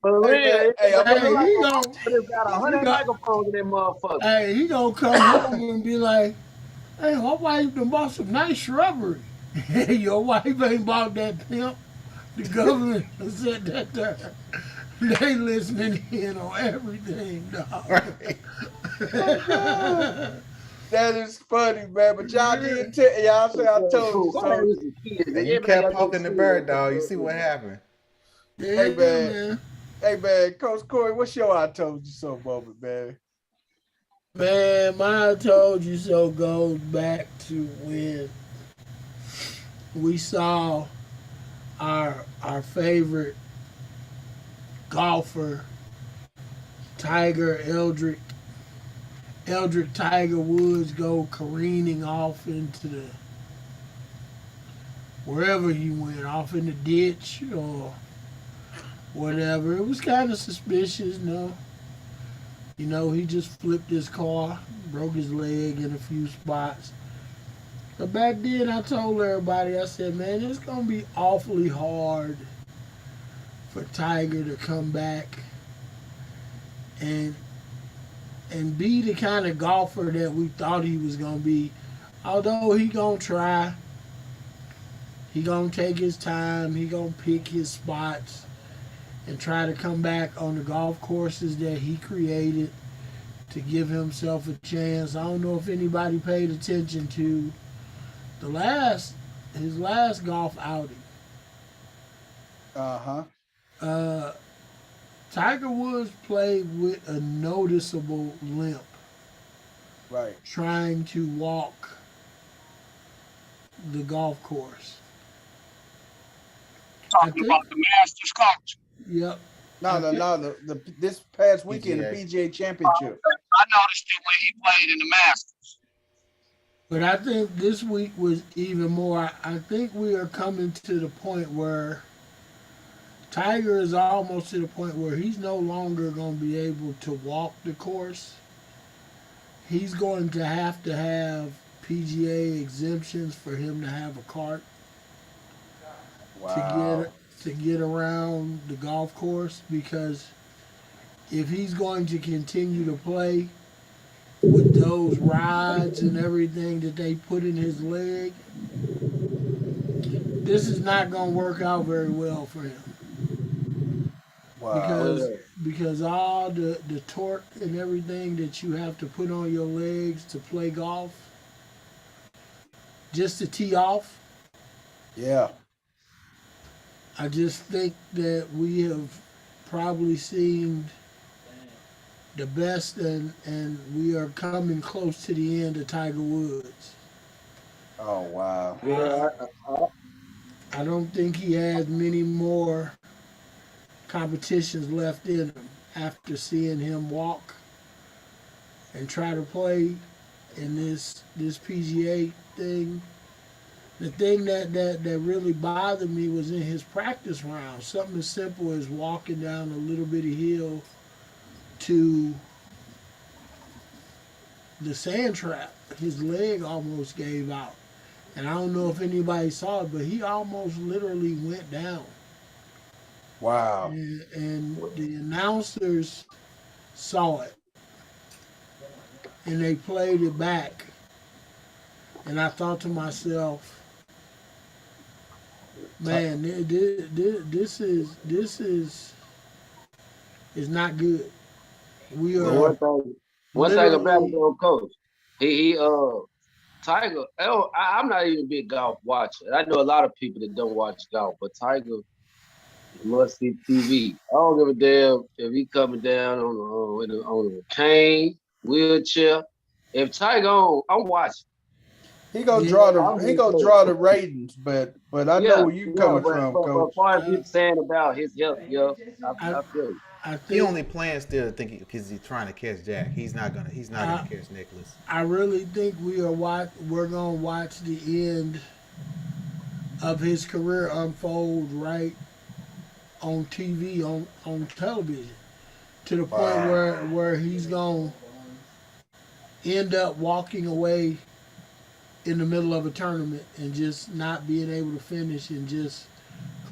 For real. Hey, He There's got 100 microphones in that motherfucker. Hey, he gonna come home and be like, "Hey, my wife done bought some nice shrubbery." Your wife ain't bought that pimp. The government said that there. They listening in on everything, dog. That is funny, man. But y'all did tell y'all say I told you so. And you kept poking the bird, dog. You see what happened. Hey, man. Hey, man. Coach Corey, what's your I told you so moment, man? Man, my I told you so goes back to when we saw our favorite golfer, Eldrick Tiger Woods, go careening off into the wherever he went, off in the ditch or whatever. It was kind of suspicious, no. You know, he just flipped his car, broke his leg in a few spots. But back then, I told everybody, I said, man, it's going to be awfully hard for Tiger to come back and be the kind of golfer that we thought he was going to be. Although he going to try, he going to take his time, he going to pick his spots and try to come back on the golf courses that he created to give himself a chance. I don't know if anybody paid attention to his last golf outing. Tiger Woods played with a noticeable limp. Right. Trying to walk the golf course. Talking about the Masters coach. Yep. No. This past weekend, the PGA Championship. I noticed it when he played in the Masters. But I think this week was even more. I think we are coming to the point where Tiger is almost to the point where he's no longer going to be able to walk the course. He's going to have PGA exemptions for him to have a cart. Wow. To get around the golf course, because if he's going to continue to play with those rods and everything that they put in his leg, this is not going to work out very well for him. Wow. Because all the torque and everything that you have to put on your legs to play golf, just to tee off. Yeah. I just think that we have probably seen the best, and we are coming close to the end of Tiger Woods. Oh, wow. Yeah, I don't think he has many more competitions left in him after seeing him walk and try to play in this PGA thing. The thing that really bothered me was in his practice round. Something as simple as walking down a little bitty hill to the sand trap. His leg almost gave out. And I don't know if anybody saw it, but he almost literally went down. Wow. And the announcers saw it. And they played it back. And I thought to myself, man, this is not good. We are one thing about it, though, Coach. He Tiger. I'm not even a big golf watcher. I know a lot of people that don't watch golf, but Tiger must see TV. I don't give a damn if he coming down on a cane, wheelchair. If Tiger on, I'm watching. He gonna draw the ratings, but I know where you coming from, Coach. As far as you saying about his health, I feel you. He only playing still because he's trying to catch Jack. He's not gonna catch Nicholas. I really think we're gonna watch the end of his career unfold right on TV, on television, to the point where he's gonna end up walking away in the middle of a tournament and just not being able to finish and just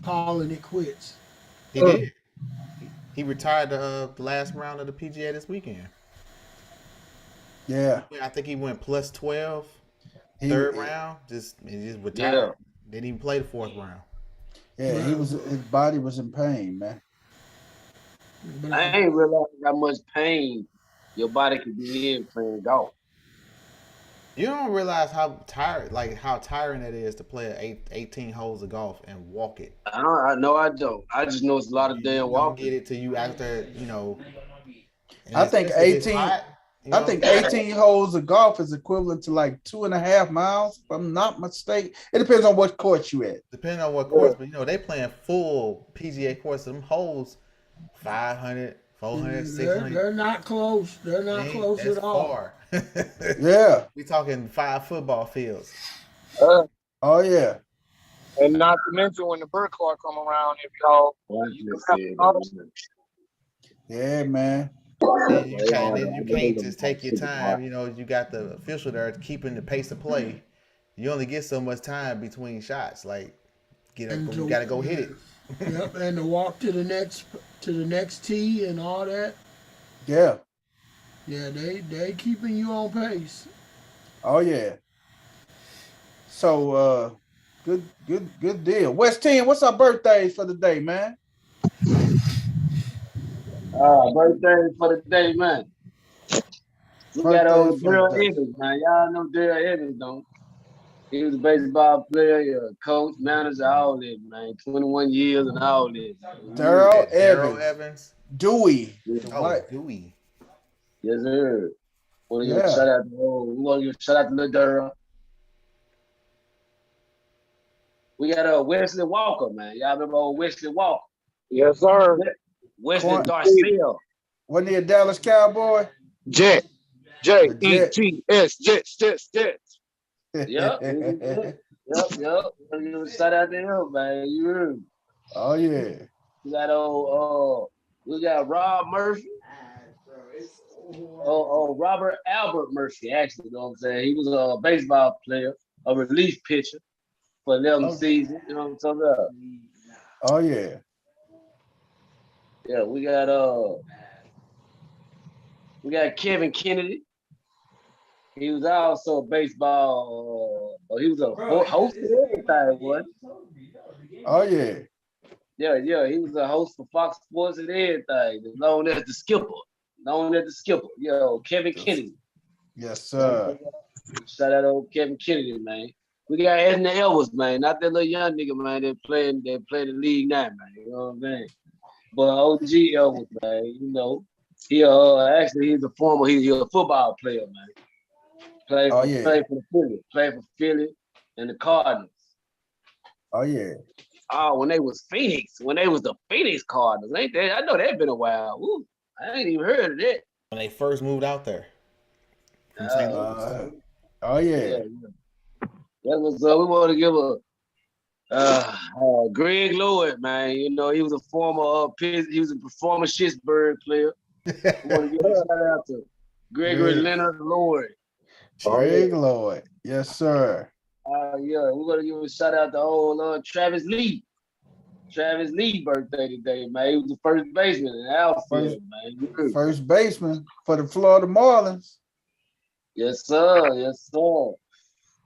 calling it quits. He did. He retired the last round of the PGA this weekend. Yeah. I think he went plus 12, He- third round. He just retired. Yeah. Didn't even play the fourth round. Yeah, his body was in pain, man. But I ain't realized how much pain your body can be in playing golf. You don't realize how tiring it is to play 18 holes of golf and walk it. I know I don't. I just know it's a lot of damn You don't walking. get it till you after, you know. I think 18. I think 18 holes of golf is equivalent to like 2.5 miles, if I'm not mistaken. It depends on what course you at. Depending on what course, but you know, they playing full PGA course. Them holes 500, 400, 600. they're not close. They're not close That's at all. far. Yeah. We talking 5 football fields. Oh yeah. And not to mention when the bird car come around, if y'all Yeah, man. Then you can't just take your time. You know, you got the official there keeping the pace of play. You only get so much time between shots. Like, you got to go hit it. Yep, and to walk to the next tee and all that. Yeah. Yeah, they keeping you on pace. Oh yeah. So good deal. West 10, what's our birthdays for the day, man? Birthday for the day, man. We got old Daryl Evans, man. Y'all know Daryl Evans, don't? He was a baseball player, coach, manager, all that, man. 21 years and all that. Daryl Evans. Dewey. Oh, Dewey. Yes, sir. We want to give a shout out to Lil Daryl. We got Wesley Walker, man. Y'all remember old Wesley Walker? Yes, sir. Wesley Darcell. Wasn't he a Dallas Cowboy? Jet. Jets. Jets. Yep. Yep. Shout out to him, man. You heard. Oh yeah. We got we got Rob Murphy. Robert Albert Murphy, actually, you know what I'm saying? He was a baseball player, a relief pitcher for 11 seasons, you know what I'm talking about? Oh yeah. Yeah, we got Kevin Kennedy. He was also a baseball. He was a host of everything, wasn't he? Oh yeah. Yeah. He was a host for Fox Sports and everything. Known as the Skipper. Yo, Kevin Kennedy. Yes, sir. Shout out to Kevin Kennedy, man. We got Edna Elvis, man. Not that little young nigga, man. They play the league now, man. You know what I'm saying? But OG Elvis, man. You know, he's a former. He's a football player, man. Played for Philly and the Cardinals. Oh yeah. Oh, when they was the Phoenix Cardinals, ain't they? I know they've been a while. Ooh, I ain't even heard of that. When they first moved out there from St. Louis. Oh yeah. That was we want to give a Greg Lloyd, man. You know, he was a former Pittsburgh player. We want to give a shout out to Gregory Leonard Lloyd. Greg Lloyd. Yes, sir. We're gonna give a shout out to old Travis Lee. Travis Lee birthday today, man. He was the first baseman in the outfield, man. First baseman for the Florida Marlins. Yes, sir.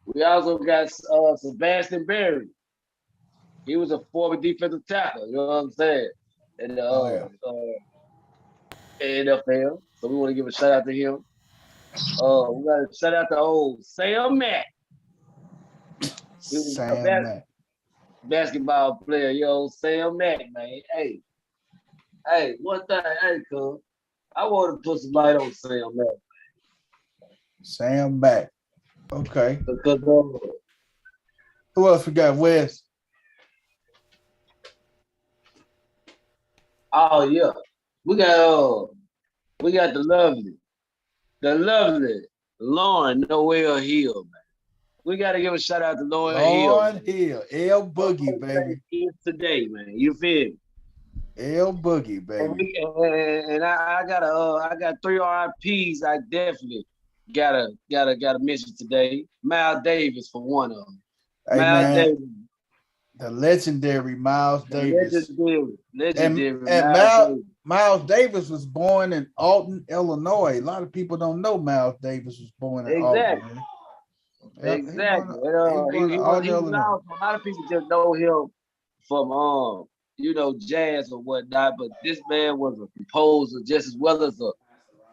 We also got Sebastian Berry. He was a former defensive tackle, you know what I'm saying? In the NFL. So we want to give a shout out to him. We got to shout out to old Sam Mack. He was a basketball player, Sam Mack, man. Hey, one thing, cuz I want to put some light on Sam Mack. Sam Mack. Okay. Because, who else we got? Wes. Oh yeah, we got the lovely Lauren Noel Hill, man. We gotta give a shout out to Lauren Lauren Hill. Hill, L Boogie, baby. Today, man. You feel me? L Boogie, baby. And I got 3 RIPs. I definitely gotta mention today. Miles Davis for one of them. Hey, Miles man, Davis. the legendary Miles Davis. Legendary. And Miles Davis was born in Alton, Illinois. A lot of people don't know Miles Davis was born in Alton. Man. Exactly. He was out. A lot of people just know him from jazz or whatnot, but this man was a composer just as well as a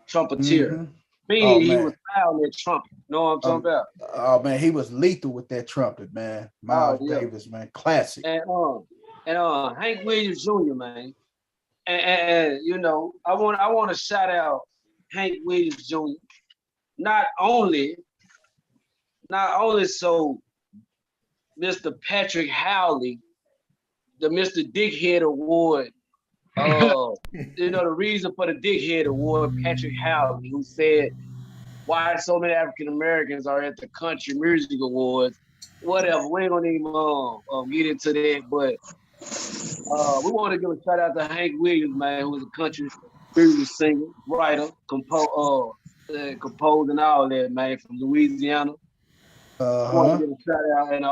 trumpeter. Mm-hmm. Meaning he was found that trumpet. You know what I'm talking about? Oh man, he was lethal with that trumpet, man. Miles Davis, man, classic. And Hank Williams Jr., man. And I want to shout out Hank Williams Jr. Not only so Mr. Patrick Howley, the Mr. Dickhead Award, the reason for the Dickhead Award, Patrick Howley, who said why so many African Americans are at the Country Music Awards. Whatever, we ain't gonna even get into that, but we want to give a shout out to Hank Williams, man, who was a country music singer, writer, composed and all that, man, from Louisiana. I want to give a shout out and an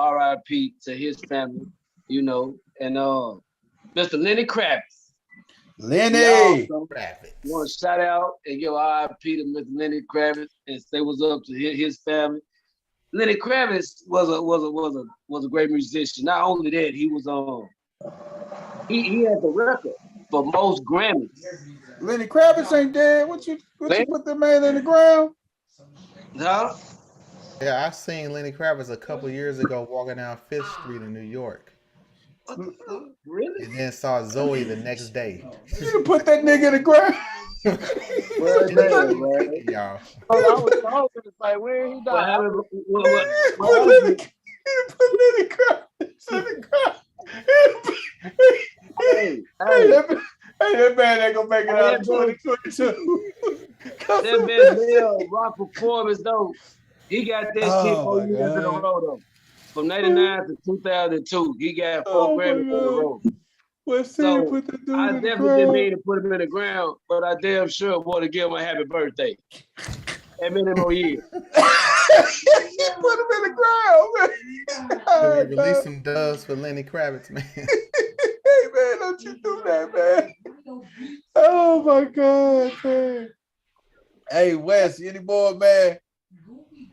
RIP to his family, and Mr. Lenny Kravitz. Lenny Kravitz. I want to shout out and give RIP to Mr. Lenny Kravitz and say what's up to his family. Lenny Kravitz was a great musician. Not only that, he was he had the record for most Grammys. Lenny Kravitz ain't dead. What you put that man in the ground? Huh? Yeah, I seen Lenny Kravitz a couple years ago walking down 5th Street in New York. Really? And then saw Zoe the next day. You put that nigga in the ground. Y'all. I was hoping to say, where he died? Put Lenny Kravitz in the ground. Hey, that man ain't gonna make it out in 2022. That best rock performance though. He got that shit 4 years in a row though. From 99 to 2002, he got 4 Grammys in a row. So I definitely didn't mean to put him in the ground, but I damn sure want to give him a happy birthday. And many more years. Put him in the ground, man. Release some doves for Lenny Kravitz, man. Hey, man, don't you do that, man. Oh, my God, man. Hey, Wes, any more, man?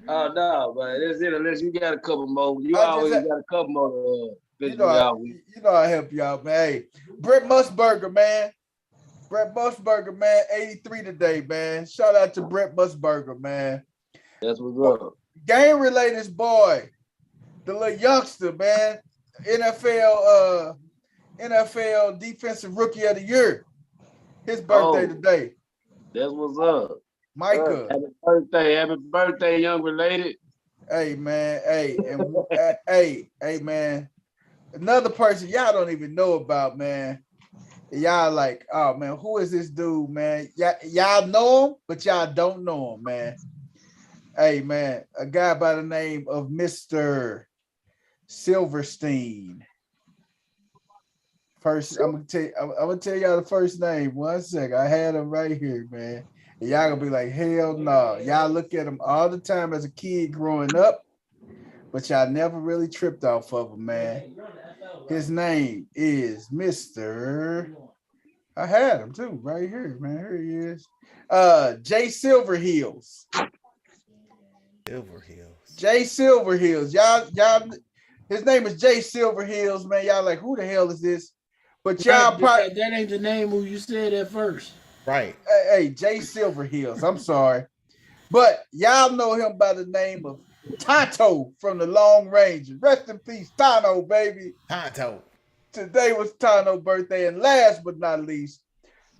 Oh, no, man. That's it. Unless you got a couple more. You always got a couple more. I help you out, man. Hey, Brett Musburger, man. Brett Musburger, man, 83 today, man. Shout out to Brett Musburger, man. That's what's up. Game-related boy, the little youngster, man. NFL Defensive Rookie of the Year. His birthday today. That's what's up. Micah. Happy birthday, young related. Hey, man. Hey, and hey, man. Another person y'all don't even know about, man. Y'all like, oh man, who is this dude, man? Y'all know him, but y'all don't know him, man. Hey, man, a guy by the name of Mr. Silverstein. First, I'm gonna tell y'all the first name. 1 second. I had him right here, man. And y'all gonna be like, hell no. Y'all look at him all the time as a kid growing up, but y'all never really tripped off of him, man. His name is Mr. I had him too, right here, man. Here he is. Jay Silverheels. Jay Silverheels. Y'all, his name is Jay Silverheels, man. Y'all like, who the hell is this? But y'all probably that ain't the name who you said at first. Right. Hey, Jay Silverheels. I'm sorry. But y'all know him by the name of Tonto from the Long Rangers. Rest in peace, Tonto, baby. Tonto. Today was Tonto's birthday. And last but not least,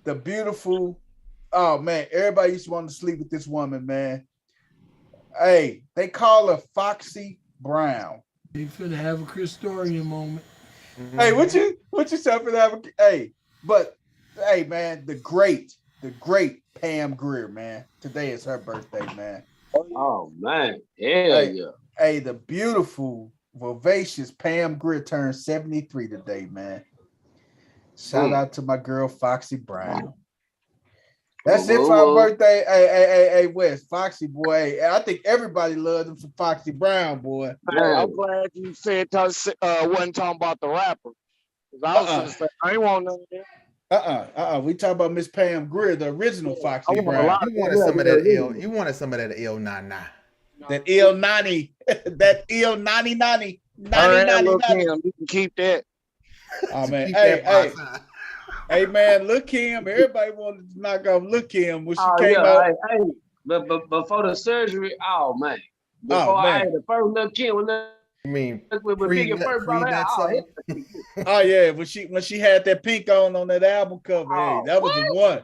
the beautiful, oh man, everybody used to want to sleep with this woman, man. Hey, they call her Foxy Brown. You finna have a Christorian moment. Mm-hmm. Hey, what you finna have hey man, the great Pam Grier, man. Today is her birthday, man. Oh man, hell yeah. Hey, the beautiful, vivacious Pam Grier turned 73 today, man. Shout out to my girl Foxy Brown. That's it for our birthday. Hey, Wes, Foxy boy. Hey, I think everybody loved him for Foxy Brown, boy. Hey, I'm glad you said wasn't talking about the rapper. I was gonna say I ain't want none of that. We talk about Miss Pam Grier, the original Foxy want a Brown. lot You wanted some of that ill. You wanted some of that ill nana. That ill 90, that ill 90. Look, Kim, you can keep that. Oh man, Keep hey, that hey. Hey man, look Kim. Everybody wanted to knock off Look Kim when she came yeah, out. hey, but before the surgery, oh man. Oh, man. I had the first little kid with You mean Biggie first brought out. Oh yeah, when she had that pink on that album cover, hey, that was the one.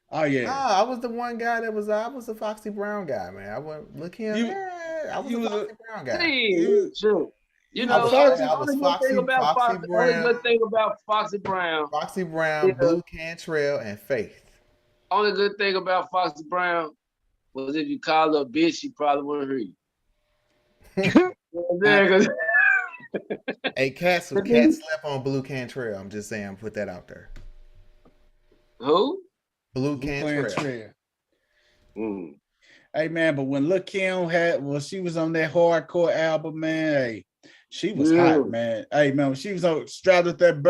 Oh yeah. No, I was the one guy that was. I was a Foxy Brown guy, man. I went look him. I was a Foxy Brown guy. You know, Foxy, only good thing about Foxy Brown. Foxy Brown, Blue Cantrell, and Faith. Only good thing about Foxy Brown was if you call her a bitch, she probably wouldn't hear you. Hey, Cat slept on Blue Cantrell. I'm just saying, put that out there. Who? Blue Cantrell. Hey man, but when Lil' Kim she was on that hardcore album, man. Hey, she was hot, man. Hey man, when she was on straddled that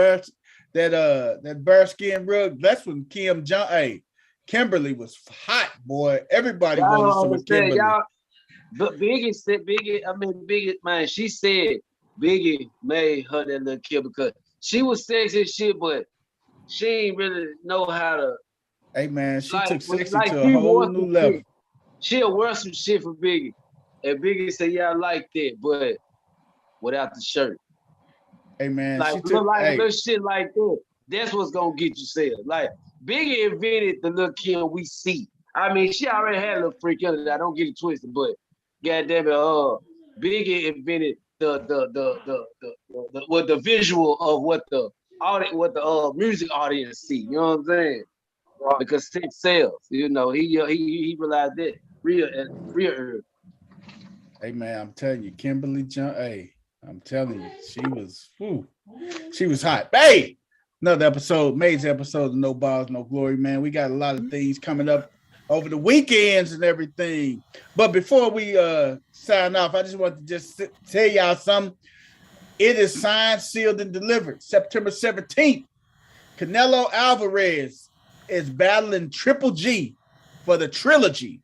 bearskin rug, that's when Kimberly was hot, boy. Everybody wanted some of Kimberly. But Biggie, man, she said Biggie made her that Lil' Kim because she was sexy as shit, but she ain't really know how to. Hey man, she took sexy to a whole new level. She'll wear some shit for Biggie. And Biggie said, yeah, I like that, but without the shirt. Hey man, like, she took little shit like that. That's what's gonna get you sales. Like Biggie invented the Lil' Kim we see. I mean, she already had a little freak under that. I don't get it twisted, but goddamn it, Biggie invented the visual of what the music audience see. You know what I'm saying? Right. Because sex sells. You know, he realized that real. Hey man, I'm telling you, Kimberly John. Hey, I'm telling you, she was hot. Hey, another major episode of No Balls, No Glory, man. We got a lot of things coming up over the weekends and everything. But before we sign off, I just want to tell y'all something. It is signed, sealed, and delivered. September 17th, Canelo Alvarez is battling Triple G for the trilogy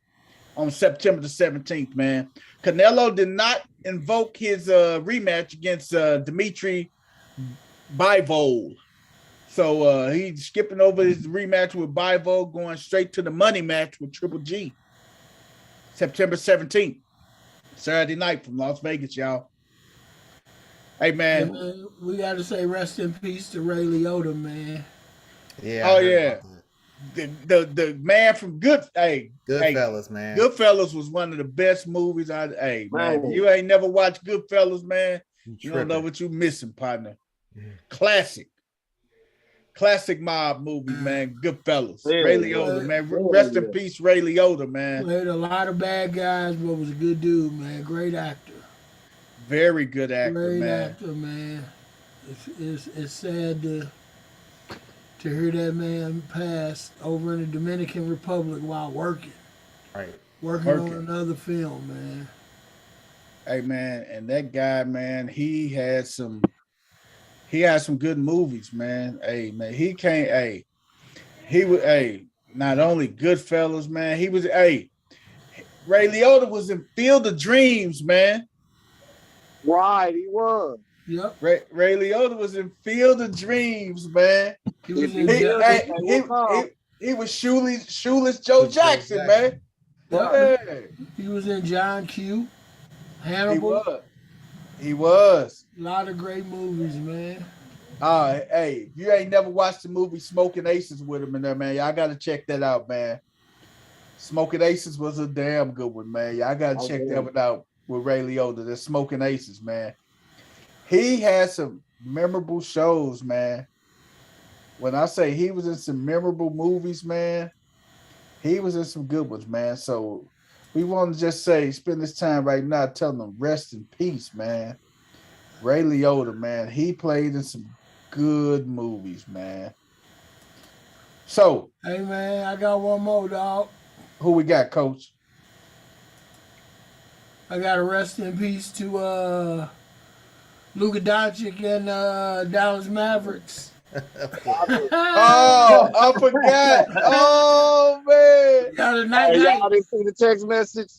on September the 17th, man. Canelo did not invoke his rematch against Dimitri Bivol. So he's skipping over his rematch with Bivol, going straight to the money match with Triple G. September 17th, Saturday night from Las Vegas, y'all. Hey, man. We got to say rest in peace to Ray Liotta, man. Yeah. Oh, yeah. The man from Goodfellas, man. Goodfellas was one of the best movies. Man, you ain't never watched Goodfellas, man. You don't know what you missing, partner. Yeah. Classic mob movie, man. Goodfellas. Yeah, Ray Liotta, man. Rest in peace, Ray Liotta, man. Played a lot of bad guys, but was a good dude, man. Great actor. Very good actor, Great man. Actor, man. It's sad to hear that man pass over in the Dominican Republic while working. Right. Working on another film, man. Hey, man, and that guy, man, he had some good movies, man. Hey, man, not only Goodfellas, man, Ray Liotta was in Field of Dreams, man. Right, he was. Yep. Ray Liotta was in Field of Dreams, man. He was Shoeless Joe Jackson, man. Yeah. He was in John Q. Hannibal. He was. A lot of great movies, man. Hey, if you ain't never watched the movie Smoking Aces with him in there, man, y'all got to check that out, man. Smoking Aces was a damn good one, man. Y'all got to check that one out with Ray Liotta. The Smoking Aces, man. He had some memorable shows, man. When I say he was in some memorable movies, man, he was in some good ones, man. So we want to just say, spend this time right now telling them rest in peace, man. Ray Liotta, man, he played in some good movies, man. So, Hey, man, I got one more, dog. who we got, Coach? I got to rest in peace to Luka Doncic and Dallas Mavericks. Oh, I forgot. Oh, man. Got a Hey, night. y'all didn't see the text message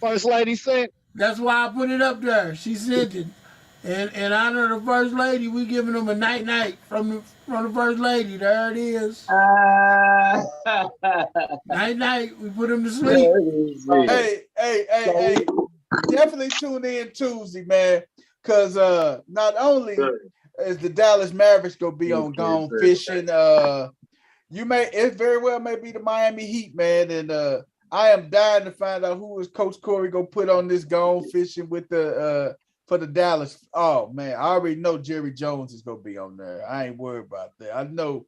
First Lady sent? That's why I put it up there. She sent it. And in honor of the First Lady, we giving them a night from the First Lady. There it is. Night. We put them to sleep. Hey. Definitely tune in Tuesday, man. Because not only is the Dallas Mavericks gonna be on Gone Fishing, it very well may be the Miami Heat, man. And I am dying to find out who is Coach Corey gonna put on this Gone Fishing with the for the Dallas. Oh man, I already know Jerry Jones is gonna be on there. I ain't worried about that. I know.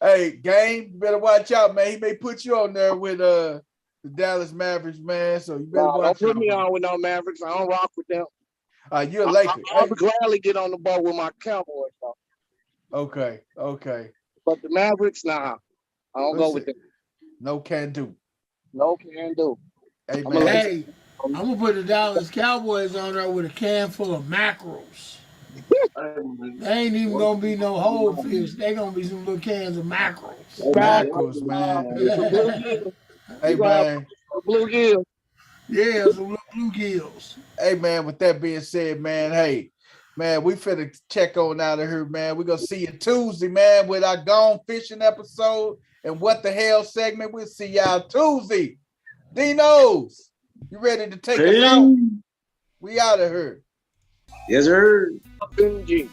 Hey, Game, you better watch out, man. He may put you on there with the Dallas Mavericks, man. So you better watch out. Don't put me on with no Mavericks. I don't rock with them. You're a Laker. I'll gladly get on the boat with my Cowboys, though. Okay. But the Mavericks, nah. I don't go with them. No can do. No can do. Hey, man. Hey, I'm gonna put the Dallas Cowboys on there with a can full of mackerels. They ain't even gonna be no whole fish. They gonna be some little cans of mackerels. Mackerels, man. Hey, man. Bluegill. Yeah, some little bluegills. Hey, man, with that being said, man, hey, man, we finna check on out of here, man. We're gonna see you Tuesday, man, with our Gone Fishing episode and What the Hell segment. We'll see y'all Tuesday. Dinos, you ready to take us out? We out of here. Yes, sir. NBNG.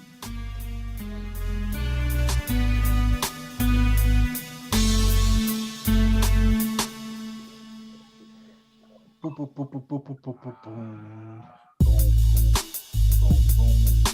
Boom, boom, boom, boom, boom, boom, boom, boom, boom. Boom, boom, boom, boom.